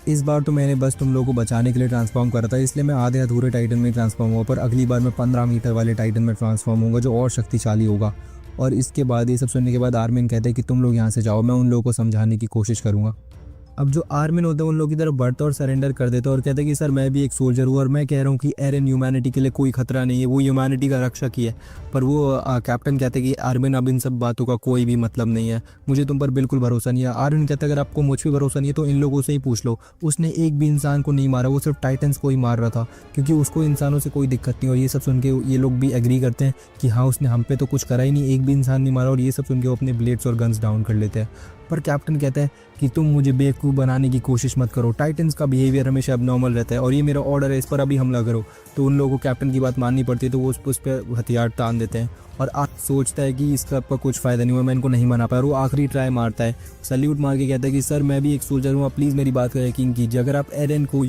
इस बार तो मैंने बस तुम लोगों को बचाने के लिए ट्रांसफॉर्म करा था इसलिए मैं आधे अधूरे टाइटन में ट्रांसफॉर्म हुआ, पर अगली बार मैं 15 मीटर वाले टाइटन में ट्रांसफॉर्म होऊंगा जो और शक्तिशाली होगा। और इसके बाद ये सब सुनने के बाद आर्मिन कहते हैं कि तुम लोग यहाँ से जाओ, मैं उन लोगों को समझाने की कोशिश करूँगा। अब जो आर्मिन होते हैं उन लोगों की तरफ बढ़ता और सरेंडर कर देता और कहते हैं कि सर मैं भी एक सोल्जर हूँ और मैं कह रहा हूँ कि एरन ह्यूमैनिटी के लिए कोई खतरा नहीं है, वो ह्यूमैनिटी का रक्षक ही है। पर वो कैप्टन कहते हैं कि आर्मिन अब इन सब बातों का कोई भी मतलब नहीं है, मुझे तुम पर बिल्कुल भरोसा नहीं है। आर्मिन कहता है अगर आपको मुझ पर भरोसा नहीं है तो इन लोगों से ही पूछ लो, उसने एक भी इंसान को नहीं मारा, वो सिर्फ टाइटन्स को ही मार रहा था क्योंकि उसको इंसानों से कोई दिक्कत नहीं। और ये सब सुन के ये लोग भी एग्री करते हैं कि हाँ उसने हम पे तो कुछ करा ही नहीं, एक भी इंसान नहीं मारा। और ये सब सुन के वो अपने ब्लेड्स और गन्स डाउन कर लेते हैं। पर कैप्टन कहता है कि तुम मुझे बेवकूफ़ बनाने की कोशिश मत करो, टाइटन्स का बिहेवियर हमेशा एबनॉर्मल रहता है और ये मेरा ऑर्डर है, इस पर अभी हमला करो। तो उन लोगों को कैप्टन की बात माननी पड़ती है तो वो उस पर हथियार तान देते हैं और आज सोचता है कि इसका आपका कुछ फ़ायदा नहीं हुआ, मैं इनको नहीं मना पाया। और वो आखिरी ट्राई मारता है, सल्यूट मार के कहता है कि सर मैं भी एक सोल्जर हूँ, आप प्लीज़ मेरी बात का यकीन कीजिए, अगर आप एरन को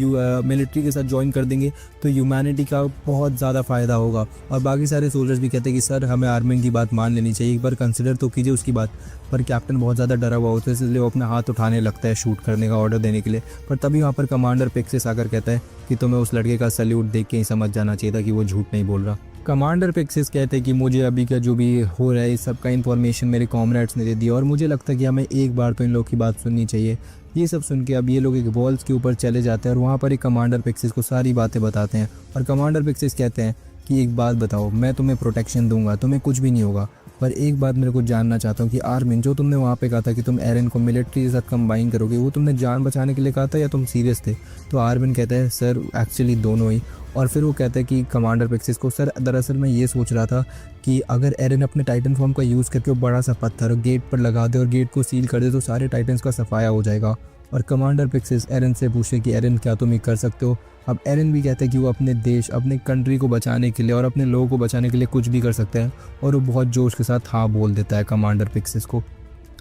मिलिट्री के साथ ज्वाइन कर देंगे तो ह्यूमैनिटी का बहुत ज़्यादा फ़ायदा होगा। और बाकी सारे सोल्जर्स भी कहते हैं कि सर हमें आर्मिन की बात मान लेनी चाहिए, एक बार कंसिडर तो कीजिए उसकी बात। पर कैप्टन बहुत ज़्यादा डरा हुआ होता है इसलिए वो अपना हाथ उठाने लगता है शूट करने का ऑर्डर देने के लिए। पर तभी वहाँ पर कमांडर पिक्सिस आकर कहता है कि तुम्हें उस लड़के का सल्यूट देख के ही समझ जाना चाहिए था कि वो झूठ नहीं बोल रहा। कमांडर पिक्सिस कहते हैं कि मुझे अभी का जो भी हो रहा है इस सब का इन्फॉर्मेशन मेरे कॉमरेड्स ने दे दी और मुझे लगता है कि हमें एक बार तो इन लोग की बात सुननी चाहिए। ये सब सुन के अब ये लोग एक वॉल्स के ऊपर चले जाते हैं और वहाँ पर एक कमांडर पिक्सिस को सारी बातें बताते हैं। और कमांडर पिक्सिस कहते हैं कि एक बात बताओ, मैं तुम्हें प्रोटेक्शन दूंगा, तुम्हें कुछ भी नहीं होगा, पर एक बात मेरे को जानना चाहता हूँ कि आर्मिन जो तुमने वहाँ पे कहा था कि तुम एरन को मिलिट्री के साथ कंबाइन करोगे, वो तुमने जान बचाने के लिए कहा था या तुम सीरियस थे? तो आर्मिन कहता है सर एक्चुअली दोनों ही। और फिर वो कहता है कि कमांडर पिक्सिस को सर दरअसल मैं ये सोच रहा था कि अगर एरन अपने टाइटन फॉर्म का यूज़ करके वो बड़ा सा पत्थर गेट पर लगा दे और गेट को सील कर दे तो सारे टाइटन्स का सफाया हो जाएगा। और कमांडर पिक्सेस एरन से पूछे कि एरन क्या तुम ये कर सकते हो। अब एरन भी कहता है कि वो अपने देश, अपने कंट्री को बचाने के लिए और अपने लोगों को बचाने के लिए कुछ भी कर सकते हैं, और वो बहुत जोश के साथ हाँ बोल देता है कमांडर पिक्सेस को।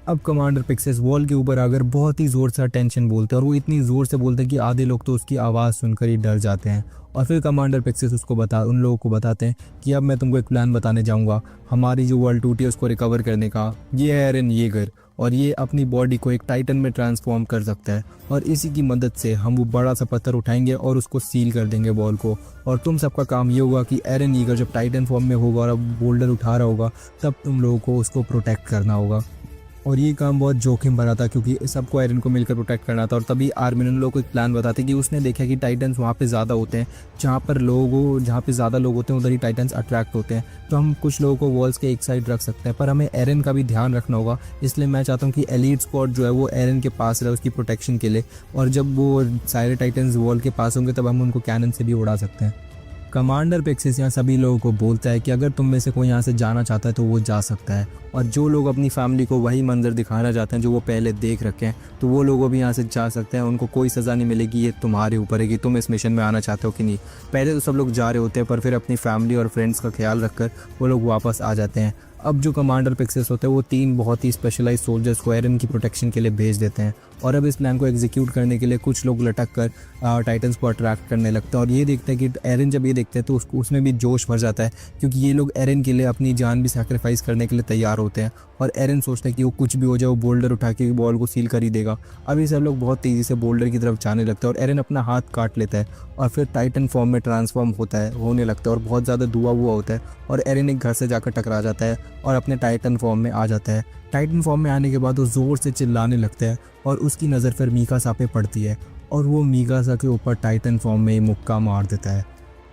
अब कमांडर पिक्सेस वॉल के ऊपर आकर बहुत ही ज़ोर से अटेंशन बोलते हैं, और वो इतनी ज़ोर से बोलते हैं कि आधे लोग तो उसकी आवाज़ सुनकर ही डर जाते हैं। और फिर कमांडर पिक्सेस उन लोगों को बताते हैं कि अब मैं तुमको एक प्लान बताने जाऊंगा हमारी जो वर्ल्ड टूटी है उसको रिकवर करने का। ये है एरन येगर, और ये अपनी बॉडी को एक टाइटन में ट्रांसफॉर्म कर सकता है, और इसी की मदद से हम वो बड़ा सा पत्थर उठाएंगे और उसको सील कर देंगे वॉल को। और तुम सबका काम ये होगा कि एरन येगर जब टाइटन फॉर्म में होगा और अब बोल्डर उठा रहा होगा, तब तुम लोगों को उसको प्रोटेक्ट करना होगा। और ये काम बहुत जोखिम भरा था क्योंकि सबको एरन को मिलकर प्रोटेक्ट करना था। और तभी आर्मिन उन लोगों को एक प्लान बताते कि उसने देखा कि टाइटन्स वहाँ पे ज़्यादा होते हैं, जहाँ पे ज़्यादा लोग होते हैं उधर ही टाइटन्स अट्रैक्ट होते हैं। तो हम कुछ लोगों को वॉल्स के एक साइड रख सकते हैं, पर हमें एरन का भी ध्यान रखना होगा। इसलिए मैं चाहता हूँ कि एलीट स्क्वाड जो है वो एरन के पास रहे उसकी प्रोटेक्शन के लिए, और जब वो सारे टाइटन्स वॉल के पास होंगे तब हम उनको कैनन से भी उड़ा सकते हैं। कमांडर पिक्सेस यहाँ सभी लोगों को बोलता है कि अगर तुम में से कोई यहाँ से जाना चाहता है तो वो जा सकता है, और जो लोग अपनी फैमिली को वही मंजर दिखाना चाहते हैं जो वो पहले देख रखे हैं, तो वो लोगों भी यहाँ से जा सकते हैं। उनको कोई सज़ा नहीं मिलेगी, ये तुम्हारे ऊपर है कि तुम इस मिशन में आना चाहते हो कि नहीं। पहले तो सब लोग जा रहे होते हैं, पर फिर अपनी फैमिली और फ्रेंड्स का ख्याल रखकर वो लोग वापस आ जाते हैं। अब जो कमांडर पिक्सेस होते हैं वो 3 बहुत ही स्पेशलाइज सोल्जर्स को एरन की प्रोटेक्शन के लिए भेज देते हैं, और अब इस प्लान को एग्जीक्यूट करने के लिए कुछ लोग लटक कर टाइटन्स को अट्रैक्ट करने लगते हैं। और ये देखते हैं कि एरन जब ये देखते हैं तो उसमें भी जोश भर जाता है, क्योंकि ये लोग एरन के लिए अपनी जान भी सैक्रिफाइस करने के लिए तैयार होते हैं। और एरन सोचता है कि वो कुछ भी हो जाए वो बोल्डर उठा के बॉल को सील कर ही देगा। अब ये सब लोग बहुत तेज़ी से बोल्डर की तरफ जाने लगते हैं, और एरन अपना हाथ काट लेता है और फिर टाइटन फॉर्म में ट्रांसफॉर्म होने लगता है, और बहुत ज़्यादा धुआं होता है, और एरन एक घर से जाकर टकरा जाता है और अपने टाइटन फॉर्म में आ जाता है। टाइटन फॉर्म में आने के बाद वो ज़ोर से चिल्लाने लगता है, और उसकी नज़र फिर मीकासा पे पड़ती है, और वो मीकासा के ऊपर टाइटन फॉर्म में मुक्का मार देता है।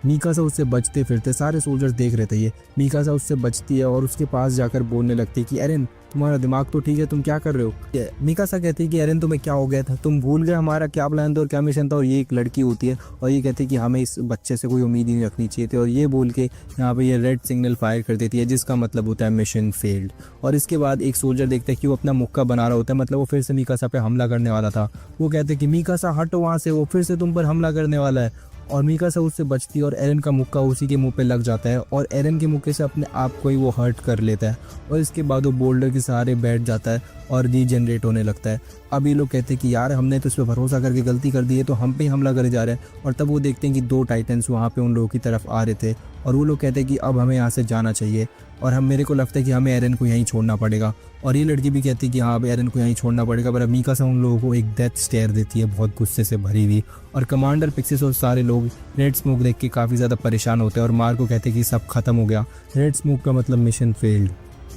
मीकासा उससे बचते फिरते सारे सोल्जर्स देख रहे थे ये। मीकासा उससे बचती है और उसके पास जाकर बोलने लगती है कि एरन तुम्हारा दिमाग तो ठीक है, तुम क्या कर रहे हो। मीकासा कहती है कि एरन तुम्हें क्या हो गया था, तुम भूल गए हमारा क्या प्लान था और क्या मिशन था। और ये एक लड़की होती है और ये कहती है कि हमें इस बच्चे से कोई उम्मीद ही नहीं रखनी चाहिए थी, और ये बोल के यहाँ पे ये रेड सिग्नल फायर कर देती है, जिसका मतलब होता है मिशन फेल्ड। और इसके बाद एक सोल्जर देखता है कि वो अपना मुक्का बना रहा होता है, मतलब वो फिर से मीकासा पे हमला करने वाला था। वो कहते हैं कि मीकासा हटो वहाँ से, वो फिर से तुम पर हमला करने वाला है। और मीकासा उससे बचती है और एरन का मुक्का उसी के मुंह पे लग जाता है, और एरन के मुक्के से अपने आप को ही वो हर्ट कर लेता है, और इसके बाद वो बोल्डर के सहारे बैठ जाता है और रीजनरेट होने लगता है। अब ये लोग कहते हैं कि यार हमने तो इस पर भरोसा करके गलती कर दी है, तो हम पे ही हमला करे जा रहे हैं। और तब वो देखते हैं कि 2 टाइटन्स वहाँ पे उन लोगों की तरफ आ रहे थे, और वो लोग कहते हैं कि अब हमें यहाँ से जाना चाहिए, और मेरे को लगता है कि हमें एरन को यहीं छोड़ना पड़ेगा। और ये लड़की भी कहती है कि हाँ अब एरन को यहीं छोड़ना पड़ेगा। पर मीकासा उन लोगों को एक डेथ स्टेयर देती है, बहुत गुस्से से भरी हुई। और कमांडर पिक्सेस और सारे लोग रेड स्मोक देख के काफ़ी ज़्यादा परेशान होते हैं, और मार को कहते हैं कि सब खत्म हो गया, रेड स्मोक का मतलब मिशन फेल्ड।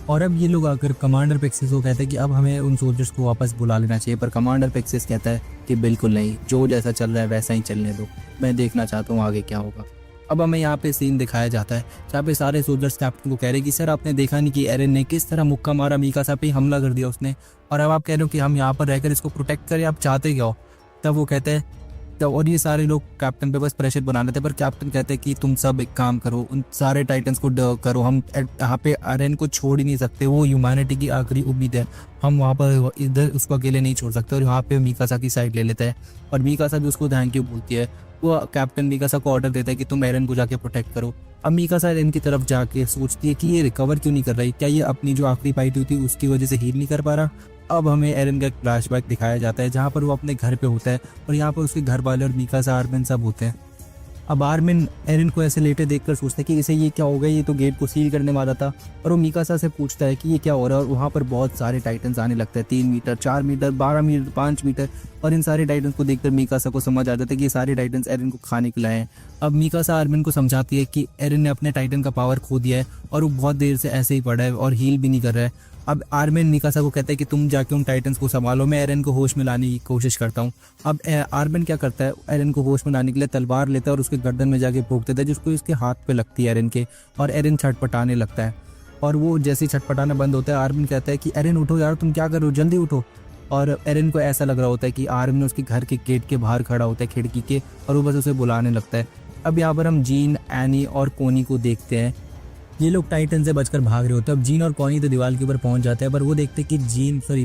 और अब ये लोग आकर कमांडर पिक्सेस को कहते हैं कि अब हमें उन सोल्जर्स को वापस बुला लेना चाहिए। पर कमांडर पिक्सेस कहता है कि बिल्कुल नहीं, जो जैसा चल रहा है वैसा ही चलने दो, मैं देखना चाहता हूँ आगे क्या होगा। अब हमें यहाँ पे सीन दिखाया जाता है जहाँ पे सारे सोल्जर्स कैप्टन को कह रहे हैं कि सर आपने देखा नहीं कि एरन ने किस तरह मुक्का मारा, मीकासा पे हमला कर दिया उसने, और अब आप कह रहे हो कि हम यहाँ पर रहकर इसको प्रोटेक्ट करें, आप चाहते क्या हो। तब वो कहते हैं और ये सारे लोग कैप्टन पे बस प्रेशर बना लेते हैं, पर कैप्टन कहते हैं कि तुम सब एक काम करो, उन सारे टाइटन्स को करो, हम यहाँ पे एरन को छोड़ ही नहीं सकते, वो ह्यूमैनिटी की आखिरी उम्मीद है, हम वहाँ पर इधर उसको अकेले नहीं छोड़ सकते। और यहाँ पे मीकासा की साइड ले लेता है, और मीकासा भी उसको थैंक यू बोलती है। वो कैप्टन मीकासा को ऑर्डर देता है कि तुम एरन को जाके प्रोटेक्ट करो। अब मीकासा एरन की तरफ जाके सोचती है कि ये रिकवर क्यों नहीं कर रही, क्या ये अपनी जो आखिरी फाइट हुई थी उसकी वजह से हील नहीं कर पा रहा। अब हमें एरन का फ्लैशबैक दिखाया जाता है जहाँ पर वो अपने घर पे होता है, और यहाँ पर उसके घर वाले और मीकासा आर्मिन सब होते हैं। अब आर्मिन एरन को ऐसे लेटे देखकर सोचता है कि इसे ये क्या हो गया, ये तो गेट को सील करने वाला था। और वो मीकासा से पूछता है कि ये क्या हो रहा है, और वहाँ पर बहुत सारे टाइटन्स आने लगते हैं, 3 मीटर 4 मीटर 12 मीटर 5 मीटर। और इन सारे टाइटन्स को देखकर मीकासा को समझ आ जाता है कि ये सारे टाइटन्स एरन को खाने के लाए हैं। अब मीकासा आर्मिन को समझाती है कि एरन ने अपने टाइटन का पावर खो दिया है, और वो बहुत देर से ऐसे ही पड़ा है और हील भी नहीं कर रहा है। अब आर्मिन मीकासा को कहता है कि तुम जाके उन टाइटन्स को संभालो, मैं एरन को होश में लाने की कोशिश करता हूँ। अब आर्मिन क्या करता है, एरन को होश में लाने के लिए तलवार लेता है और उसके गर्दन में जाके भोंक देता है, जिसको इसके हाथ पे लगती है एरन के, और एरन छटपटाने लगता है। और वो जैसे ही छटपटाना बंद होता है, आर्मिन कहता है कि एरन उठो यार, तुम क्या कर रहे हो, जल्दी उठो। और एरन को ऐसा लग रहा होता है कि आर्मिन उसके घर के गेट के बाहर खड़ा होता है, खिड़की के, और वो बस उसे बुलाने लगता है। अब यहाँ पर हम जीन, एनी और कोनी को देखते हैं, ये लोग टाइटन से बचकर भाग रहे होते हैं। अब जीन और कॉनी तो दीवार के ऊपर पहुंच जाते हैं, पर वो देखते हैं कि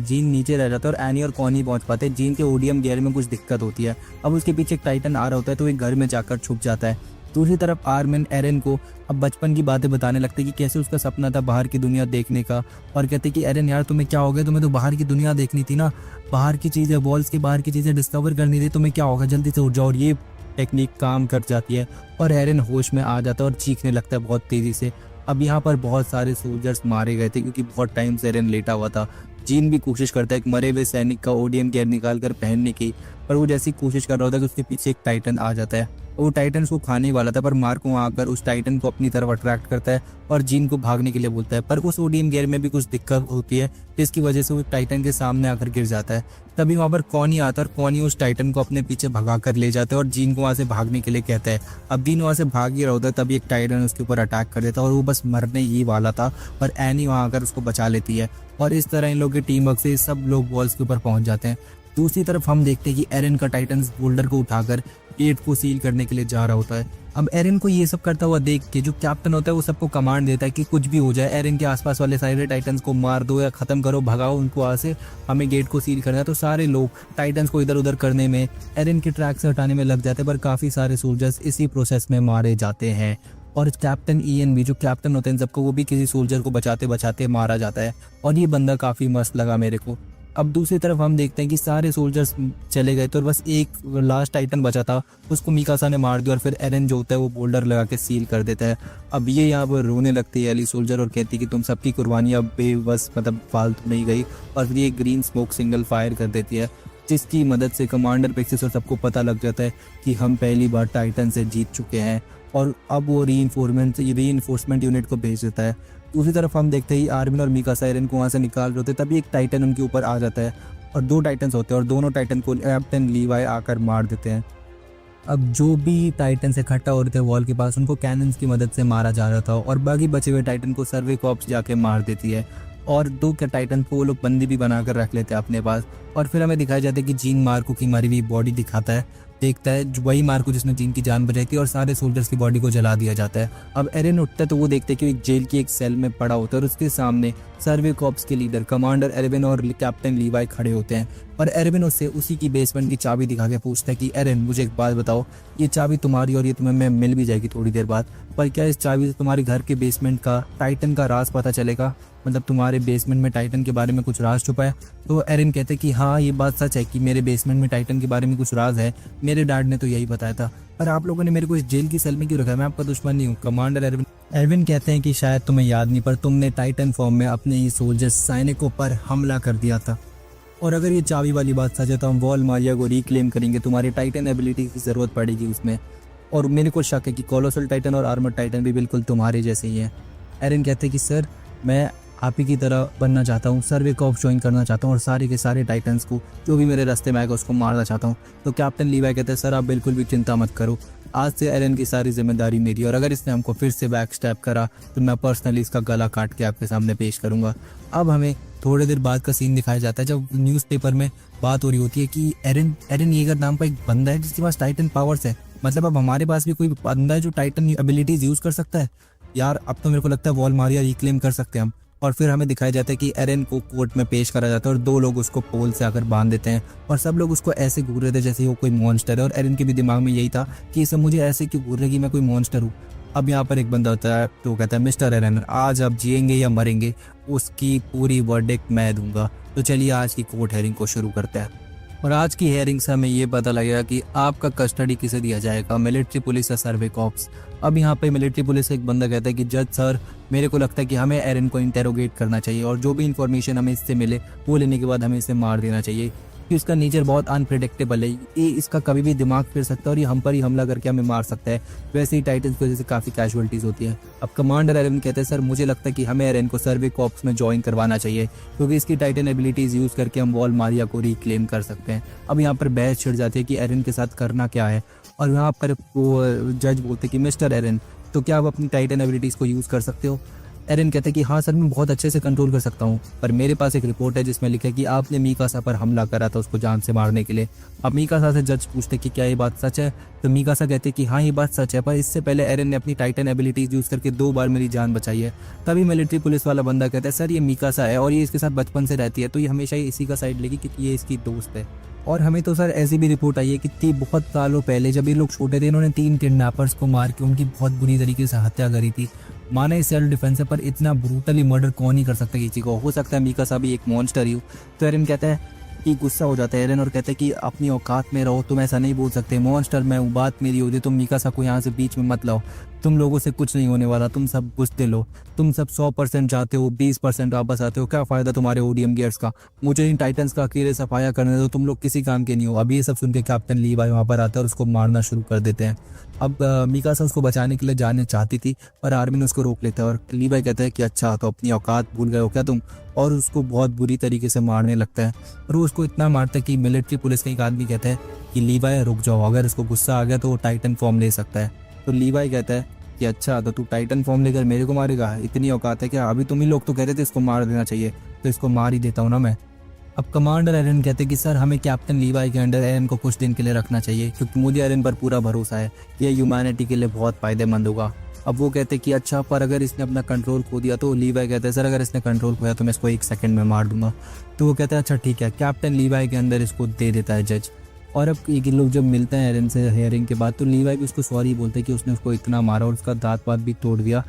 जीन नीचे रह जाता है और एनी और कॉनी पहुंच पाते हैं। जीन के ओडियम गियर में कुछ दिक्कत होती है। अब उसके पीछे एक टाइटन आ रहा होता है, तो एक घर में जाकर छुप जाता है। दूसरी तरफ आर्मिन एरन को अब बचपन की बातें बताने लगते हैं कि कैसे उसका सपना था बाहर की दुनिया देखने का, और कहते कि एरन यार तुम्हें क्या हो गया, तुम्हें तो बाहर की दुनिया देखनी थी ना, बाहर की चीज़ें, वॉल्स के बाहर की चीज़ें डिस्कवर करनी थी, तुम्हें क्या होगा, जल्दी से उठ जाओ। और ये टेक्निक काम कर जाती है और एरन होश में आ जाता है और चीखने लगता है बहुत तेज़ी से। अब यहाँ पर बहुत सारे सोल्जर्स मारे गए थे क्योंकि बहुत टाइम से एरन लेटा हुआ था। जीन भी कोशिश करता है एक मरे हुए सैनिक का ओडियम गियर निकाल कर पहनने की, पर वो जैसी कोशिश कर रहा होता है कि उसके पीछे एक टाइटन आ जाता है। वो टाइटन उसको खाने वाला था, पर मार्को आकर उस टाइटन को अपनी तरफ अट्रैक्ट करता है और जीन को भागने के लिए बोलता है। पर उस ओडियम गियर में भी कुछ दिक्कत होती है, जिसकी वजह से वो टाइटन के सामने आकर गिर जाता है। तभी वहाँ पर कॉनी आता है और कॉनी उस टाइटन को अपने पीछे भगा कर ले जाता है और जीन को वहाँ से भागने के लिए कहता है। अब जीन वहाँ से भाग ही रहा होता है, तभी एक टाइटन उसके ऊपर अटैक कर देता है और वो बस मरने ही वाला था, पर एनी वहाँ आकर उसको बचा लेती है। और इस तरह इन लोगों की टीम वर्क से सब लोग वॉल्स के ऊपर पहुंच जाते हैं। दूसरी तरफ हम देखते हैं कि एरन का टाइटन्स बोल्डर को उठाकर गेट को सील करने के लिए जा रहा होता है। अब एरन को ये सब करता हुआ देख के जो कैप्टन होता है वो सबको कमांड देता है कि कुछ भी हो जाए, एरन के आसपास वाले सारे टाइटन्स को मार दो या खत्म करो, भगाओ उनको वहाँ से, हमें गेट को सील करना है। तो सारे लोग टाइटन्स को इधर उधर करने में, एरन के ट्रैक से हटाने में लग जाते हैं, पर काफ़ी सारे सोल्जर्स इसी प्रोसेस में मारे जाते हैं। और कैप्टन ईएन भी, जो कैप्टन होते हैं इन सबको, वो भी किसी सोल्जर को बचाते बचाते मारा जाता है और ये बंदा काफ़ी मस्त लगा मेरे को। अब दूसरी तरफ हम देखते हैं कि सारे सोल्जर्स चले गए तो बस एक लास्ट टाइटन बचा था, उसको मिकासा ने मार दिया और फिर एरन जो होता है वो बोल्डर लगा के सील कर देता है। अब ये यहाँ पर रोने लगती है एली सोल्जर और कहती है कि तुम सबकी कुर्बानी अब बेबस मतलब फालतू नहीं गई, और फिर ये ग्रीन स्मोक सिंगल फायर कर देती है, जिसकी मदद से कमांडर पेक्सिस और सबको पता लग जाता है कि हम पहली बार टाइटन से जीत चुके हैं। और अब वो रीइंफोर्समेंट यूनिट को भेज देता है। दूसरी तरफ हम देखते ही आर्मिन और मिकासा एरन को वहाँ से निकाल रहे होते हैं, तभी एक टाइटन उनके ऊपर आ जाता है और 2 टाइटन्स होते हैं और दोनों टाइटन को कैप्टन लीवाई आकर मार देते हैं। अब जो भी टाइटन से इकट्ठा हो रहे थे वॉल के पास, उनको कैनन्स की मदद से मारा जा रहा था और बाकी बचे हुए टाइटन को सर्वे कॉप्स जाके मार देती है और 2 के टाइटन को वो लोग बंदी भी बनाकर रख लेते हैं अपने पास। और फिर हमें दिखाया जाता है कि जीन मार्को की मरी हुई बॉडी दिखाता है, देखता है वही मार्को जिसने जीन की जान बचाई थी, और सारे सोल्जर्स की बॉडी को जला दिया जाता है। अब एरन उठता है तो वो देखते हैं कि एक जेल की एक सेल में पड़ा होता है और उसके सामने सर्वे कॉप्स के लीडर कमांडर एरविन और कैप्टन लीवाई खड़े होते हैं। और एरविन उससे उसी की बेसमेंट की चाबी दिखा के पूछता है कि एरन मुझे एक बात बताओ, ये चाबी तुम्हारी और ये तुम्हें मिल भी जाएगी थोड़ी देर बाद, पर क्या इस चाबी से तुम्हारे घर के बेसमेंट का टाइटन का राज पता चलेगा, मतलब तुम्हारे बेसमेंट में टाइटन के बारे में कुछ राज छुपा है? तो एरन कहते हैं कि हाँ ये बात सच है कि मेरे बेसमेंट में टाइटन के बारे में कुछ राज है, मेरे डैड ने तो यही बताया था, पर आप लोगों ने मेरे को इस जेल की सेल में क्यों रखा है? मैं आपका दुश्मन नहीं हूँ। कमांडर एरविन कहते हैं कि शायद तुम्हें याद नहीं, पर तुमने टाइटन फॉर्म में अपने ही सोल्जर्स सैनिकों पर हमला कर दिया था, और अगर ये चाबी वाली बात सच है तो हम वॉल मारिया को रिक्लेम करेंगे, तुम्हारी टाइटन एबिलिटी की ज़रूरत पड़ेगी उसमें, और मेरे को शक है कि कोलोसल टाइटन और आर्मर टाइटन भी बिल्कुल तुम्हारे जैसे ही हैं। एरन कहते हैं कि सर मैं आप ही की तरह बनना चाहता हूँ, सर्वे कॉप्स ज्वाइन करना चाहता हूँ और सारे के सारे टाइटन्स को जो भी मेरे रास्ते में आएगा उसको मारना चाहता हूँ। तो कैप्टन लीवाई कहते हैं सर आप बिल्कुल भी चिंता मत करो, आज से एरन की सारी जिम्मेदारी मेरी, और अगर इसने हमको फिर से बैक स्टैप करा तो मैं पर्सनली इसका गला काट के आपके सामने पेश करूँगा। अब हमें थोड़ी देर बाद का सीन दिखाया जाता है जब न्यूज़पेपर में बात हो रही होती है कि एरन येगर नाम का एक बंदा है जिसके पास टाइटन पावर्स है, मतलब अब हमारे पास भी कोई बंदा है जो टाइटन एबिलिटीज यूज़ कर सकता है। यार अब तो मेरे को लगता है वॉल मारिया रिक्लेम कर सकते हैं हम। और फिर हमें दिखाया जाता है कि एरन को कोर्ट में पेश करा जाता है और 2 लोग उसको पोल से आकर बांध देते हैं और सब लोग उसको ऐसे घूर रहे थे जैसे वो कोई मॉन्स्टर है, और एरन के भी दिमाग में यही था कि ये सब मुझे ऐसे क्यों घूर रहे कि मैं कोई मॉन्स्टर हूँ। अब यहाँ पर एक बंदा होता है तो कहता है मिस्टर एरन आज आप जिएंगे या मरेंगे उसकी पूरी वर्डिक्ट मैं दूंगा। तो चलिए आज की कोर्ट हेयरिंग को शुरू करते हैं। और आज की हेयरिंग से हमें ये पता लगेगा कि आपका कस्टडी किसे दिया जाएगा, मिलिट्री पुलिस या सर्वे कॉप्स। अब यहाँ पे मिलिट्री पुलिस से एक बंदा कहता है कि जज सर मेरे को लगता है कि हमें एरन को इंटेरोगेट करना चाहिए और जो भी इन्फॉर्मेशन हमें इससे मिले वो लेने के बाद हमें इसे मार देना चाहिए, कि इसका नेचर बहुत अनप्रेडिक्टेबल है, ये इसका कभी भी दिमाग फिर सकता है और ये हम पर ही हमला करके हमें मार सकता है। वैसे ही टाइटन्स की वजह से काफ़ी कैजुअलिटीज़ होती है। अब कमांडर एरन कहते हैं सर मुझे लगता है कि हमें एरन को सर्वे कॉप्स में ज्वाइन करवाना चाहिए क्योंकि इसकी टाइटन एबिलिटीज़ यूज़ करके हम वॉल मारिया को रिक्लेम कर सकते हैं। अब यहाँ पर बहस छिड़ जाती है कि एरन के साथ करना क्या है, और यहाँ पर वो जज बोलते हैं कि मिस्टर एरन तो क्या आप अपनी टाइटन एबिलिटीज़ को यूज़ कर सकते हो? एरन कहता है कि हाँ सर, मैं बहुत अच्छे से कंट्रोल कर सकता हूँ, पर मेरे पास एक रिपोर्ट है जिसमें लिखा है कि आपने मीकासा पर हमला करा था उसको जान से मारने के लिए। अब मीकासा से जज पूछते कि क्या ये बात सच है, तो मीकासा कहते कि हाँ ये बात सच है, पर इससे पहले एरन ने अपनी टाइटन एबिलिटीज यूज़ करके 2 बार मेरी जान बचाई है। तभी मिलिट्री पुलिस वाला बंदा कहता है सर ये मीकासा है और ये इसके साथ बचपन से रहती है, तो ये हमेशा ही इसी का साइड लेगी क्योंकि ये इसकी दोस्त है। और हमें तो सर ऐसी भी रिपोर्ट आई है कि बहुत सालों पहले जब ये लोग छोटे थे, इन्होंने 3 किडनैपर्स को मार के उनकी बहुत बुरी तरीके से हत्या करी थी। माना ये सेल्फ डिफेंस है, पर इतना ब्रूटली मर्डर कौन ही कर सकता है किसी को। हो सकता है मीकासा भी एक मॉन्स्टर ही हो। तो एरन कहता है कि गुस्सा हो जाता है एरन और कहता है कि अपनी औकात में रहो, तुम ऐसा नहीं बोल सकते, मॉन्स्टर मैं हूँ, बात मेरी होती, तुम मीकासा को यहाँ से बीच में मत लाओ, तुम लोगों से कुछ नहीं होने वाला, तुम सब बुझदिल हो, तुम सब 100% जाते हो, 20% वापस आते हो, क्या फ़ायदा तुम्हारे ओडीएम गियर्स का, मुझे इन टाइटन्स का अकेले सफाया करने दो, तुम लोग किसी काम के नहीं हो। अभी ये सब सुन के कैप्टन लीवाई वहाँ पर आता है और उसको मारना शुरू कर देते हैं। अब मीकासा उसको बचाने के लिए जाने चाहती थी, पर आर्मिन उसको रोक लेता है और लीवाई कहता है कि अच्छा तो अपनी औकात भूल गए हो क्या तुम, और उसको बहुत बुरी तरीके से मारने लगता है। और वो उसको इतना मारता है कि मिलिट्री पुलिस का एक आदमी कहता है कि लीवाई रुक जाओ, अगर इसको गुस्सा आ गया तो वो टाइटन फॉर्म ले सकता है। तो लीवाई कहता है कि अच्छा तो तू टाइटन फॉर्म लेकर मेरे को मारेगा, इतनी औकात है क्या, अभी तुम ही लोग तो कह रहे थे इसको मार देना चाहिए, तो इसको मार ही देता हूँ ना मैं। अब कमांडर एरन कहते कि सर हमें कैप्टन लीवाई के अंडर एरन को कुछ दिन के लिए रखना चाहिए, क्योंकि मुझे एरन पर पूरा भरोसा है, ये ह्यूमैनिटी के लिए बहुत फ़ायदेमंद होगा। अब वो कहते कि अच्छा पर अगर इसने अपना कंट्रोल खो दिया तो लीवाई कहते हैं सर अगर इसने कंट्रोल खोया तो मैं इसको 1 सेकंड में मार दूंगा। तो वो कहते हैं अच्छा ठीक है, कैप्टन लीवाई के अंदर इसको दे देता है जज। और अब एक लोग जब मिलते हैं एरन से हेयरिंग के बाद, तो लीवाई भी उसको सॉरी बोलते हैं कि उसने उसको इतना मारा और उसका दांत वात भी तोड़ दिया,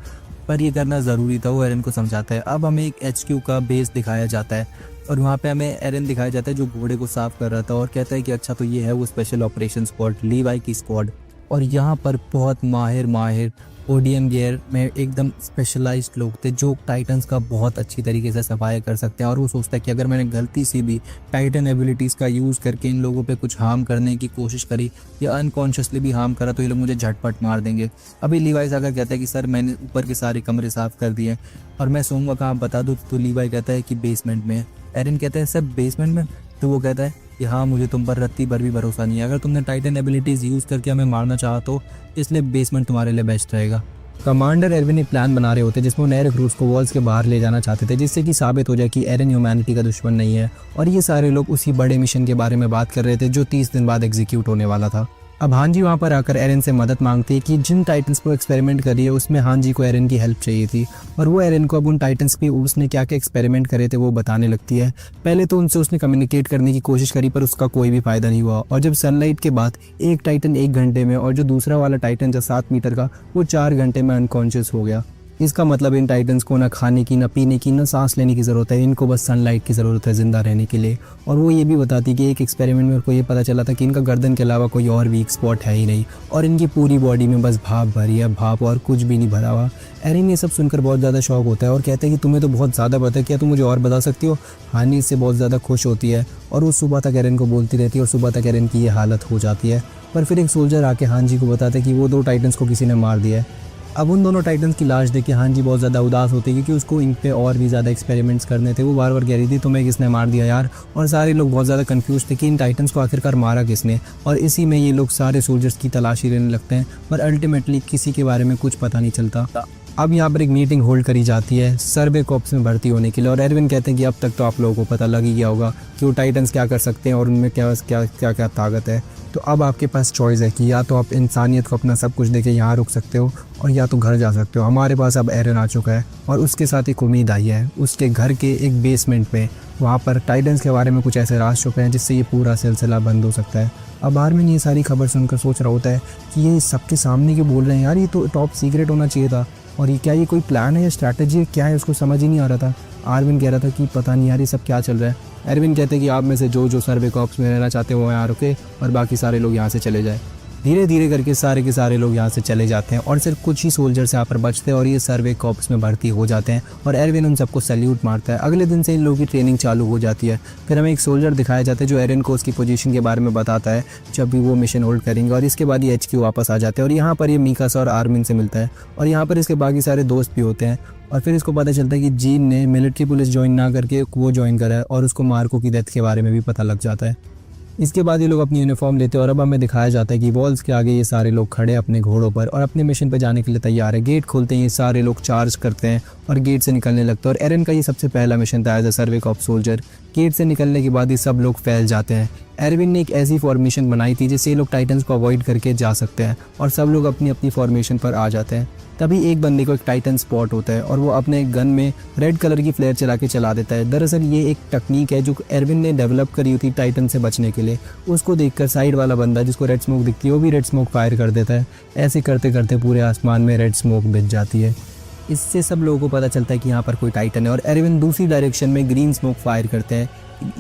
पर ये करना ज़रूरी था, वो एरन को समझाता है। अब हमें एक HQ का बेस दिखाया जाता है और वहाँ पे हमें एरन दिखाया जाता है जो घोड़े को साफ कर रहा था और कहता है कि अच्छा तो ये है वो स्पेशल ऑपरेशन स्क्वाड, लीवाई की स्क्वाड। और यहाँ पर बहुत माहिर ओडीएम गियर में एकदम स्पेशलाइज्ड लोग थे जो टाइटन्स का बहुत अच्छी तरीके से सफाया कर सकते हैं। और वो सोचता है कि अगर मैंने गलती से भी टाइटन एबिलिटीज़ का यूज़ करके इन लोगों पे कुछ हार्म करने की कोशिश करी या अनकॉन्शियसली भी हार्म करा तो ये लोग मुझे झटपट मार देंगे। अभी लीवाई आकर कहता है कि सर मैंने ऊपर के सारे कमरे साफ़ कर दिए और मैं सोऊंगा कहाँ बता दो। तो लीवाई कहता है कि बेसमेंट में। एरन कहता है सर बेसमेंट में? तो वो कहता है कि हाँ मुझे तुम पर रत्ती भर भी भरोसा नहीं है, अगर तुमने टाइटन एबिलिटीज़ यूज़ करके हमें मारना चाहा तो इसलिए बेसमेंट तुम्हारे लिए बेस्ट रहेगा। कमांडर एरविन एक प्लान बना रहे होते जिसमें नए रिक्रूट्स को वॉल्स के बाहर ले जाना चाहते थे, जिससे कि साबित हो जाए कि एरन ह्यूमैनिटी का दुश्मन नहीं है। और ये सारे लोग उसी बड़े मिशन के बारे में बात कर रहे थे जो 30 दिन बाद एग्जीक्यूट होने वाला था। अब हांजी वहाँ पर आकर एरन से मदद मांगती है कि जिन टाइटन्स पर एक्सपेरिमेंट करी है उसमें हांजी को एरन की हेल्प चाहिए थी, और वो एरन को अब उन टाइटन्स पे उसने क्या क्या एक्सपेरिमेंट करे थे वो बताने लगती है। पहले तो उनसे उसने कम्युनिकेट करने की कोशिश करी पर उसका कोई भी फायदा नहीं हुआ, और जब सनलाइट के बाद एक टाइटन 1 घंटे में और जो दूसरा वाला टाइटन जो 7 मीटर का वो 4 घंटे में अनकॉन्शियस हो गया। इसका मतलब इन टाइटन्स को ना खाने की, ना पीने की, ना सांस लेने की ज़रूरत है, इनको बस सनलाइट की ज़रूरत है ज़िंदा रहने के लिए। और वो ये भी बताती कि एक एक्सपेरिमेंट में उनको ये पता चला था कि इनका गर्दन के अलावा कोई और वीक स्पॉट है ही नहीं, और इनकी पूरी बॉडी में बस भाप भरी है, भाप और कुछ भी नहीं भरा हुआ। एरन ये सब सुनकर बहुत ज़्यादा शौक होता है और कहते हैं कि तुम्हें तो बहुत ज़्यादा पता है, क्या तुम मुझे और बता सकती हो। हानि इससे बहुत ज़्यादा खुश होती है और वो सुबह तक एरन को बोलती रहती है और सुबह तक एरन की ये हालत हो जाती है। पर फिर एक सोल्जर आके हांजी को बताता है कि वो 2 टाइटन्स को किसी ने मार दिया है। अब उन दोनों टाइटन्स की लाश देख के हांजी बहुत ज़्यादा उदास होती है क्योंकि उसको इन पे और भी ज़्यादा एक्सपेरिमेंट्स करने थे। वो बार बार कह रही थी तुम्हें किसने मार दिया यार, और सारे लोग बहुत ज़्यादा कंफ्यूज थे कि इन टाइटन्स को आखिरकार मारा किसने। और इसी में ये लोग सारे सोल्जर्स की तलाशी लेने लगते हैं, पर अल्टीमेटली किसी के बारे में कुछ पता नहीं चलता। अब यहाँ पर एक मीटिंग होल्ड करी जाती है सर्वे कॉर्प्स में भर्ती होने के लिए, और एरविन कहते हैं कि अब तक तो आप लोगों को पता लग ही गया होगा कि वो टाइटन्स क्या कर सकते हैं और उनमें क्या क्या क्या क्या ताकत है। तो अब आपके पास चॉइस है कि या तो आप इंसानियत को अपना सब कुछ देके यहाँ रुक सकते हो और या तो घर जा सकते हो। हमारे पास अब एरन आ चुका है और उसके साथ एक उम्मीद आई है, उसके घर के एक बेसमेंट में वहाँ पर टाइटन्स के बारे में कुछ ऐसे राज छुपे हैं जिससे ये पूरा सिलसिला बंद हो सकता है। अब आर्मिन ये सारी खबर सुनकर सोच रहा होता है कि ये सबके सामने क्यों बोल रहे हैं यार, ये तो टॉप सीक्रेट होना चाहिए था, और ये क्या ये कोई प्लान है या स्ट्रैटेजी है, क्या है, उसको समझ ही नहीं आ रहा था। आर्विन कह रहा था कि पता नहीं यार ये सब क्या चल रहा है। एरविन कहते हैं कि आप में से जो सर्वे कॉर्प्स में रहना चाहते हैं वो यहाँ रुके और बाकी सारे लोग यहाँ से चले जाए। धीरे धीरे करके सारे के सारे लोग यहाँ से चले जाते हैं और सिर्फ कुछ ही सोल्जर्स यहाँ पर बचते हैं और ये सर्वे कॉर्प्स में भर्ती हो जाते हैं, और एरविन उन सबको सैल्यूट मारता है। अगले दिन से इन लोगों की ट्रेनिंग चालू हो जाती है। फिर हमें एक सोल्जर दिखाया जाता है जो एरन को उसकी पोजीशन के बारे में बताता है जब भी वो मिशन होल्ड करेंगे, और इसके बाद ये HQ वापस आ जाते हैं और यहाँ पर ये मीकासा और आर्मिन से मिलता है, और यहाँ पर इसके बाकी सारे दोस्त भी होते हैं। और फिर इसको पता चलता है कि जीन ने मिलिट्री पुलिस ज्वाइन ना करके वो ज्वाइन करा है, और उसको मार्को की डेथ के बारे में भी पता लग जाता है। इसके बाद ये लोग अपनी यूनिफॉर्म लेते हैं और अब हमें दिखाया जाता है कि वॉल्स के आगे ये सारे लोग खड़े अपने घोड़ों पर और अपने मिशन पर जाने के लिए तैयार है। गेट खोलते हैं, ये सारे लोग चार्ज करते हैं और गेट से निकलने लगते हैं। और एरन का ये सबसे पहला मिशन था as a survey cop soldier. Gate से निकलने के बाद ये सब लोग फैल जाते हैं। एरविन ने एक ऐसी फॉर्मेशन बनाई थी जिससे ये लोग टाइटन्स को अवॉइड करके जा सकते हैं और सब लोग अपनी अपनी फॉर्मेशन पर आ जाते हैं। तभी एक बंदे को एक टाइटन स्पॉट होता है और वो अपने गन में रेड कलर की फ्लेयर चला के चला देता है। दरअसल ये एक टेक्निक है जो एरविन ने डेवलप करी हुई थी टाइटन से बचने के लिए। उसको देखकर साइड वाला बंदा जिसको रेड स्मोक दिखती है वो भी रेड स्मोक फायर कर देता है। ऐसे करते करते पूरे आसमान में रेड स्मोक बिछ जाती है। इससे सब लोगों को पता चलता है कि यहाँ पर कोई टाइटन है और एरविन दूसरी डायरेक्शन में ग्रीन स्मोक फायर करते हैं।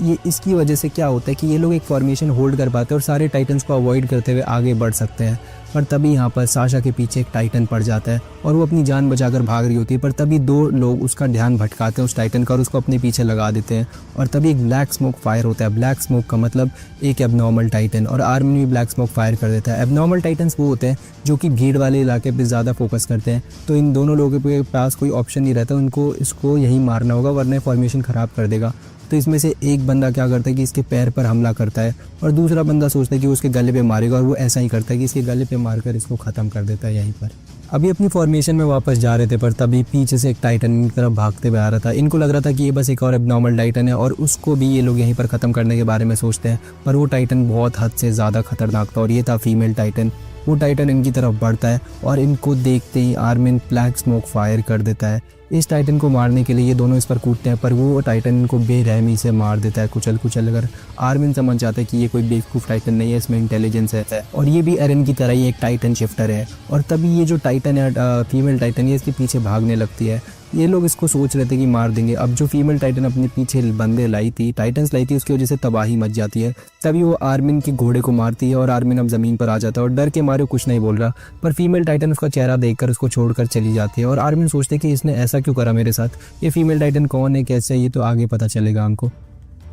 ये इसकी वजह से क्या होता है कि ये लोग एक फॉर्मेशन होल्ड कर पाते हैं और सारे टाइटन्स को अवॉइड करते हुए आगे बढ़ सकते हैं। पर तभी यहाँ पर साशा के पीछे एक टाइटन पड़ जाता है और वो अपनी जान बचाकर भाग रही होती है। पर तभी दो लोग उसका ध्यान भटकाते हैं उस टाइटन का और उसको अपने पीछे लगा देते हैं और तभी एक ब्लैक स्मोक फायर होता है। ब्लैक स्मोक का मतलब एक एबनॉर्मल टाइटन और आर्मी भी ब्लैक स्मोक फायर कर देता है। एबनॉर्मल टाइटन्स वो होते हैं जो कि भीड़ वाले इलाके पर ज़्यादा फोकस करते हैं। तो इन दोनों लोगों के पास कोई ऑप्शन नहीं रहता, उनको इसको यही मारना होगा वरना फॉर्मेशन ख़राब कर देगा। तो इसमें से एक बंदा क्या करता है कि इसके पैर पर हमला करता है और दूसरा बंदा सोचता है कि वो उसके गले पे मारेगा और वो ऐसा ही करता है कि इसके गले पे मारकर इसको ख़त्म कर देता है यहीं पर। अभी अपनी फॉर्मेशन में वापस जा रहे थे पर तभी पीछे से एक टाइटन की तरफ भागते हुए आ रहा था। इनको लग रहा था कि ये बस एक और एबनॉर्मल टाइटन है और उसको भी ये लोग यहीं पर ख़त्म करने के बारे में सोचते हैं। पर वो टाइटन बहुत हद से ज़्यादा खतरनाक था और ये था फीमेल टाइटन। वो टाइटन इनकी तरफ बढ़ता है और इनको देखते ही आर्मिन ब्लैक स्मोक फायर कर देता है। इस टाइटन को मारने के लिए ये दोनों इस पर कूदते हैं पर वो टाइटन इनको बेरहमी से मार देता है कुचल कर। आर्मिन समझ जाता है कि ये कोई बेवकूफ़ टाइटन नहीं है, इसमें इंटेलिजेंस है और ये भी एरन की तरह ही एक टाइटन शिफ्टर है। और तभी ये जो टाइटन है फीमेल टाइटन, ये इसके पीछे भागने लगती है। ये लोग इसको सोच रहे थे कि मार देंगे। अब जो फीमेल टाइटन अपने पीछे बंदे लाई थी, टाइटन्स लाई थी, उसकी वजह से तबाही मच जाती है। तभी वो आर्मिन के घोड़े को मारती है और आर्मिन अब ज़मीन पर आ जाता है और डर के मारे कुछ नहीं बोल रहा। पर फीमेल टाइटन उसका चेहरा देखकर उसको छोड़कर चली जाती है और आर्मिन सोचते हैं कि इसने ऐसा क्यों करा मेरे साथ, ये फीमेल टाइटन कौन है, कैसे है, ये तो आगे पता चलेगा हमको।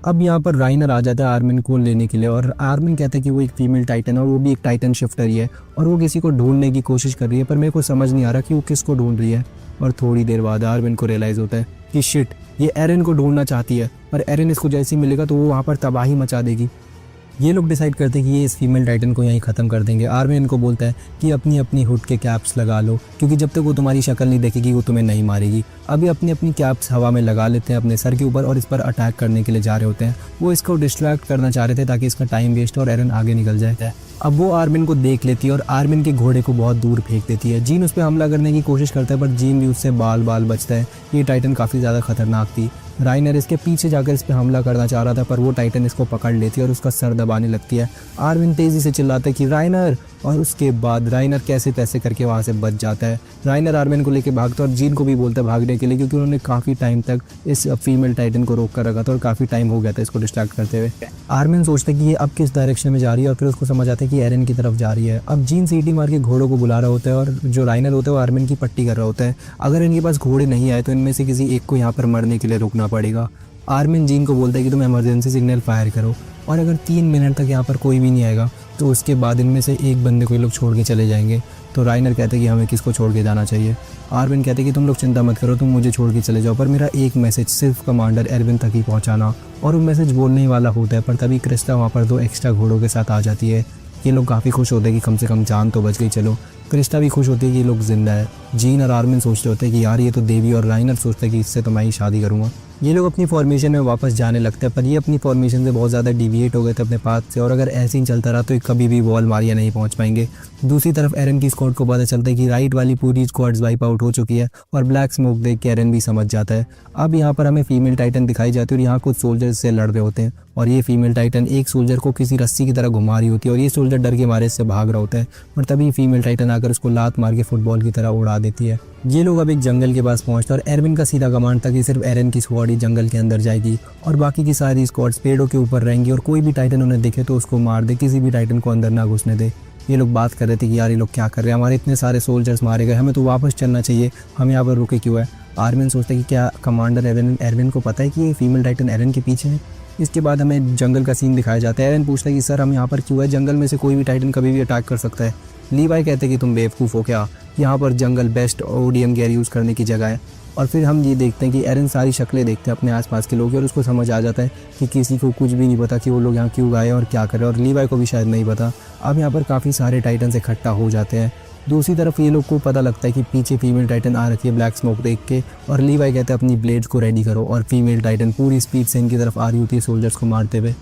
अब यहाँ पर राइनर आ जाता है आर्मिन को लेने के लिए और आर्मिन कहता है कि वो एक फीमेल टाइटन है और वो भी एक टाइटन शिफ्टर ही है और वो किसी को ढूंढने की कोशिश कर रही है पर मेरे को समझ नहीं आ रहा कि वो किसको ढूंढ रही है। और थोड़ी देर बाद आर्मिन को रियलाइज़ होता है कि शिट, ये एरन को ढूंढना चाहती है पर एरन इसको जैसे ही मिलेगा तो वो वहाँ पर तबाही मचा देगी। ये लोग डिसाइड करते हैं कि ये इस फीमेल टाइटन को यहीं ख़त्म कर देंगे। आर्मिन इनको बोलता है कि अपनी अपनी हुड के कैप्स लगा लो क्योंकि जब तक वो तुम्हारी शक्ल नहीं देखेगी वो तुम्हें नहीं मारेगी। अभी अपनी अपनी कैप्स हवा में लगा लेते हैं अपने सर के ऊपर और इस पर अटैक करने के लिए जा रहे होते हैं। वो इसको डिस्ट्रैक्ट करना चाह रहे थे ताकि इसका टाइम वेस्ट और एरन आगे निकल जाए। अब वो आर्मिन को देख लेती है और आर्मिन के घोड़े को बहुत दूर फेंक देती है। जीन उस पर हमला करने की कोशिश करता है पर जीन भी उससे बाल बचता है। ये टाइटन काफ़ी ज़्यादा खतरनाक थी। राइनर इसके पीछे जाकर इस पर हमला करना चाह रहा था पर वो टाइटन इसको पकड़ लेती है और उसका सर दबाने लगती है। आर्मिन तेज़ी से चिल्लाता है कि राइनर, और उसके बाद राइनर कैसे तैसे करके वहाँ से बच जाता है। राइनर आर्मिन को लेकर भागता है और जीन को भी बोलता है भागने के लिए क्योंकि उन्होंने काफ़ी टाइम तक इस फीमेल टाइटन को रोक कर रखा था और काफ़ी टाइम हो गया था इसको डिस्ट्रैक्ट करते हुए। आर्मिन सोचता है कि ये अब किस डायरेक्शन में जा रही है और फिर उसको समझ आता है कि एरन की तरफ जा रही है। अब जीन सीटी मार के घोड़ों को बुला रहा होता है और जो राइनर होता है वो आर्मिन की पट्टी कर रहा होता है। अगर इनके पास घोड़े नहीं आए तो इनमें से किसी एक को यहाँ पर मरने के लिए रुकना पड़ेगा। आर्मिन जीन को बोलता है कि तुम इमरजेंसी सिग्नल फायर करो और अगर 3 मिनट तक यहाँ पर कोई भी नहीं आएगा तो उसके बाद इनमें से एक बंदे को ये लोग छोड़ के चले जाएंगे। तो राइनर कहते हैं कि हमें किसको छोड़ के जाना चाहिए। आर्मिन कहते हैं कि तुम लोग चिंता मत करो, तुम मुझे छोड़ के चले जाओ पर मेरा एक मैसेज सिर्फ कमांडर एरविन तक ही पहुँचाना। और वो मैसेज बोलने ही वाला होता है पर तभी क्रिस्टा वहाँ पर 2 एक्स्ट्रा घोड़ों के साथ आ जाती है। ये लोग काफ़ी खुश होते हैं कि कम से कम जान तो बच गई। चलो, क्रिस्टा भी खुश होती है कि ये लोग जिंदा है। जीन और आर्मिन सोचते होते हैं कि यार ये तो देवी, और राइनर सोचता है कि इससे तो मैं ही शादी करूँगा। ये लोग अपनी फॉर्मेशन में वापस जाने लगते हैं पर ये अपनी फॉर्मेशन से बहुत ज़्यादा डिविएट हो गए थे अपने पाथ से और अगर ऐसे ही चलता रहा तो कभी भी वॉल मारिया नहीं पहुंच पाएंगे। दूसरी तरफ एरन की स्क्वाड को पता चलता है कि राइट वाली पूरी स्क्वाड्स वाइप आउट हो चुकी है और ब्लैक स्मोक देख के एरन भी समझ जाता है। अब यहाँ पर हमें फीमेल टाइटन दिखाई जाती है और यहाँ कुछ सोल्जर्स से लड़ रहे होते हैं और ये फीमेल टाइटन एक सोल्जर को किसी रस्सी की तरह घुमा रही होती है और ये सोल्जर डर के मारे इससे भाग रहा होता है और तभी फीमेल टाइटन आकर उसको लात मार के फुटबॉल की तरह उड़ा देती है। ये लोग अब एक जंगल के पास पहुंचते हैं और एरविन का सीधा कमांड था कि सिर्फ एरन की स्क्वाड ही जंगल के अंदर जाएगी और बाकी की सारी स्क्वाड्स पेड़ों के ऊपर रहेंगी और कोई भी टाइटन उन्हें दिखे तो उसको मार दे, किसी भी टाइटन को अंदर ना घुसने दे। ये लोग बात कर रहे थे कि यार ये लोग क्या कर रहे हैं, हमारे इतने सारे सोल्जर्स मारे गए, हमें तो वापस चलना चाहिए, हम यहाँ पर रुके क्यों है। आर्मिन सोचता है कि क्या कमांडर एरविन को पता है कि ये फीमेल टाइटन एरन के पीछे है। इसके बाद हमें जंगल का सीन दिखाया जाता है। एरन पूछता है कि सर हम यहाँ पर क्यों है, जंगल में से कोई भी टाइटन कभी भी अटैक कर सकता है। लीवाई कहते हैं कि तुम बेवकूफ़ हो क्या, यहाँ पर जंगल बेस्ट ओडीएम गियर यूज़ करने की जगह है। और फिर हम ये देखते हैं कि एरन सारी शक्लें देखते हैं अपने आसपास के लोग की और उसको समझ आ जाता है कि किसी को कुछ भी नहीं पता कि वो लोग यहाँ क्यों आए और क्या कर रहे हैं, और लीवाई को भी शायद नहीं पता। अब यहाँ पर काफ़ी सारे टाइटन्स इकट्ठा हो जाते हैं। दूसरी तरफ ये लोग को पता लगता है कि पीछे फीमेल टाइटन आ रखी है ब्लैक स्मोक देख के, और लीवाई कहते हैं अपनी ब्लेड्स को रेडी करो, और फीमेल टाइटन पूरी स्पीड से इनकी तरफ आ रही होती है सोल्जर्स को मारते हुए।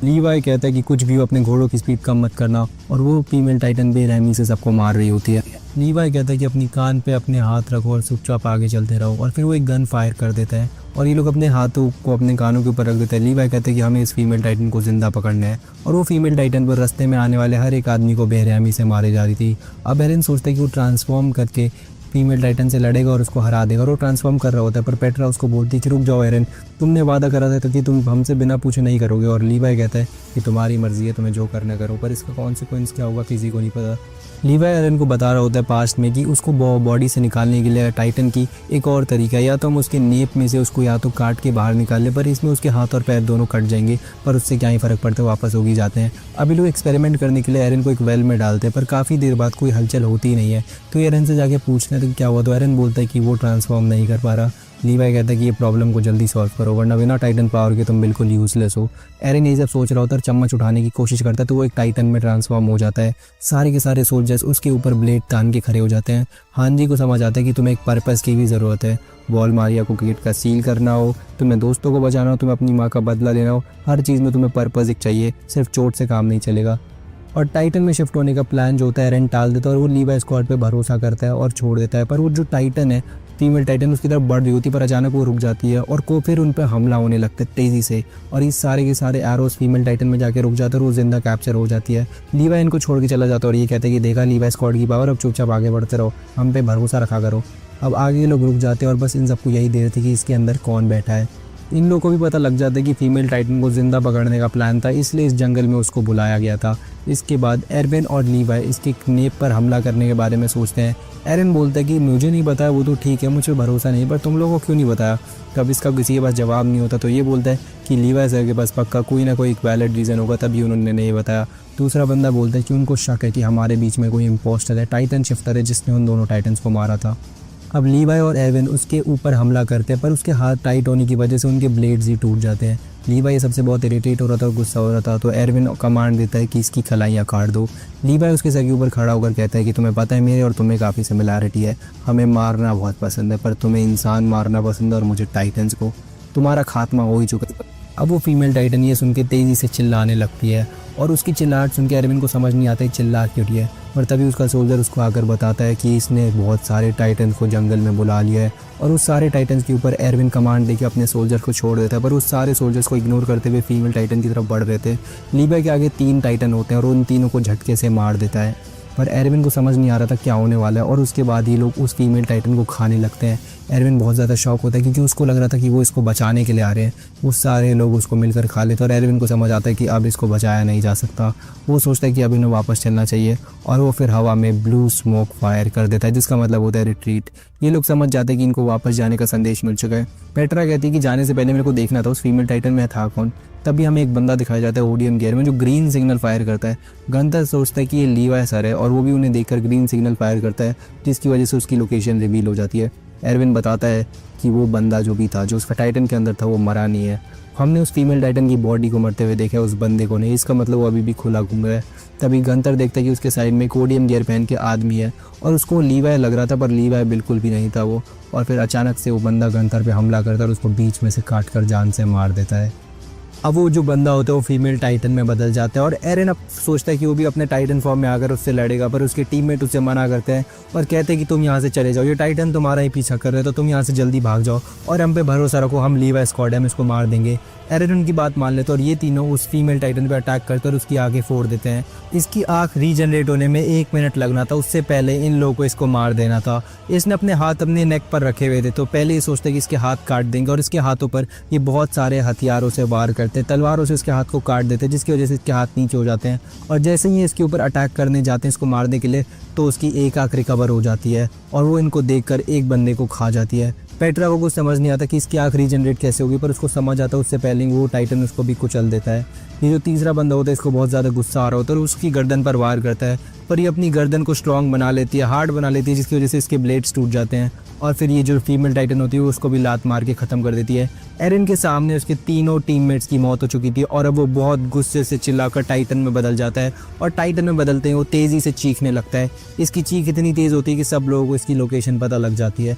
लीवाई कहता है कि कुछ भी हो अपने घोड़ों की स्पीड कम मत करना, और वो फीमेल टाइटन बेरहमी से सबको मार रही होती है। लीवाई कहता है कि अपनी कान पे अपने हाथ रखो और चुपचाप आगे चलते रहो, और फिर वो एक गन फायर कर देता है और ये लोग अपने हाथों को अपने कानों के ऊपर रख देते हैं। लीवाई कहते हैं कि हमें इस फीमेल टाइटन को जिंदा पकड़ना है, और वो फीमेल टाइटन पर रास्ते में आने वाले हर एक आदमी को बेरहमी से मारे जा रही थी। अब एरन सोचता है कि वो ट्रांसफॉर्म करके फीमेल टाइटन से लड़ेगा और उसको हरा देगा, और वो ट्रांसफॉर्म कर रहा होता है, पर पेट्रा उसको बोलती है कि रुक जाओ एरन, तुमने वादा करा था कि तुम हमसे बिना पूछे नहीं करोगे। और लीवाई कहता है कि तुम्हारी मर्जी है, तुम्हें जो करना करो, पर इसका कॉन्सिक्वेंस क्या होगा किसी को नहीं पता। लीवाई एरन को बता रहा होता है पास्ट में कि उसको बॉडी से निकालने के लिए टाइटन की एक और तरीका है, या तो हम उसके नेप में से उसको या तो काट के बाहर निकाल ले, पर इसमें उसके हाथ और पैर दोनों कट जाएंगे, पर उससे क्या ही फ़र्क पड़ता है, वापस होगी जाते हैं। अभी लोग एक्सपेरिमेंट करने के लिए एरन को एक वेल में डालते हैं, पर काफ़ी देर बाद कोई हलचल होती ही नहीं है। तो एरन से जाके पूछते हैं तो क्या हुआ, तो एरन बोलता है कि वो ट्रांसफॉर्म नहीं कर पा रहा। लीवाई कहता है कि ये प्रॉब्लम को जल्दी सॉल्व करो, वरना बिना टाइटन पावर के तुम बिल्कुल यूज़लेस हो। एरन ये सब सोच रहा होता है, चम्मच उठाने की कोशिश करता है तो वो एक टाइटन में ट्रांसफॉर्म हो जाता है। सारे के सारे सोल्जर्स उसके ऊपर ब्लेड तान के खड़े हो जाते हैं। हांजी को समझ आता है कि तुम्हें एक पर्पस की भी ज़रूरत है। वॉलमारिया को गेट का सील करना हो, तुम्हें दोस्तों को बचाना हो, तुम्हें अपनी माँ का बदला लेना हो, हर चीज़ में तुम्हें पर्पस एक चाहिए, सिर्फ चोट से काम नहीं चलेगा। और टाइटन में शिफ्ट होने का प्लान जो होता है एरन टाल देता है, और वो लीवाई स्क्वाड पे भरोसा करता है और छोड़ देता है। पर वो जो टाइटन है, फीमेल टाइटन, उसकी तरफ बढ़ रही होती है, पर अचानक वो रुक जाती है और को फिर उन पर हमला होने लगता है तेज़ी से, और इस सारे के सारे एरोस फीमेल टाइटन में जाके रुक जाते हैं और वो जिंदा कैप्चर हो जाती है। लीवाई इनको छोड़ के चला जाता है और ये कहते हैं कि देखा लीवाई स्क्वाड की पावर, अब चुपचाप आगे बढ़ते रहो, हम पे भरोसा रखा करो। अब आगे लोग रुक जाते हैं और बस इन सबको यही दे रहे थे कि इसके अंदर कौन बैठा है। इन लोगों को भी पता लग जाता है कि फीमेल टाइटन को ज़िंदा पकड़ने का प्लान था, इसलिए इस जंगल में उसको बुलाया गया था। इसके बाद एरन और लीवाई इसके नेप पर हमला करने के बारे में सोचते हैं। एरन बोलता है कि मुझे नहीं बताया वो तो ठीक है, मुझे भरोसा नहीं, पर तुम लोगों को क्यों नहीं बताया। तब इसका किसी के पास जवाब नहीं होता, तो ये बोलता है कि लीवाई सर के पास पक्का कोई ना कोई एक वैलिड रीज़न होगा, तभी उन्होंने नहीं बताया। दूसरा बंदा बोलता है कि उनको शक है कि हमारे बीच में कोई इम्पोस्टर है, टाइटन शिफ्टर है, जिसने उन दोनों टाइटन्स को मारा था। अब लीवाई और एरन उसके ऊपर हमला करते हैं, पर उसके हाथ टाइट होने की वजह से उनके ब्लेड्स ही टूट जाते हैं। लीवाई सबसे बहुत इरिटेट हो रहा था और गुस्सा हो रहा था, तो एरन कमांड देता है कि इसकी खलाइयाँ काट दो। लीवाई उसके सर के ऊपर खड़ा होकर कहता है कि तुम्हें पता है मेरे और तुम्हें काफ़ी सिमिलैरिटी है, हमें मारना बहुत पसंद है, पर तुम्हें इंसान मारना पसंद है और मुझे टाइटन्स को, तुम्हारा खात्मा हो ही चुका है। अब वो फीमेल टाइटन ये सुन के तेज़ी से चिल्लाने लगती है, और उसकी चिल्लाहट सुन के एरन को समझ नहीं आता है चिल्ला क्यों रही है। और तभी उसका सोल्जर उसको आकर बताता है कि इसने बहुत सारे टाइटन्स को जंगल में बुला लिया है, और उस सारे टाइटन्स के ऊपर एरन कमांड देके अपने सोल्जर को छोड़ देता है, पर उस सारे सोल्जर्स को इग्नोर करते हुए फीमेल टाइटन की तरफ बढ़ रहे थे। लीवाई के आगे 3 टाइटन होते हैं और उन तीनों को झटके से मार देता है, पर एरविन को समझ नहीं आ रहा था क्या होने वाला है, और उसके बाद ही लोग उस फीमेल टाइटन को खाने लगते हैं। एरविन बहुत ज़्यादा शौक होता है क्योंकि उसको लग रहा था कि वो इसको बचाने के लिए आ रहे हैं। वो सारे लोग उसको मिलकर खा लेते हैं और एरविन को समझ आता है कि अब इसको बचाया नहीं जा सकता। वो सोचता है कि अब इन्हें वापस चलना चाहिए, और वो फिर हवा में ब्लू स्मोक फायर कर देता है, जिसका मतलब होता है रिट्रीट। ये लोग समझ जाते हैं कि इनको वापस जाने का संदेश मिल चुका है। पेट्रा कहती है कि जाने से पहले मेरे को देखना था उस फीमेल टाइटन में था कौन। तभी हमें एक बंदा दिखाया जाता है ओडियम गियर में जो ग्रीन सिग्नल फायर करता है। गंतर सोचता है कि ये लीवाई सर है, और वो भी उन्हें देखकर ग्रीन सिग्नल फायर करता है, जिसकी वजह से उसकी लोकेशन रिवील हो जाती है। एरविन बताता है कि वो बंदा जो भी था, जो उसका टाइटन के अंदर था, वो मरा नहीं है। हमने उस फीमेल टाइटन की बॉडी को मरते हुए देखा है, उस बंदे को नहीं, इसका मतलब वो अभी भी खुला घूम रहा है। तभी गंतर देखता है कि उसके साइड में एक ओडियम गियर पहन के आदमी है, और उसको लीवाई लग रहा था, पर लीवाई बिल्कुल भी नहीं था वो। और फिर अचानक से वो बंदा गंतर पे हमला करता है और उसको बीच में से काट कर जान से मार देता है। अब वो जो बंदा होता है वो फीमेल टाइटन में बदल जाता है, और एरन अब सोचता है कि वो भी अपने टाइटन फॉर्म में आकर उससे लड़ेगा, पर उसके टीममेट उससे मना करते हैं और कहते हैं कि तुम यहाँ से चले जाओ, ये टाइटन तुम्हारा ही पीछा कर रहे हैं, तो तुम यहाँ से जल्दी भाग जाओ और हम पे भरोसा रखो, हम लीवाई स्क्वाड है, हम इसको मार देंगे। एरन उनकी बात मान लेते हैं और ये तीनों उस फीमेल टाइटन पे अटैक करते और उसकी आंखें फोड़ देते हैं। इसकी आंख रीजनरेट होने में 1 मिनट लगना था, उससे पहले इन लोगों को इसको मार देना था। इसने अपने हाथ अपने नेक पर रखे हुए थे, तो पहले ये सोचते कि इसके हाथ काट देंगे, और इसके हाथों पर ये बहुत सारे हथियारों से वार करते, तलवारों से इसके हाथ को काट देते, जिसकी वजह से इसके हाथ नीचे हो जाते हैं। और जैसे ही इसके ऊपर अटैक करने जाते हैं इसको मारने के लिए, तो उसकी एक आंख रिकवर हो जाती है और वो इनको देखकर एक बंदे को खा जाती है। पेट्रा को कुछ समझ नहीं आता कि इसकी आँख रीजनरेट कैसे होगी, पर उसको समझ आता है उससे पहले ही वो टाइटन उसको भी कुचल देता है। ये जो तीसरा बंदा होता है इसको बहुत ज़्यादा गुस्सा आ रहा होता है और उसकी गर्दन पर वार करता है, पर ये अपनी गर्दन को स्ट्रॉन्ग बना लेती है, हार्ड बना लेती है, जिसकी वजह से इसके ब्लेड्स टूट जाते हैं और फिर ये जो फीमेल टाइटन होती है उसको भी लात मार के ख़त्म कर देती है। एरन के सामने उसके तीनों टीममेट्स की मौत हो चुकी थी और अब वो बहुत गुस्से से चिल्लाकर टाइटन में बदल जाता है और टाइटन में बदलते ही वो तेज़ी से चीखने लगता है। इसकी चीख इतनी तेज़ होती है कि सब लोगों को इसकी लोकेशन पता लग जाती है।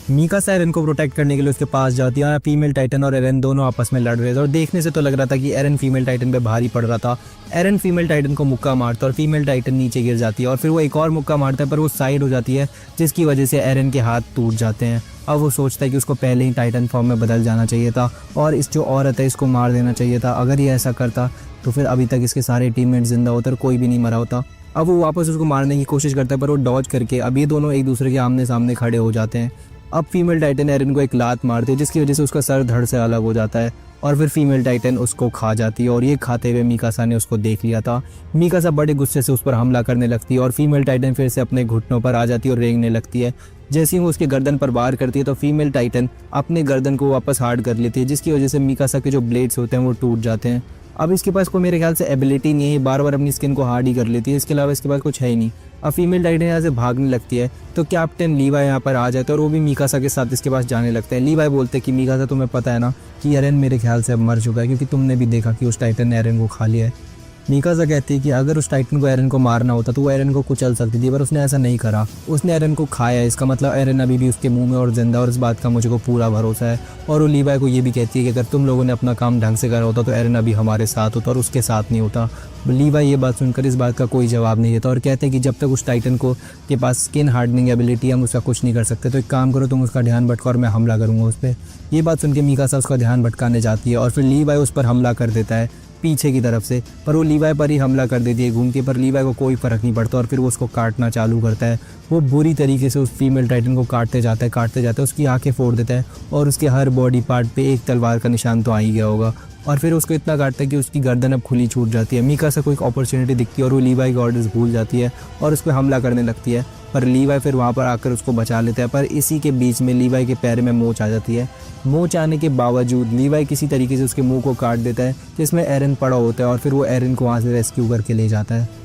मीकासा एरन को प्रोटेक्ट करने के लिए उसके पास जाती है और फीमेल टाइटन और एरन दोनों आपस में लड़ रहे थे और देखने से तो लग रहा था कि एरन फीमेल टाइटन पे भारी पड़ रहा था। एरन फीमेल टाइटन को मुक्का मारता है और फीमेल टाइटन नीचे गिर जाती है और फिर वो एक और मुक्का मारता है, पर वो साइड हो जाती है, जिसकी वजह से एरन के हाथ टूट जाते हैं। अब वो सोचता है कि उसको पहले ही टाइटन फॉर्म में बदल जाना चाहिए था और इस जो औरत है इसको मार देना चाहिए था। अगर ये ऐसा करता तो फिर अभी तक इसके सारे टीममेट जिंदा होते और कोई भी नहीं मरा होता। अब वो वापस उसको मारने की कोशिश करता है, पर वो डॉज करके अब ये दोनों एक दूसरे के आमने सामने खड़े हो जाते हैं। अब फीमेल टाइटन एरन को एक लात मारती है, जिसकी वजह से उसका सर धड़ से अलग हो जाता है और फिर फीमेल टाइटन उसको खा जाती है और ये खाते हुए मीकासा ने उसको देख लिया था। मीकासा बड़े गुस्से से उस पर हमला करने लगती है और फीमेल टाइटन फिर से अपने घुटनों पर आ जाती है और रेंगने लगती है। जैसे ही वो उसके गर्दन पर वार करती है तो फीमेल टाइटन अपने गर्दन को वापस हार्ड कर लेती है, जिसकी वजह से मीकासा के जो ब्लेड्स होते हैं वो टूट जाते हैं। अब इसके पास कोई मेरे ख्याल से एबिलिटी नहीं है, बार बार अपनी स्किन को हार्ड ही कर लेती है, इसके अलावा इसके पास कुछ है ही नहीं। अब फीमेल टाइटन यहाँ से भागने लगती है तो कैप्टन लीवाई यहाँ पर आ जाता है और वो भी मीकासा के साथ इसके पास जाने लगते हैं। लीवाई बोलते हैं कि मीकासा तुम्हें पता है ना कि एरन मेरे ख्याल से अब मर चुका है, क्योंकि तुमने भी देखा कि उस टाइटन ने एरन को खा लिया है। मीकासा कहती है कि अगर उस टाइटन को एरन को मारना होता तो वो एरन को कुचल सकती थी, पर उसने ऐसा नहीं करा, उसने एरन को खाया। इसका मतलब एरन अभी भी उसके मुंह में और जिंदा, और इस बात का मुझे को पूरा भरोसा है। और वो लीवाई को ये भी कहती है कि अगर तुम लोगों ने अपना काम ढंग से करा होता तो एरन अभी हमारे साथ होता और उसके साथ नहीं होता। लीवाई ये बात सुनकर इस बात का कोई जवाब नहीं देता और कहते हैं कि जब तक उस टाइटन को के पास स्किन हार्डनिंग एबिलिटी हम उसका कुछ नहीं कर सकते, तो एक काम करो तुम उसका ध्यान भटकाओ और मैं हमला करूँगा उस पर। ये बात सुन के मीकासा उसका ध्यान भटकाने जाती है और फिर लीवाई उस पर हमला कर देता है पीछे की तरफ से, पर वो लीवाई पर ही हमला कर देती है घूम के, पर लीवाई को कोई फ़र्क नहीं पड़ता और फिर वो उसको काटना चालू करता है। वो बुरी तरीके से उस फीमेल टाइटन को काटते जाता है, उसकी आंखें फोड़ देता है और उसके हर बॉडी पार्ट पे एक तलवार का निशान तो आ ही गया होगा और फिर उसको इतना काटता है कि उसकी गर्दन अब खुली छूट जाती है। मीकासा को एक अपॉर्चुनिटी दिखती है और वो लीवाई के ऑर्डर्स भूल जाती है और उस पर हमला करने लगती है, पर लीवाई फिर वहाँ पर आकर उसको बचा लेता है। पर इसी के बीच में लीवाई के पैर में मोच आ जाती है। मोच आने के बावजूद लीवाई किसी तरीके से उसके मुंह को काट देता है, जिसमें एरन पड़ा होता है और फिर वो एरन को वहाँ से रेस्क्यू करके ले जाता है।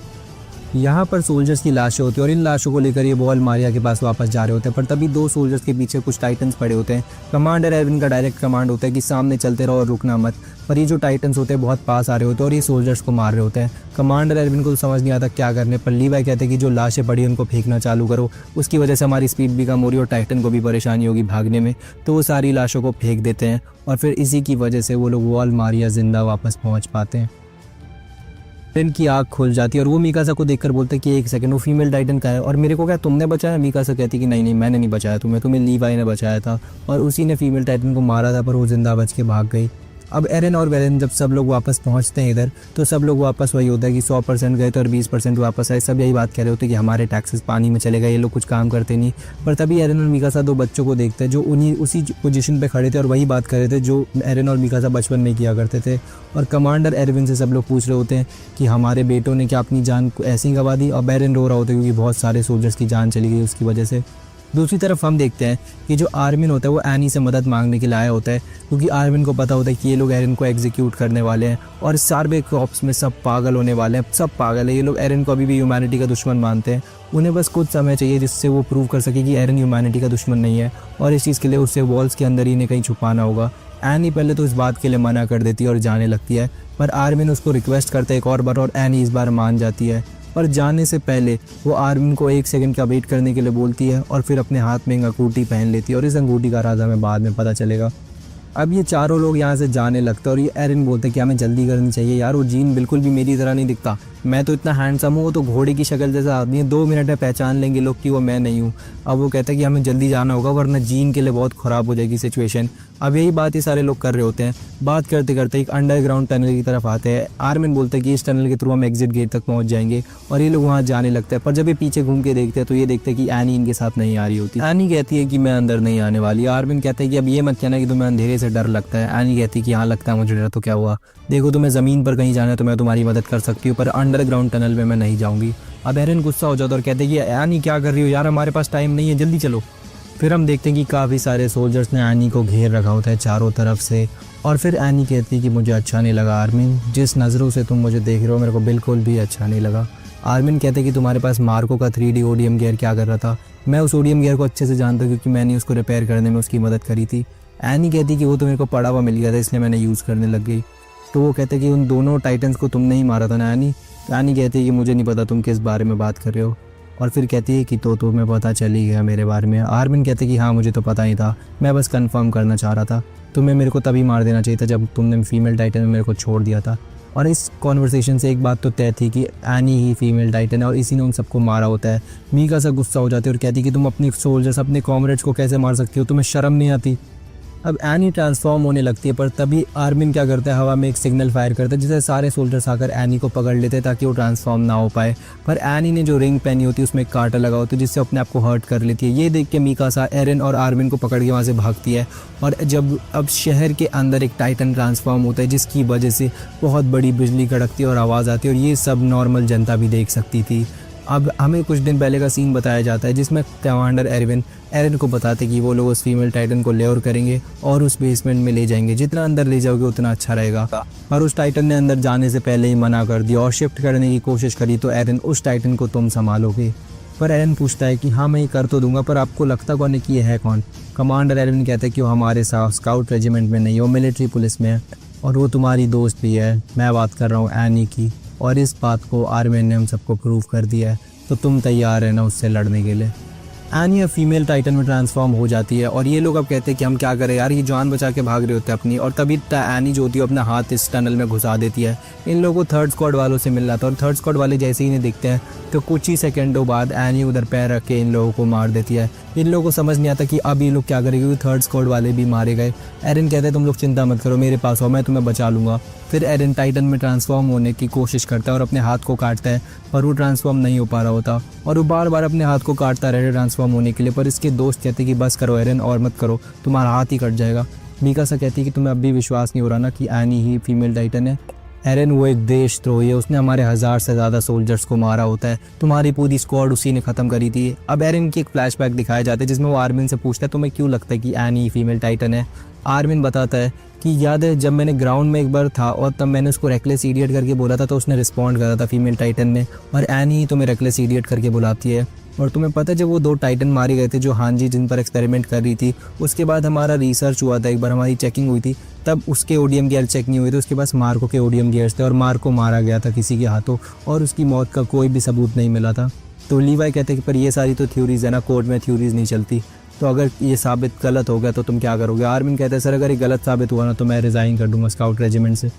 यहाँ पर सोल्जर्स की लाशें होती है और इन लाशों को लेकर ये वॉल मारिया के पास वापस जा रहे होते हैं, पर तभी दो सोल्जर्स के पीछे कुछ टाइटन्स पड़े होते हैं। कमांडर एरविन का डायरेक्ट कमांड होता है कि सामने चलते रहो और रुकना मत, पर ये जो टाइटन्स होते हैं बहुत पास आ रहे होते हैं और ये सोल्जर्स को मार रहे होते हैं। कमांडर एरविन को तो समझ नहीं आता क्या करने, पर लीवाई कहते हैं कि जो लाशें पड़ी उनको फेंकना चालू करो, उसकी वजह से हमारी स्पीड भी कम हो रही है और टाइटन को भी परेशानी होगी भागने में। तो वो सारी लाशों को फेंक देते हैं और फिर इसी की वजह से वो लोग वॉल मारिया जिंदा वापस पहुँच पाते हैं। एरन की आँख खुल जाती है और वो मीकासा को देखकर बोलते हैं कि एक सेकंड, वो फीमेल टाइटन का है और मेरे को क्या तुमने बचाया? मीकासा कहती है कि नहीं मैंने नहीं बचाया तुम्हें लीवाई ने बचाया था और उसी ने फीमेल टाइटन को मारा था, पर वो जिंदा बच के भाग गई। अब एरन और वेरन जब सब लोग वापस पहुंचते हैं इधर, तो सब लोग वापस वही होता है कि 100% गए थे और 20% वापस आए। सब यही बात कह रहे होते हैं कि हमारे टैक्सेस पानी में चले गए, ये लोग कुछ काम करते नहीं। पर तभी एरन और मीकासा दो बच्चों को देखते हैं जो उसी पोजीशन पे खड़े थे और वही बात कर रहे थे जो एरन और मीकासा बचपन में किया करते थे। और कमांडर एरविन से सब लोग पूछ रहे होते हैं कि हमारे बेटों ने क्या अपनी जान ऐसी गंवा दी। और एरन रो रहा होता है क्योंकि बहुत सारे सोल्जर्स की जान चली गई उसकी वजह से। दूसरी तरफ हम देखते हैं कि जो आर्मिन होता है वो एनी से मदद मांगने के लिए आया होता है, क्योंकि आर्मिन को पता होता है कि ये लोग एरन को एग्जीक्यूट करने वाले हैं और सार्बे कॉप्स में सब पागल होने वाले हैं, सब पागल है। ये लोग एरन को अभी भी ह्यूमैनिटी का दुश्मन मानते हैं। उन्हें बस कुछ समय चाहिए जिससे वो प्रूव कर सके कि एरन ह्यूमैनिटी का दुश्मन नहीं है और इस चीज़ के लिए उससे वॉल्स के अंदर ही इन्हें कहीं छुपाना होगा। एनी पहले तो इस बात के लिए मना कर देती है और जाने लगती है, पर आर्मिन उसको रिक्वेस्ट करता है एक और बार और एनी इस बार मान जाती है। पर जाने से पहले वो आर्मिन को 1 सेकंड का वेट करने के लिए बोलती है और फिर अपने हाथ में एक अंगूठी पहन लेती है और इस अंगूठी का राज हमें बाद में पता चलेगा। अब ये चारों लोग यहाँ से जाने लगते हैं और ये एरन बोलते हैं कि हमें जल्दी करनी चाहिए यार, वो जीन बिल्कुल भी मेरी तरह नहीं दिखता, मैं तो इतना हैंडसम हूँ, वो तो घोड़े की शक्ल जैसा आदमी है, 2 मिनट में पहचान लेंगे लोग कि वो मैं नहीं हूँ। अब वो कहता है कि हमें जल्दी जाना होगा वरना जीन के लिए बहुत ख़राब हो जाएगी सिचुएशन। अब यही बात ये सारे लोग कर रहे होते हैं। बात करते करते एक अंडरग्राउंड टनल की तरफ आते हैं। आर्मिन बोलते हैं कि इस टनल के थ्रू हम एग्जिट गेट तक पहुँच जाएंगे और ये लोग वहाँ जाने लगते हैं। पर जब ये पीछे घूम के देखते हैं तो ये देखते हैं कि एनी इनके साथ नहीं आ रही होती। एनी कहती है कि मैं अंदर नहीं आने वाली। आर्मिन कहता है कि अब ये मत कहना कि तुम्हें अंधेरे से डर लगता है। एनी कहती है कि हाँ लगता है मुझे डर, तो क्या हुआ, देखो तुम्हें ज़मीन पर कहीं जाना है तो मैं तुम्हारी मदद कर सकती हूँ, पर अंडरग्राउंड टनल में मैं नहीं जाऊँगी। अब एरन गुस्सा हो जाता है और कहते हैं कि एनी क्या कर रही हो यार, हमारे पास टाइम नहीं है, जल्दी चलो। फिर हम देखते हैं कि काफ़ी सारे सोल्जर्स ने एनी को घेर रखा होता है चारों तरफ से। और फिर एनी कहती है कि मुझे अच्छा नहीं लगा आर्मिन, जिस नज़रों से तुम मुझे देख रहे हो मेरे को बिल्कुल भी अच्छा नहीं लगा। आर्मिन कहते हैं कि तुम्हारे पास मार्को का 3D ओडियम गियर क्या कर रहा था। मैं उस ओडियम गियर को अच्छे से जानता हूँ क्योंकि मैंने उसको रिपेयर करने में उसकी मदद करी थी। एनी कहती कि वो तो मेरे को पड़ा हुआ मिल गया था इसलिए मैंने यूज़ करने लग गई। तो वो कहते कि उन दोनों टाइटन्स को तुमने ही मारा था ना एनी। तो एनी कहती है कि मुझे नहीं पता तुम किस बारे में बात कर रहे हो। और फिर कहती है कि तो तुम्हें पता चल ही गया मेरे बारे में। आर्मिन कहते कि हाँ मुझे तो पता ही था, मैं बस कंफर्म करना चाह रहा था। तुम्हें मेरे को तभी मार देना चाहिए था जब तुमने फीमेल टाइटन में मेरे को छोड़ दिया था। और इस कॉन्वर्सेशन से एक बात तो तय थी कि एनी ही फीमेल टाइटन है और इसी ने उन सबको मारा होता है। मीका सा गुस्सा हो जाती है और कहती कि तुम अपने सोल्जर्स अपने कॉमरेड्स को कैसे मार सकती हो, तुम्हें शर्म नहीं आती। अब एनी ट्रांसफॉर्म होने लगती है पर तभी आर्मिन क्या करता है, हवा में एक सिग्नल फायर करता है जिससे सारे सोल्जर्स आकर एनी को पकड़ लेते हैं ताकि वो ट्रांसफॉर्म ना हो पाए। पर एनी ने जो रिंग पहनी होती है उसमें एक कांटा लगा होता है जिससे अपने आप को हर्ट कर लेती है। ये देख के मीकासा एरन और आर्मिन को पकड़ के वहाँ से भागती है। और जब अब शहर के अंदर एक टाइटन ट्रांसफॉर्म होता है जिसकी वजह से बहुत बड़ी बिजली कड़कती है और आवाज़ आती है और ये सब नॉर्मल जनता भी देख सकती थी। अब हमें कुछ दिन पहले का सीन बताया जाता है जिसमें कमांडर एरन को बताते कि वो लोग उस फीमेल टाइटन को लेयर करेंगे और उस बेसमेंट में ले जाएंगे। जितना अंदर ले जाओगे उतना अच्छा रहेगा। पर उस टाइटन ने अंदर जाने से पहले ही मना कर दिया और शिफ्ट करने की कोशिश करी तो एरन उस टाइटन को तुम संभालोगे। पर एरन पूछता है कि हाँ मैं ये कर तो दूंगा पर आपको लगता कौन है कि ये है कौन। कमांडर एरन कहता है कि वो हमारे साथ स्काउट रेजिमेंट में नहीं, वो मिलिट्री पुलिस में है और वो तुम्हारी दोस्त भी है। मैं बात कर रहा हूँ एनी की और इस बात को आर्मिन ने हम सबको प्रूव कर दिया है। तो तुम तैयार है ना उससे लड़ने के लिए। एनी अब फीमेल टाइटन में ट्रांसफॉर्म हो जाती है और ये लोग अब कहते हैं कि हम क्या करें यार, ये जान बचा के भाग रहे होते हैं अपनी। और तभी एनी जो होती है अपना हाथ इस टनल में घुसा देती है। इन लोगों को थर्ड स्क्वाड वालों से मिल रहा था और थर्ड स्क्वाड वाले जैसे ही इन्हें दिखते हैं तो कुछ ही सेकंडों बाद एनी उधर पैर रख के इन लोगों को मार देती है। इन लोगों को समझ नहीं आता कि अब ये लोग क्या करेंगे क्योंकि थर्ड स्क्वाड वाले भी मारे गए। एरन कहते हैं तुम लोग चिंता मत करो, मेरे पास हो, मैं तुम्हें बचा लूँगा। फिर एरन टाइटन में ट्रांसफॉर्म होने की कोशिश करता है और अपने हाथ को काटता है पर वो ट्रांसफॉर्म नहीं हो पा रहा होता और वो बार बार अपने हाथ को काटता रहे ट्रांसफॉर्म होने के लिए। पर इसके दोस्त कहते कि बस करो एरन और मत करो, तुम्हारा हाथ ही कट जाएगा। मीकासा कहती है कि तुम्हें अब भी विश्वास नहीं हो रहा ना कि एनी ही फीमेल टाइटन है। एरन वो एक देशद्रोही है, उसने हमारे 1000 से ज़्यादा सोल्जर्स को मारा होता है, तुम्हारी पूरी स्क्वाड उसी ने ख़त्म करी थी। अब एरन की एक फ्लैशबैक दिखाया जाता है जिसमें वो आर्मिन से पूछता है तुम्हें क्यों लगता है कि एनी फीमेल टाइटन है। आर्मिन बताता है कि याद है जब मैंने ग्राउंड में एक बार था और तब मैंने उसको रेकलेस इडियट करके बोला था तो उसने रिस्पॉन्ड करा था फीमेल टाइटन ने, और एनी तुम्हें रेकलेस इडियट करके बुलाती है। और तुम्हें पता है जब वो 2 टाइटन मारे गए थे जो हांजी जिन पर एक्सपेरिमेंट कर रही थी, उसके बाद हमारा रिसर्च हुआ था, एक बार हमारी चेकिंग हुई थी, तब उसके ओडियम गियर चेक नहीं हुए थे, उसके पास मार्को के ओडियम गियर्स थे और मार्को मारा गया था किसी के हाथों और उसकी मौत का कोई भी सबूत नहीं मिला था। तो लीवाई कहते हैं कि पर ये सारी तो थ्योरीज है ना, कोर्ट में थ्योरीज नहीं चलती, तो अगर ये साबित गलत हो गया तो तुम क्या करोगे। आर्मिन कहते हैं सर अगर ये गलत साबित हुआ ना तो मैं रिज़ाइन कर दूंगा स्काउट रेजिमेंट से।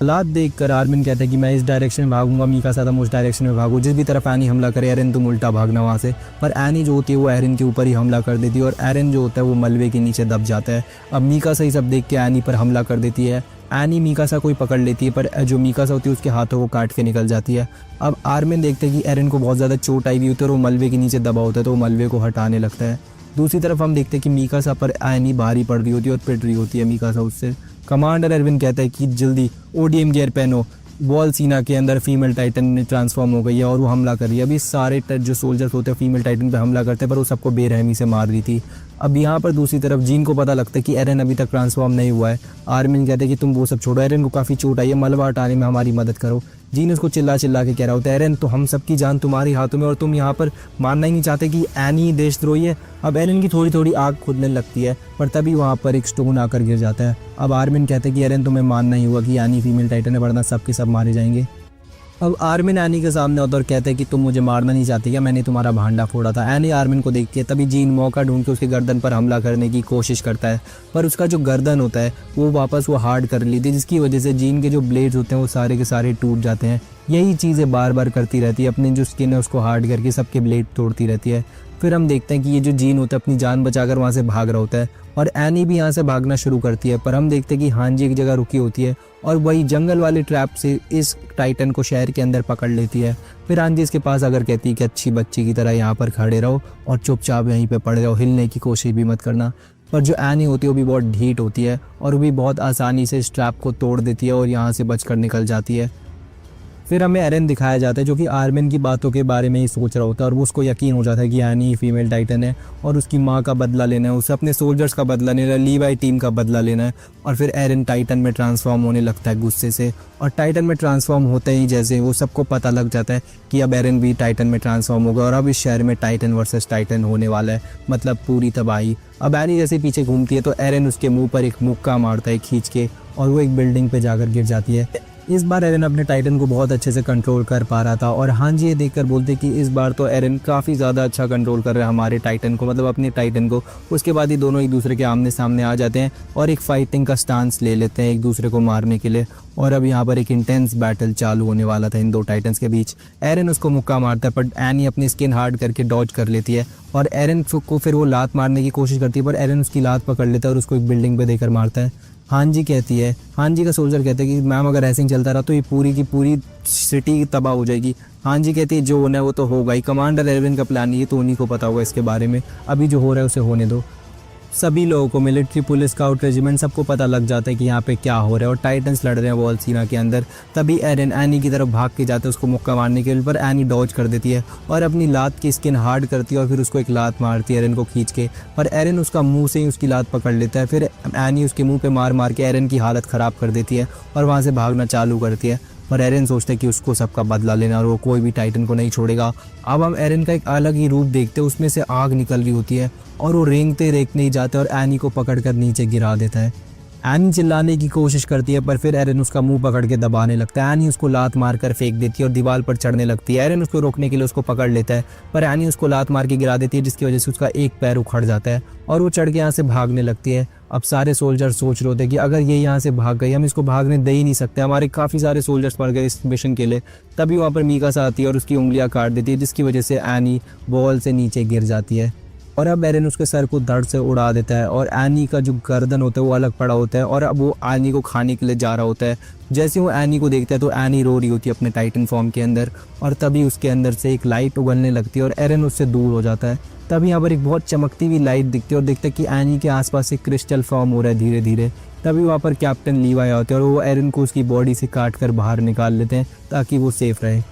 हालात देखकर आर्मिन कहता है कि मैं इस डायरेक्शन में भागूंगा, मीकासा तुम उस डायरेक्शन में भागो, जिस भी तरफ एनी हमला करे एरन तुम उल्टा भागना वहाँ से। पर एनी जो होती है वो एरन के ऊपर ही हमला कर देती है और एरन जो होता है वो मलबे के नीचे दब जाता है। अब मीकासा ये सब देख के एनी पर हमला कर देती है। एनी मीकासा को ही पकड़ लेती है पर जो मीकासा होती है उसके हाथों को काट के निकल जाती है। अब आर्मिन देखते हैं कि एरन को बहुत ज़्यादा चोट आई हुई होती है और वो मलबे के नीचे दबा होता है तो वो मलबे को हटाने लगता है। दूसरी तरफ हम देखते हैं कि मीकासा पर एनी भारी पड़ रही होती है और पिट रही होती है मीकासा उससे। कमांडर एरविन कहता है कि जल्दी ओडीएम गियर पहनो, वॉल सीना के अंदर फीमेल टाइटन ने ट्रांसफॉर्म हो गई है और वो हमला कर रही है। अभी सारे जो सोल्जर्स होते हैं फीमेल टाइटन पे हमला करते हैं पर वो सबको बेरहमी से मार रही थी। अब यहाँ पर दूसरी तरफ जीन को पता लगता है कि एरन अभी तक ट्रांसफॉर्म नहीं हुआ है। आर्मिन कहते हैं कि तुम वो सब छोड़ो, एरन को काफ़ी चोट आई है, मलबा हटाने में हमारी मदद करो। जीन उसको चिल्ला चिल्ला के कह रहा होता है एरन तो हम सबकी जान तुम्हारी हाथों में और तुम यहाँ पर मानना ही नहीं चाहते कि एनी देशद्रोही है। अब एरन की थोड़ी थोड़ी आग खुदने लगती है पर तभी वहाँ पर एक स्टोन आकर गिर जाता है। अब आर्मिन कहते हैं कि एरन तुम्हें मानना ही हुआ कि एनी फीमेल टाइटन है वरना सबके सब मारे जाएंगे। अब आर्मिन एनी के सामने होता और कहते हैं कि तुम मुझे मारना नहीं चाहती क्या, मैंने तुम्हारा भांडा फोड़ा था। एनी आर्मिन को देख के तभी जीन मौका ढूंढ के उसके गर्दन पर हमला करने की कोशिश करता है पर उसका जो गर्दन होता है वो वापस वो हार्ड कर ली थी जिसकी वजह से जीन के जो ब्लेड्स होते हैं वो सारे के सारे टूट जाते हैं। यही चीज़ें बार बार करती रहती है, अपनी जो स्किन है उसको हार्ड करके सबके ब्लेड तोड़ती रहती है। फिर हम देखते हैं कि ये जो जीन होता है अपनी जान बचाकर वहाँ से भाग रहा होता है और एनी भी यहाँ से भागना शुरू करती है पर हम देखते हैं कि हांजी एक जगह रुकी होती है और वही जंगल वाले ट्रैप से इस टाइटन को शहर के अंदर पकड़ लेती है। फिर हांजी इसके पास अगर कहती है कि अच्छी बच्ची की तरह यहाँ पर खड़े रहो और चुपचाप यहीं पे पड़े रहो, हिलने की कोशिश भी मत करना। पर जो एनी होती है वो भी बहुत ढीठ होती है और वो भी बहुत आसानी से इस ट्रैप को तोड़ देती है और यहाँ से बचकर निकल जाती है। फिर हमें एरन दिखाया जाता है जो कि आर्मिन की बातों के बारे में ही सोच रहा होता है और वो उसको यकीन हो जाता है कि एनी फीमेल टाइटन है और उसकी माँ का बदला लेना है, उसे अपने सोल्जर्स का बदला लेना है, लीवाई टीम का बदला लेना है। और फिर एरन टाइटन में ट्रांसफॉर्म होने लगता है गुस्से से, और टाइटन में ट्रांसफॉर्म होते ही जैसे वो सबको पता लग जाता है कि अब एरन भी टाइटन में ट्रांसफॉर्म होगा और अब इस शहर में टाइटन वर्सेस टाइटन होने वाला है, मतलब पूरी तबाही। अब एनी जैसे पीछे घूमती है तो एरन उसके मुंह पर एक मुक्का मारता है खींच के और वो एक बिल्डिंग पे जाकर गिर जाती है। इस बार एरन अपने टाइटन को बहुत अच्छे से कंट्रोल कर पा रहा था और हाँ जी ये देखकर बोलते कि इस बार तो एरन काफ़ी ज़्यादा अच्छा कंट्रोल कर रहा है हमारे टाइटन को, मतलब अपने टाइटन को। उसके बाद ही दोनों एक दूसरे के आमने सामने आ जाते हैं और एक फाइटिंग का स्टांस ले लेते हैं एक दूसरे को मारने के लिए। और अब यहाँ पर एक इंटेंस बैटल चालू होने वाला था इन दो टाइटन्स के बीच। एरन उसको मुक्का मारता है पर एनी अपनी स्किन हार्ड करके डॉज कर लेती है और एरन को फिर वो लात मारने की कोशिश करती है पर एरन उसकी लात पकड़ लेता है और उसको एक बिल्डिंग पे देकर मारता है। हांजी कहती है, हांजी का सोल्जर कहता है कि मैम अगर ऐसे ही चलता रहा तो ये पूरी की पूरी सिटी तबाह हो जाएगी। हांजी कहती है जो होना है वो तो होगा ही, कमांडर एरविन का प्लान ये तो उन्हीं को पता होगा इसके बारे में, अभी जो हो रहा है उसे होने दो। सभी लोगों को, मिलिट्री, पुलिस, स्काउट, रेजिमेंट, सबको पता लग जाता है कि यहाँ पे क्या हो रहा है और टाइटन्स लड़ रहे हैं वॉल सीना के अंदर। तभी एरन एनी की तरफ भाग के जाते हैं उसको मुक्का मारने के लिए, पर एनी डॉज कर देती है और अपनी लात की स्किन हार्ड करती है और फिर उसको एक लात मारती है एरन को खींच के, पर एरन उसका मुंह से ही उसकी लात पकड़ लेता है। फिर एनी उसके मुंह पे मार मार के एरन की हालत ख़राब कर देती है और वहाँ से भागना चालू करती है। पर एरन सोचता है कि उसको सबका बदला लेना और वो कोई भी टाइटन को नहीं छोड़ेगा। अब हम एरन का एक अलग ही रूप देखते हैं, उसमें से आग निकल रही होती है और वो रेंगते रेंगते ही जाते हैं और एनी को पकड़कर नीचे गिरा देता है। एनी चिल्लाने की कोशिश करती है पर फिर एरन उसका मुंह पकड़ के दबाने लगता है। एनी उसको लात मारकर फेंक देती है और दीवार पर चढ़ने लगती है। एरन उसको रोकने के लिए उसको पकड़ लेता है पर एनी उसको लात मार के गिरा देती है जिसकी वजह से उसका एक पैर उखड़ जाता है और वो चढ़ के यहाँ से भागने लगती है। अब सारे सोल्जर सोच रहे होते हैं कि अगर ये यहाँ से भाग गई, हम इसको भागने दे ही नहीं सकते, हमारे काफ़ी सारे सोल्जर्स मर गए इस मिशन के लिए। तभी वहाँ पर मीकासा आती है और उसकी उंगलियाँ काट देती है जिसकी वजह से एनी बॉल से नीचे गिर जाती है और अब एरन उसके सर को धड़ से उड़ा देता है और एनी का जो गर्दन होता है वो अलग पड़ा होता है और अब वो एनी को खाने के लिए जा रहा होता है। जैसे वो एनी को देखता है तो एनी रो रही होती है अपने टाइटन फॉर्म के अंदर और तभी उसके अंदर से एक लाइट उगलने लगती है और एरन उससे दूर हो जाता है। तभी यहाँ पर एक बहुत चमकती हुई लाइट दिखती है और देखता है कि एनी के आसपास एक क्रिस्टल फॉर्म हो रहा है धीरे धीरे। तभी वहाँ पर कैप्टन लीवाई आते हैं और वो एरन को उसकी बॉडी से काट कर बाहर निकाल लेते हैं ताकि वो सेफ रहे।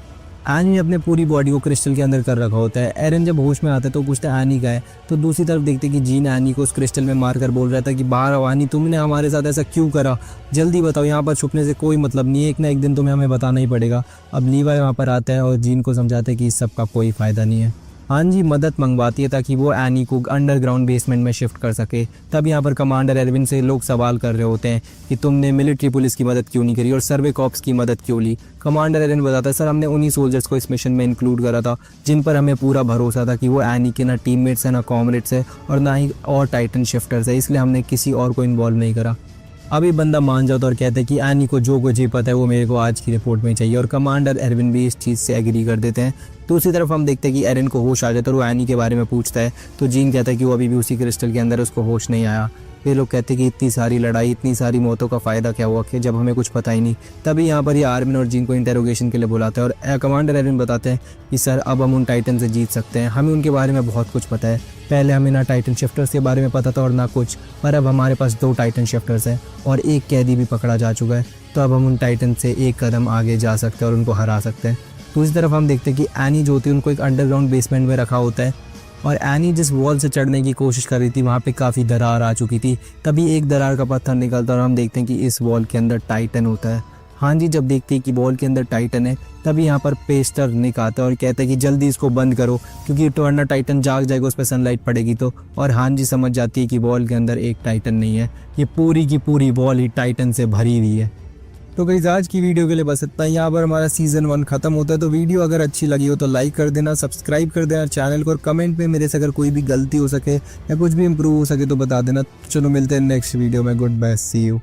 एनी ने अपने पूरी बॉडी को क्रिस्टल के अंदर कर रखा होता है। एरन जब होश में आता है तो पूछता है एनी का है, तो दूसरी तरफ देखते कि जीन एनी को उस क्रिस्टल में मारकर बोल रहा था कि बाहर आओ एनी, तुमने हमारे साथ ऐसा क्यों करा, जल्दी बताओ, यहाँ पर छुपने से कोई मतलब नहीं है, एक ना एक दिन तुम्हें हमें बताना ही पड़ेगा। अब लीवाई वहाँ पर आता है और जीन को समझाता है कि इस सब का कोई फ़ायदा नहीं है। हाँ जी मदद मंगवाती है ताकि वो एनी को अंडरग्राउंड बेसमेंट में शिफ्ट कर सके। तब यहाँ पर कमांडर एरविन से लोग सवाल कर रहे होते हैं कि तुमने मिलिट्री पुलिस की मदद क्यों नहीं करी और सर्वे कॉप्स की मदद क्यों ली। कमांडर एरविन बताता है सर हमने उन्हीं सोल्जर्स को इस मिशन में इंक्लूड करा था जिन पर हमें पूरा भरोसा था कि वो एनी के ना टीममेट्स हैं ना कॉमरेड्स है और ना ही और टाइटन शिफ्टर्स है, इसलिए हमने किसी और को इन्वॉल्व नहीं करा। अभी बंदा मान जाता और कहता है कि एनी को जो कुछ ही पता है वो मेरे को आज की रिपोर्ट में चाहिए और कमांडर एरविन भी इस चीज़ से एग्री कर देते हैं। दूसरी तरफ हम देखते हैं कि एरन को होश आ जाता है और वो एनी के बारे में पूछता है तो जीन कहता है कि वो अभी भी उसी क्रिस्टल के अंदर, उसको होश नहीं आया। फिर लोग कहते हैं कि इतनी सारी लड़ाई, इतनी सारी मौतों का फ़ायदा क्या हुआ कि जब हमें कुछ पता ही नहीं। तभी यहाँ पर ये आर्मिन और जीन को इंटेरोगेशन के लिए बुलाते हैं और कमांडर एरविन बताते हैं कि सर अब हम उन टाइटन से जीत सकते हैं, हमें उनके बारे में बहुत कुछ पता है। पहले हमें ना टाइटन शिफ्टर्स के बारे में पता था और ना कुछ, पर अब हमारे पास 2 टाइटन शिफ्टर्स हैं और एक कैदी भी पकड़ा जा चुका है, तो अब हम उन टाइटन से एक कदम आगे जा सकते हैं और उनको हरा सकते हैं। दूसरी तरफ हम देखते हैं कि एनी जो होती है उनको एक अंडरग्राउंड बेसमेंट में रखा होता है और एनी जिस वॉल से चढ़ने की कोशिश कर रही थी वहाँ पे काफ़ी दरार आ चुकी थी। तभी एक दरार का पत्थर निकलता है और हम देखते हैं कि इस वॉल के अंदर टाइटन होता है। हाँ जी जब देखते हैं कि वॉल के अंदर टाइटन है तभी यहाँ पर पेस्टर निक आता है और कहता है कि जल्दी इसको बंद करो क्योंकि टर्नर टाइटन जाग जाएगा, उस पर सनलाइट पड़ेगी तो। और हाँ जी समझ जाती है कि वॉल के अंदर एक टाइटन नहीं है, ये पूरी की पूरी वॉल ही टाइटन से भरी हुई है। तो गाइस आज की वीडियो के लिए बस इतना ही। यहाँ पर हमारा सीज़न 1 खत्म होता है। तो वीडियो अगर अच्छी लगी हो तो लाइक कर देना, सब्सक्राइब कर देना चैनल को और कमेंट में मेरे से अगर कोई भी गलती हो सके या कुछ भी इम्प्रूव हो सके तो बता देना। चलो मिलते हैं नेक्स्ट वीडियो में। Good bye, see you.